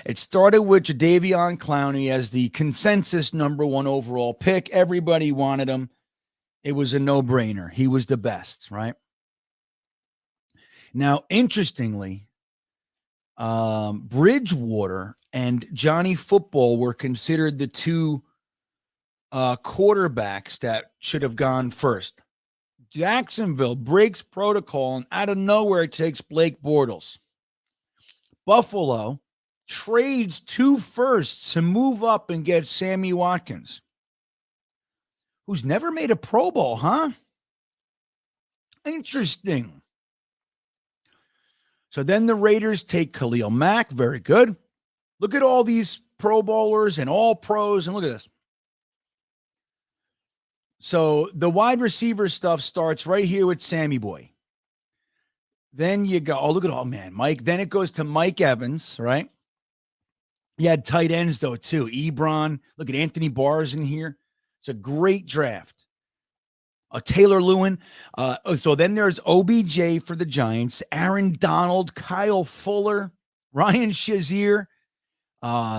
It started with Jadeveon Clowney as the consensus number 1 overall pick. Everybody wanted him. It was a no-brainer. He was the best, right? Now, interestingly, Bridgewater and Johnny Football were considered the 2 quarterbacks that should have gone first. Jacksonville breaks protocol and out of nowhere takes Blake Bortles. Buffalo trades 2 firsts to move up and get Sammy Watkins, who's never made a Pro Bowl, huh? Interesting. So then the Raiders take Khalil Mack. Very good. Look at all these Pro Bowlers and all pros, and look at this. So the wide receiver stuff starts right here with Sammy Boy. Then you go, look at Mike. Then it goes to Mike Evans, right? You had tight ends, though, too. Ebron. Look at Anthony Barr's in here. It's a great draft. Taylor Lewin. So then there's OBJ for the Giants, Aaron Donald, Kyle Fuller, Ryan Shazier,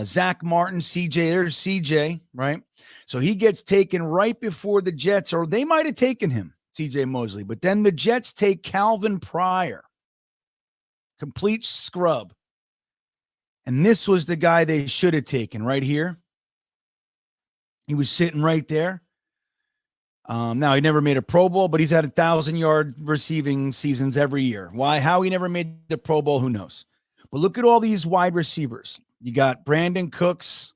Zach Martin, CJ. There's CJ, right? So he gets taken right before the Jets, or they might have taken him, CJ Mosley. But then the Jets take Calvin Pryor. Complete scrub. And this was the guy they should have taken right here. He was sitting right there. Now, he never made a Pro Bowl, but he's had 1,000-yard receiving seasons every year. Why? How he never made the Pro Bowl, who knows? But look at all these wide receivers. You got Brandon Cooks.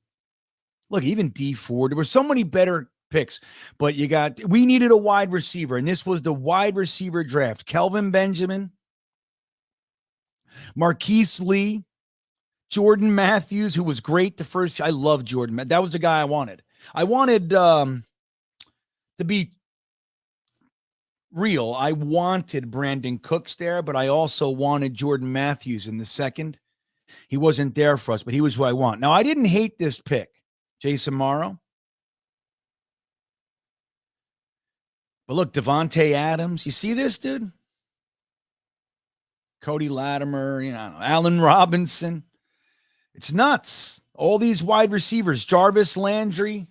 Look, even D Ford. There were so many better picks, but we needed a wide receiver, and this was the wide receiver draft. Kelvin Benjamin, Marquise Lee, Jordan Matthews, who was great the first. I love Jordan. That was the guy I wanted. I wanted to be real. I wanted Brandon Cooks there, but I also wanted Jordan Matthews in the second. He wasn't there for us, but he was who I want. Now, I didn't hate this pick. Jason Morrow. But look, Devontae Adams. You see this, dude? Cody Latimer, Allen Robinson. It's nuts. All these wide receivers. Jarvis Landry.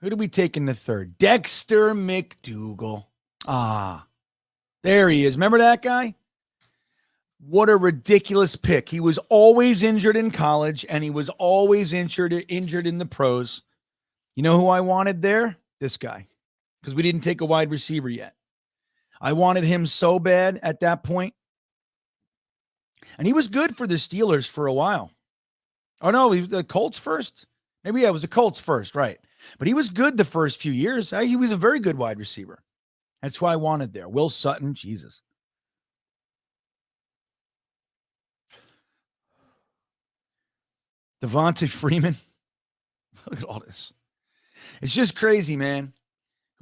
Who did we take in the third? Dexter McDougal. There he is. Remember that guy? What a ridiculous pick. He was always injured in college, and he was always injured in the pros. You know who I wanted there? This guy. Because we didn't take a wide receiver yet. I wanted him so bad at that point. And he was good for the Steelers for a while. Oh, no, he was the Colts first. Maybe it was the Colts first, right. But he was good the first few years. He was a very good wide receiver. That's who I wanted there. Will Sutton, Jesus. Devonta Freeman. Look at all this. It's just crazy, man.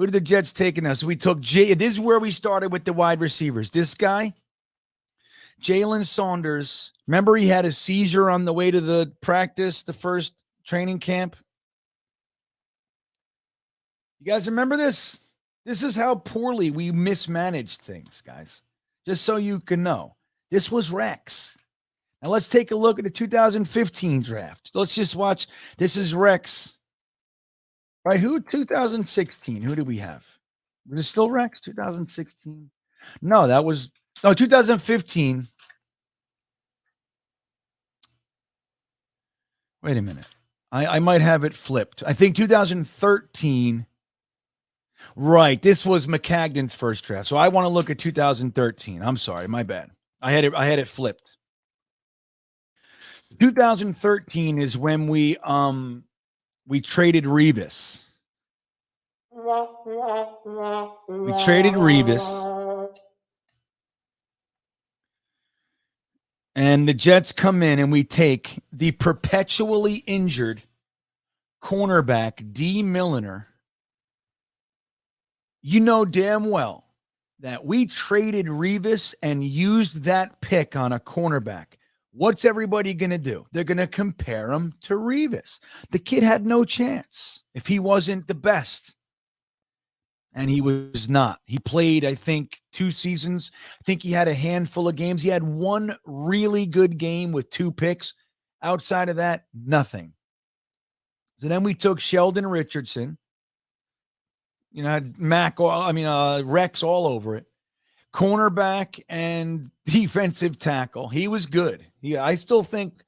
Who did the Jets take in us? We took This is where we started with the wide receivers. This guy, Jalen Saunders. Remember he had a seizure on the way to the practice, the first training camp? You guys remember this? This is how poorly we mismanaged things, guys. Just so you can know. This was Rex. Now let's take a look at the 2015 draft. Let's just watch. This is Rex. Right, who? 2016. Who do we have? Was it still Rex? 2016? No, that was 2015. Wait a minute. I might have it flipped. I think 2013. Right. This was McCagnon's first draft. So I want to look at 2013. I'm sorry, my bad. I had it flipped. 2013 is when we traded Revis. We traded Revis. And the Jets come in and we take the perpetually injured cornerback D. Milliner. You know damn well that we traded Revis and used that pick on a cornerback. What's everybody going to do? They're going to compare him to Revis. The kid had no chance if he wasn't the best. And he was not. He played, I think, 2 seasons. I think he had a handful of games. He had one really good game with 2 picks. Outside of that, nothing. So then we took Sheldon Richardson. You know, had Rex all over it. Cornerback and defensive tackle. He was good. I still think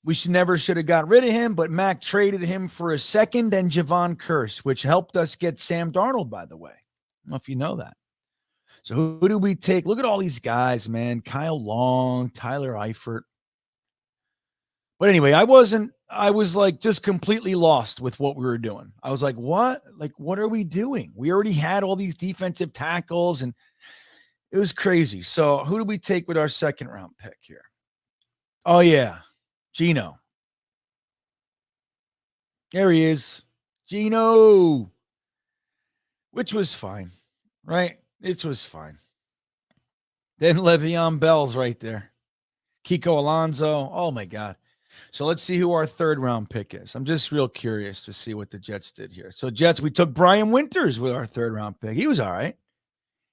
we should have got rid of him, but Mac traded him for a second and Javon Curse, which helped us get Sam Darnold, by the way. I don't know if you know that. So who do we take? Look at all these guys, man. Kyle Long, Tyler Eifert. But anyway, I was like just completely lost with what we were doing. I was like, what? Like, what are we doing? We already had all these defensive tackles and it was crazy. So who do we take with our second round pick here? Oh, yeah. Gino. There he is. Gino. Which was fine, right? It was fine. Then Le'Veon Bell's right there. Kiko Alonso. Oh, my God. So let's see who our third round pick is. I'm just real curious to see what the Jets did here. So Jets, we took Brian Winters with our third round pick. He was all right.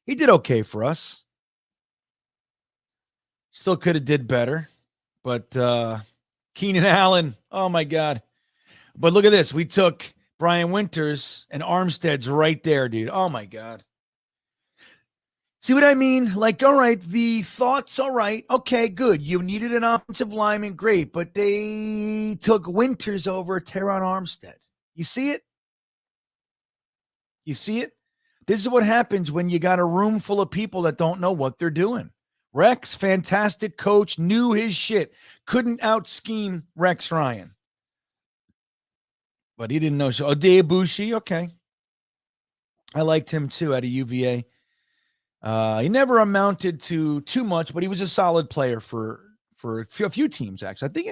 He did okay for us. Still could have did better. But Keenan Allen, oh my God. But look at this. We took Brian Winters and Armstead's right there, dude. Oh my God. See what I mean? Like, all right, the thoughts, all right. Okay, good. You needed an offensive lineman, great. But they took Winters over Teron Armstead. You see it? You see it? This is what happens when you got a room full of people that don't know what they're doing. Rex, fantastic coach, knew his shit. Couldn't out-scheme Rex Ryan. But he didn't know. So Odeabushi, okay. I liked him too out of UVA. He never amounted to too much, but he was a solid player for a few teams, actually. I think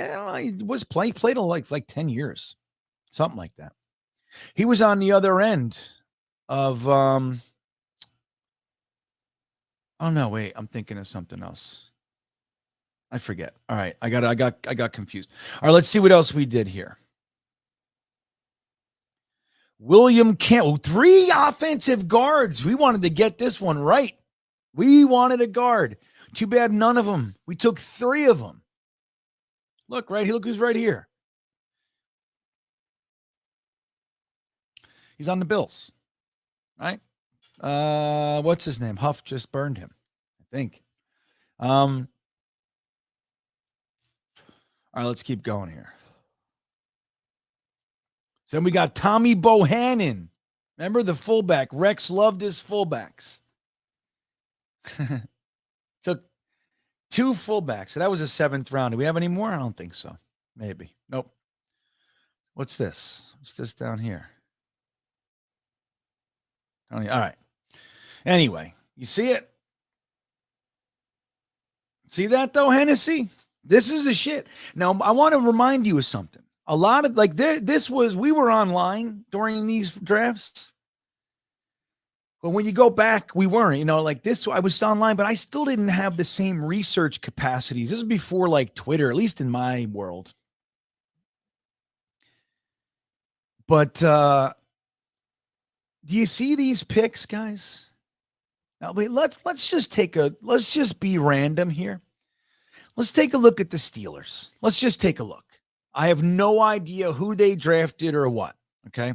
he played like 10 years, something like that. He was on the other end of oh no, wait, I'm thinking of something else. I forget. All right, I got confused. All right, let's see what else we did here. William Campbell, 3 offensive guards. We wanted to get this one right. We wanted a guard. Too bad none of them. We took 3 of them. Look, right here. Look who's right here. He's on the Bills, right? What's his name? Huff just burned him, I think. All right, let's keep going here. So then we got Tommy Bohannon. Remember the fullback? Rex loved his fullbacks. Took 2 fullbacks. So that was a 7th round. Do we have any more? I don't think so. Maybe. Nope. What's this? What's this down here? All right. Anyway, you see it? See that though, Hennessy? This is the shit. Now, I want to remind you of something. A lot of we were online during these drafts. But when you go back, we weren't, like this. I was online, but I still didn't have the same research capacities. This was before like Twitter, at least in my world. But do you see these picks, guys? Now, wait, let's just be random here. Let's take a look at the Steelers. Let's just take a look. I have no idea who they drafted or what. Okay.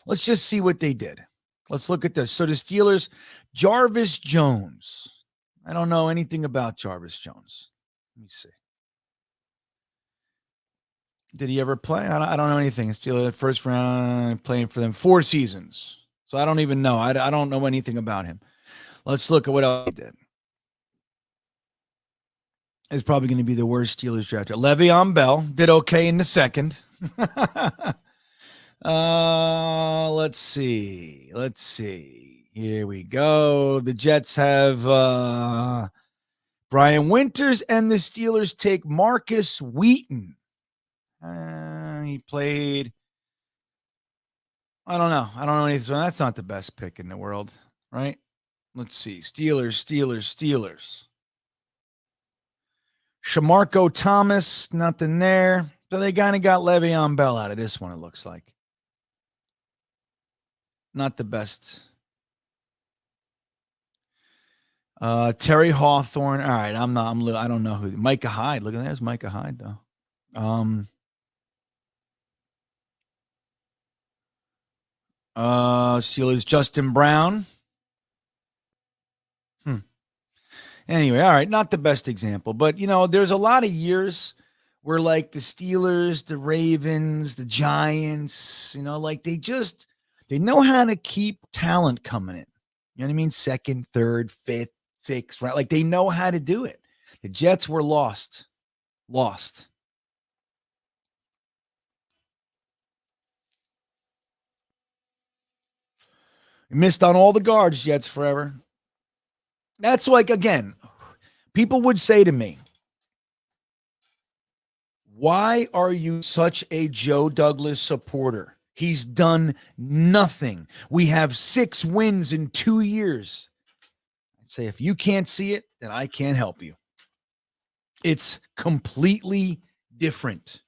Let's just see what they did. Let's look at this. So the Steelers, Jarvis Jones. I don't know anything about Jarvis Jones. Let me see. Did he ever play? I don't know anything. Steelers first round playing for them 4 seasons. So I don't even know. I don't know anything about him. Let's look at what else he did. It's probably going to be the worst Steelers draft. Le'Veon Bell did okay in the second. Let's see. Here we go. The Jets have Brian Winters, and the Steelers take Marcus Wheaton. He played. I don't know anything. That's not the best pick in the world, right? Let's see. Steelers. Shamarko Thomas, nothing there. So they kind of got Le'Veon Bell out of this one, it looks like. Not the best. Terry Hawthorne. All right, I don't know who. Micah Hyde. Look at that. There's Micah Hyde, though. Steelers, Justin Brown. Anyway, all right, not the best example, but there's a lot of years where like the Steelers, the Ravens, the Giants, like they know how to keep talent coming in. You know what I mean? Second, third, fifth, sixth, right? Like they know how to do it. The Jets were lost. Missed on all the guards, Jets forever. That's like, again, people would say to me, why are you such a Joe Douglas supporter? He's done nothing. We have 6 wins in 2 years. I'd say, if you can't see it, then I can't help you. It's completely different.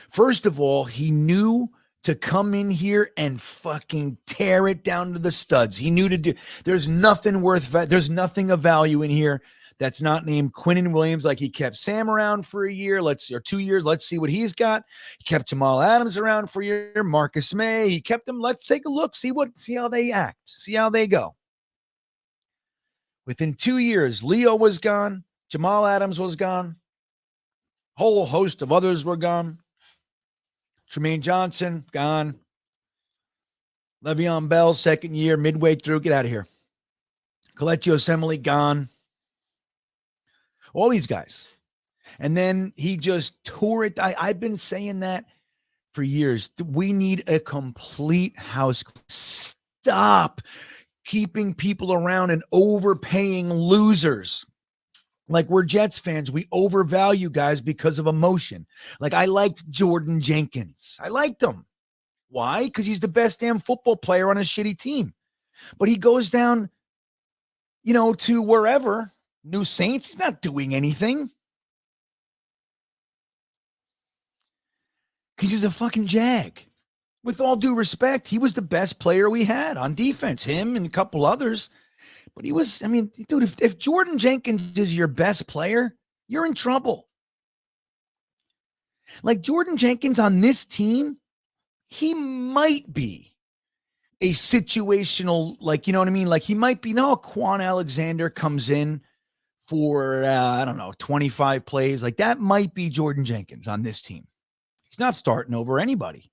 First of all, he knew to come in here and fucking tear it down to the studs. He knew to do. There's nothing of value in here that's not named Quinnen Williams. Like, he kept Sam around for a year, or 2 years. Let's see what he's got. He kept Jamal Adams around for a year. Marcus May. He kept them. Let's take a look. See how they act. See how they go. Within 2 years, Leo was gone. Jamal Adams was gone. Whole host of others were gone. Tremaine Johnson, gone. Le'Veon Bell, second year, midway through, get out of here. Colecchio Assembly, gone. All these guys. And then he just tore it. I've been saying that for years. We need a complete house. Stop keeping people around and overpaying losers. Like, we're Jets fans. We overvalue guys because of emotion. Like, I liked Jordan Jenkins. I liked him. Why? Because he's the best damn football player on a shitty team. But he goes down, to wherever, New Saints. He's not doing anything. Because he's a fucking Jag. With all due respect, he was the best player we had on defense. Him and a couple others. But he was, dude, if Jordan Jenkins is your best player, you're in trouble. Like, Jordan Jenkins on this team, he might be a situational, like, you know what I mean? Like, he might be, Quan Alexander comes in for, 25 plays. Like, that might be Jordan Jenkins on this team. He's not starting over anybody.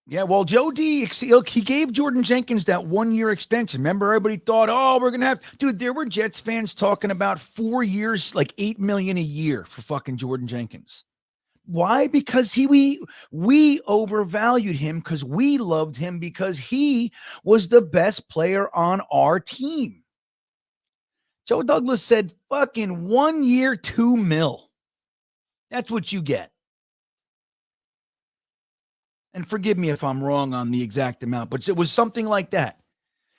Yeah, well, Joe D, he gave Jordan Jenkins that 1-year extension. Remember, everybody thought, we're going to have, dude, there were Jets fans talking about 4 years, like $8 million a year for fucking Jordan Jenkins. Why? Because we overvalued him, because we loved him, because he was the best player on our team. Joe Douglas said fucking 1 year, $2 million. That's what you get. And forgive me if I'm wrong on the exact amount, but it was something like that.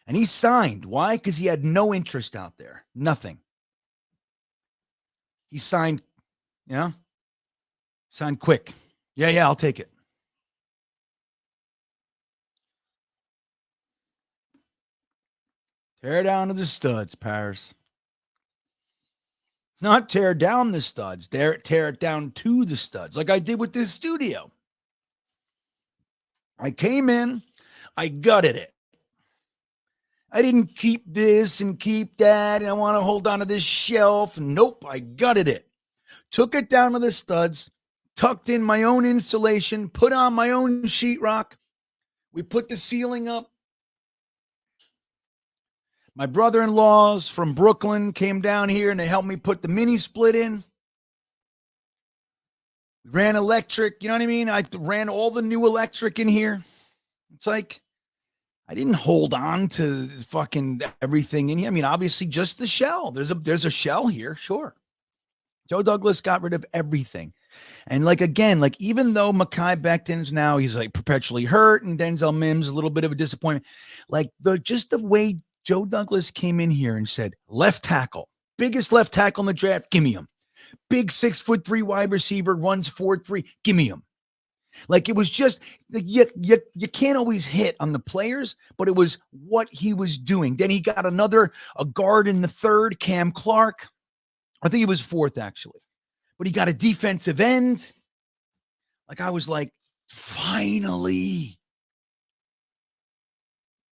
And he signed. Why? Because he had no interest out there. Nothing. He signed, signed quick. Yeah, I'll take it. Tear down to the studs, Paris. Not tear down the studs. Tear it down to the studs, like I did with this studio. I came in, I gutted it. I didn't keep this and keep that, and I want to hold on to this shelf. Nope, I gutted it. Took it down to the studs, tucked in my own insulation, put on my own sheetrock. We put the ceiling up. My brother-in-laws from Brooklyn came down here and they helped me put the mini split in. We ran electric, you know what I mean? I ran all the new electric in here. It's like, I didn't hold on to fucking everything in here. I mean, obviously just the shell. There's a shell here, sure. Joe Douglas got rid of everything. And again, even though Mekhi Becton's now, he's perpetually hurt, and Denzel Mims, a little bit of a disappointment. Just the way Joe Douglas came in here and said, left tackle, biggest left tackle in the draft, give me him. Big 6'3" wide receiver, runs 4.3, give me him. It was just, you can't always hit on the players, but it was what he was doing. Then he got a guard in the third, Cam Clark. I think he was fourth, actually. But he got a defensive end. I was like, finally.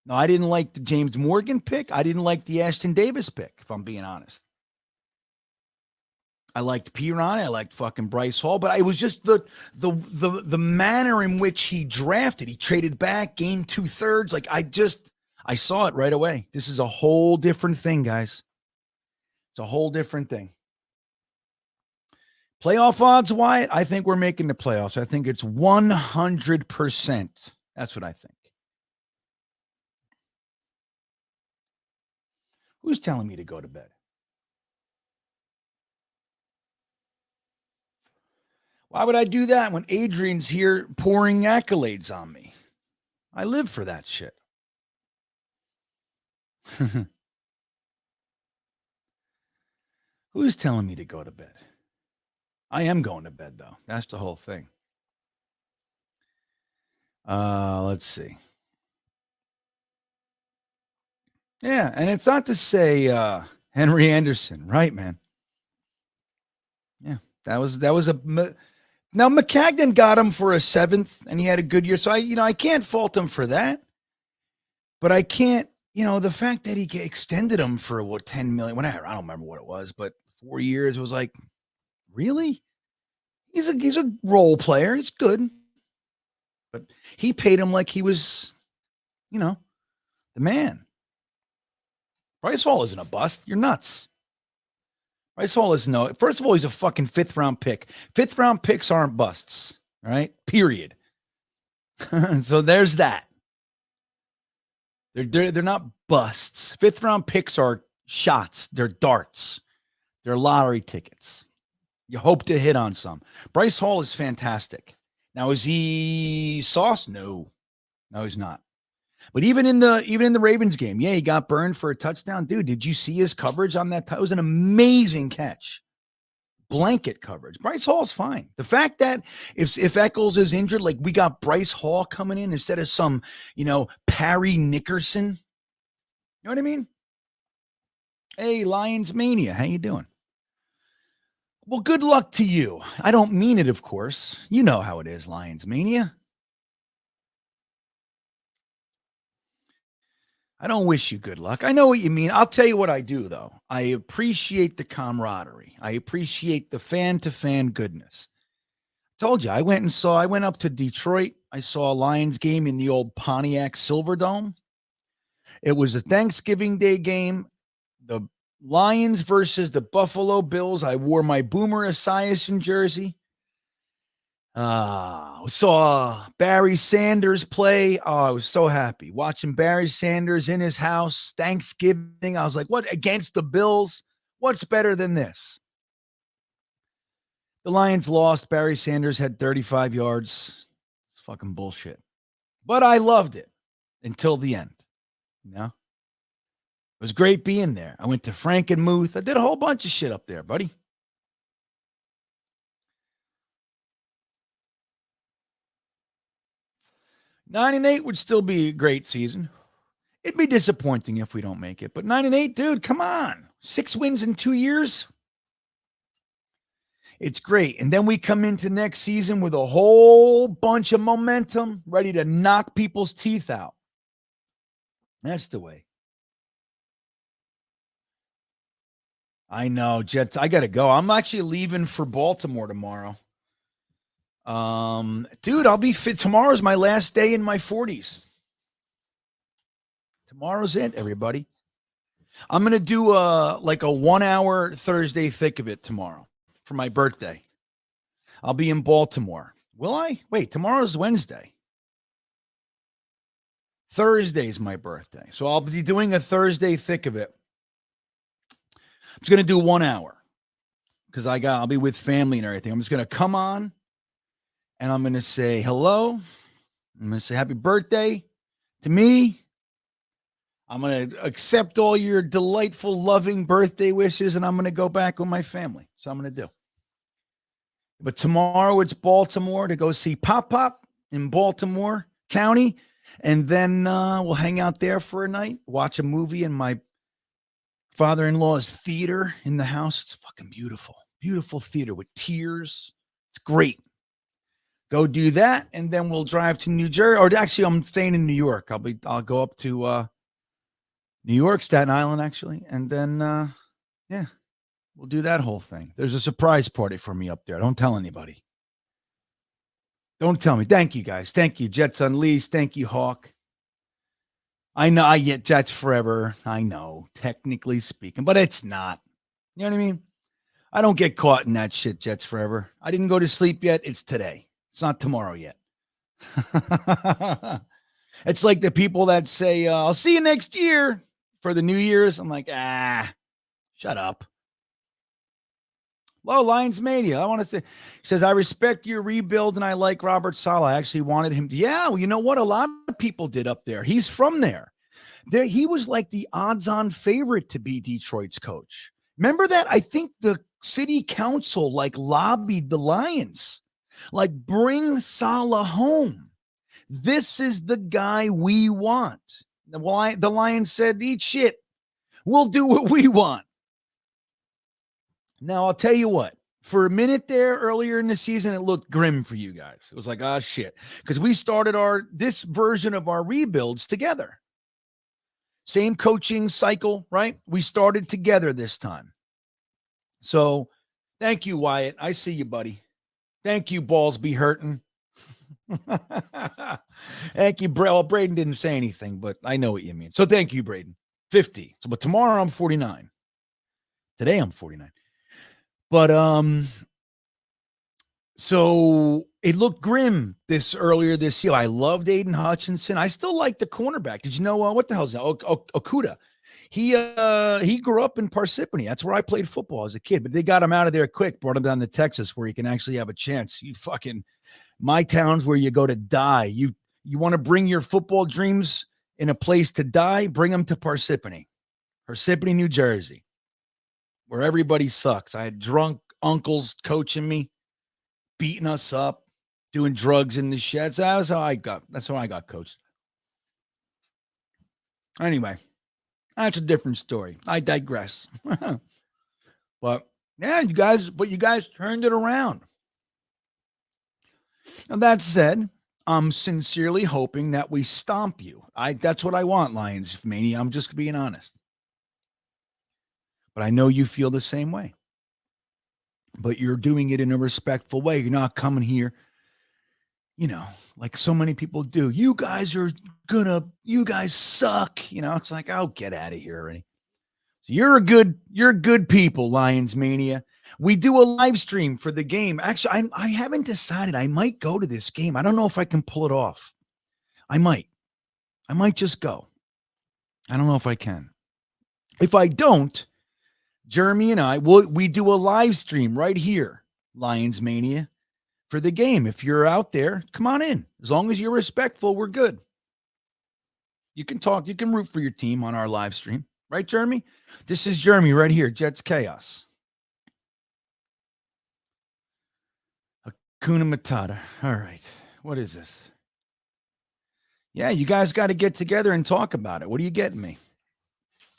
No, I didn't like the James Morgan pick. I didn't like the Ashton Davis pick, if I'm being honest. I liked Piron. I liked fucking Bryce Hall, but it was just the manner in which he drafted. He traded back, gained 2/3. I saw it right away. This is a whole different thing, guys. It's a whole different thing. Playoff odds, Wyatt? I think we're making the playoffs. I think it's 100%. That's what I think. Who's telling me to go to bed? Why would I do that when Adrian's here pouring accolades on me? I live for that shit. Who's telling me to go to bed? I am going to bed, though. That's the whole thing. Let's see. Yeah, and it's not to say Henry Anderson, right, man? Yeah, that was a. Now McCagnon got him for a 7th, and he had a good year, so I can't fault him for that. But I can't, the fact that he extended him for what, $10 million, whatever. I don't remember what it was, but 4 years was like, really? He's a role player. He's good, but he paid him like he was, the man. Bryce Hall isn't a bust. You're nuts. Bryce Hall is no. First of all, he's a fucking 5th-round pick. 5th-round picks aren't busts, all right? Period. So there's that. They're not busts. 5th-round picks are shots. They're darts. They're lottery tickets. You hope to hit on some. Bryce Hall is fantastic. Now, is he sauce? No, he's not. But even in the Ravens game, yeah, he got burned for a touchdown. Dude, did you see his coverage on that? It was an amazing catch. Blanket coverage. Bryce Hall's fine. The fact that if Eccles is injured, we got Bryce Hall coming in instead of some, Parry Nickerson. You know what I mean? Hey, Lions Mania, how you doing? Well, good luck to you. I don't mean it, of course. You know how it is, Lions Mania. I don't wish you good luck. I know what you mean. I'll tell you what I do, though. I appreciate the camaraderie. I appreciate the fan-to-fan goodness. I told you, I went up to Detroit. I saw a Lions game in the old Pontiac Silverdome. It was a Thanksgiving Day game. The Lions versus the Buffalo Bills. I wore my Boomer Esiason jersey. Saw Barry Sanders play. Oh, I was so happy watching Barry Sanders in his house. Thanksgiving. I was like, what, against the Bills? What's better than this? The Lions lost. Barry Sanders had 35 yards. It's fucking bullshit. But I loved it until the end. You know? It was great being there. I went to Frankenmuth. I did a whole bunch of shit up there, buddy. Nine and 8 would still be a great season. It'd be disappointing if we don't make it. But 9 and 8, dude, come on. 6 wins in 2 years. It's great. And then we come into next season with a whole bunch of momentum, ready to knock people's teeth out. That's the way. I know, Jets. I got to go. I'm actually leaving for Baltimore tomorrow. Dude, I'll be fit. Tomorrow's my last day in my 40s. Tomorrow's it, everybody. I'm going to do like a 1 hour Thursday thick of it tomorrow for my birthday. I'll be in Baltimore. Will I? Wait, tomorrow's Wednesday. Thursday's my birthday. So I'll be doing a Thursday thick of it. I'm just going to do 1 hour because I'll be with family and everything. I'm just going to come on and I'm going to say hello. I'm going to say happy birthday to me. I'm going to accept all your delightful, loving birthday wishes, and I'm going to go back with my family. So I'm going to do. But tomorrow it's Baltimore to go see Pop Pop in Baltimore County. And then we'll hang out there for a night, watch a movie in my father-in-law's theater in the house. It's fucking beautiful. Beautiful theater with tears. It's great. Go do that, and then we'll drive to New Jersey. Or actually, I'm staying in New York. I'll go up to New York, Staten Island, actually. And then, yeah, we'll do that whole thing. There's a surprise party for me up there. Don't tell anybody. Don't tell me. Thank you, guys. Thank you, Jets Unleashed. Thank you, Hawk. I know I get Jets forever. I know, technically speaking, but it's not. You know what I mean? I don't get caught in that shit, Jets forever. I didn't go to sleep yet. It's today. It's not tomorrow yet. It's like the people that say, I'll see you next year for the New Year's. I'm like, shut up. Hello, Lions Mania. I want to say, he says, I respect your rebuild and I like Robert Saleh. I actually wanted him to. Yeah, well, you know what? A lot of people did up there. He's from there. He was like the odds-on favorite to be Detroit's coach. Remember that? I think the city council like lobbied the Lions. Like, bring Saleh home. This is the guy we want. The Lions said, eat shit. We'll do what we want. Now, I'll tell you what. For a minute there earlier in the season, it looked grim for you guys. It was like, oh, shit. Because we started this version of our rebuilds together. Same coaching cycle, right? We started together this time. So, thank you, Wyatt. I see you, buddy. Thank you, balls be hurting. Thank you, Well, Braden didn't say anything, but I know what you mean. So thank you, Braden. 50. So, but tomorrow I'm 49. Today I'm 49. But so it looked grim earlier this year. I loved Aiden Hutchinson. I still like the cornerback. Did you know what the hell is that? Okuda. He grew up in Parsippany. That's where I played football as a kid, but they got him out of there quick, brought him down to Texas where he can actually have a chance. My town's where you go to die. You want to bring your football dreams in a place to die, bring them to Parsippany, New Jersey, where everybody sucks. I had drunk uncles coaching me, beating us up, doing drugs in the sheds. That's how I got coached. Anyway. That's a different story. I digress. But yeah, you guys turned it around. Now that said, I'm sincerely hoping that we stomp you. That's what I want, Lions Mania. I'm just being honest. But I know you feel the same way. But you're doing it in a respectful way. You're not coming here, like so many people do. You guys suck. It's like, oh, get out of here already. So you're good people, Lions Mania. We do a live stream for the game. Actually, I haven't decided. I might go to this game. I don't know if I can pull it off. I might just go. I don't know if I can. If I don't, Jeremy and we do a live stream right here Lions Mania, for the game. If you're out there, come on in. As long as you're respectful, we're good. You can talk. You can root for your team on our live stream. Right, Jeremy? This is Jeremy right here, Jets Chaos. Hakuna Matata. All right. What is this? Yeah, you guys got to get together and talk about it. What are you getting me?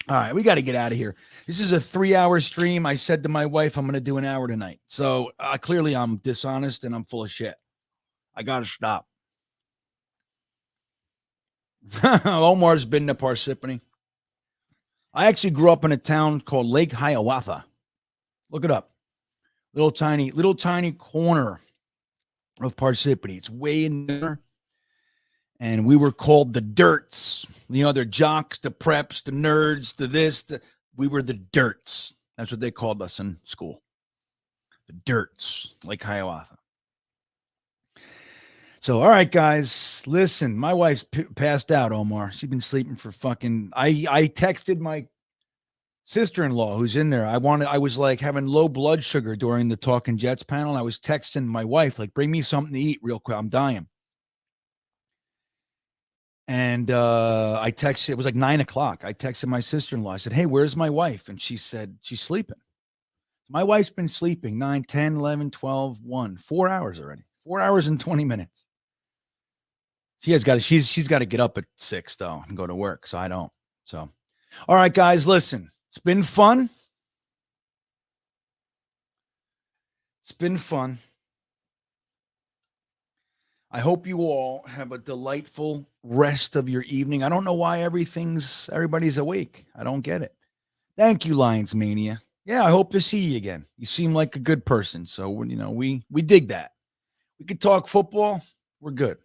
All right, we got to get out of here. This is a 3-hour stream. I said to my wife, I'm going to do an hour tonight. So clearly I'm dishonest and I'm full of shit. I got to stop. Omar's been to Parsippany. I actually grew up in a town called Lake Hiawatha. Look it up. Little tiny corner of Parsippany. It's way in there. And we were called the Dirts. You know, they're jocks, the preps, the nerds, the this. We were the Dirts. That's what they called us in school. The Dirts, Lake Hiawatha. So, all right, guys, listen, my wife's passed out, Omar. She's been sleeping for fucking, I texted my sister-in-law who's in there. I was like having low blood sugar during the Talking Jets panel. I was texting my wife, like, bring me something to eat real quick. I'm dying. And I texted, it was like 9 o'clock. I texted my sister-in-law. I said, hey, where's my wife? And she said, she's sleeping. My wife's been sleeping 9, 10, 11, 12, 1, 4 hours already. 4 hours and 20 minutes. She's got to get up at 6 though and go to work. So I don't. So, all right, guys, listen, it's been fun. It's been fun. I hope you all have a delightful rest of your evening. I don't know why everybody's awake. I don't get it. Thank you, Lions Mania. Yeah, I hope to see you again. You seem like a good person. So, you know, we dig that. We could talk football. We're good.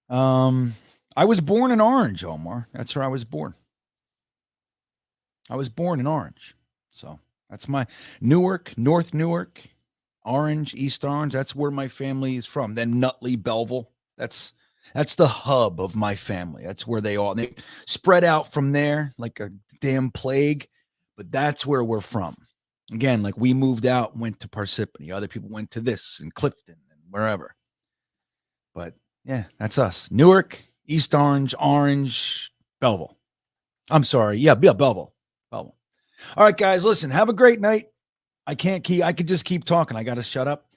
I was born in Orange, Omar. That's where I was born. I was born in Orange. So that's my Newark, North Newark, Orange, East Orange. That's where my family is from. Then Nutley, Belleville. That's the hub of my family. That's where they spread out from there like a damn plague. But that's where we're from. Again, like we moved out and went to Parsippany. Other people went to this and Clifton and wherever. But yeah, that's us. Newark, East Orange, Orange, Belleville. I'm sorry. Yeah, Belleville. All right, guys, listen, have a great night. I could just keep talking. I got to shut up.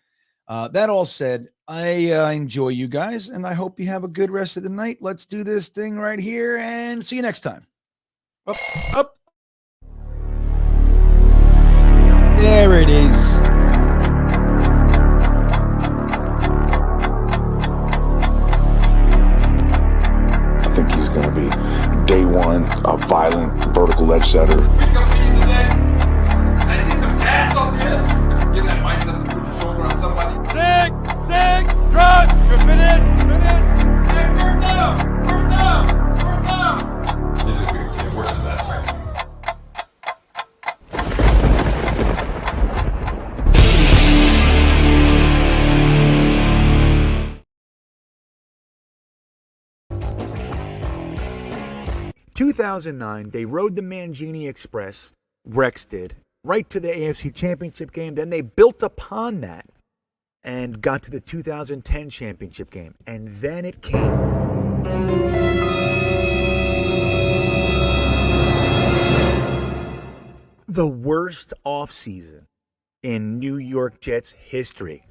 That all said, I enjoy you guys, and I hope you have a good rest of the night. Let's do this thing right here, and see you next time. Up. There it is. I think he's going to be day one, a violent vertical edge setter. He's gonna be in the net. I see some gas on this. Get that mindset to put your shoulder on somebody. Dig, drive, you're finished. Hey, first down. He's a good kid. Where's that second? In 2009, they rode the Mangini Express, Rex did, right to the AFC Championship game. Then they built upon that and got to the 2010 Championship game. And then it came. The worst offseason in New York Jets history.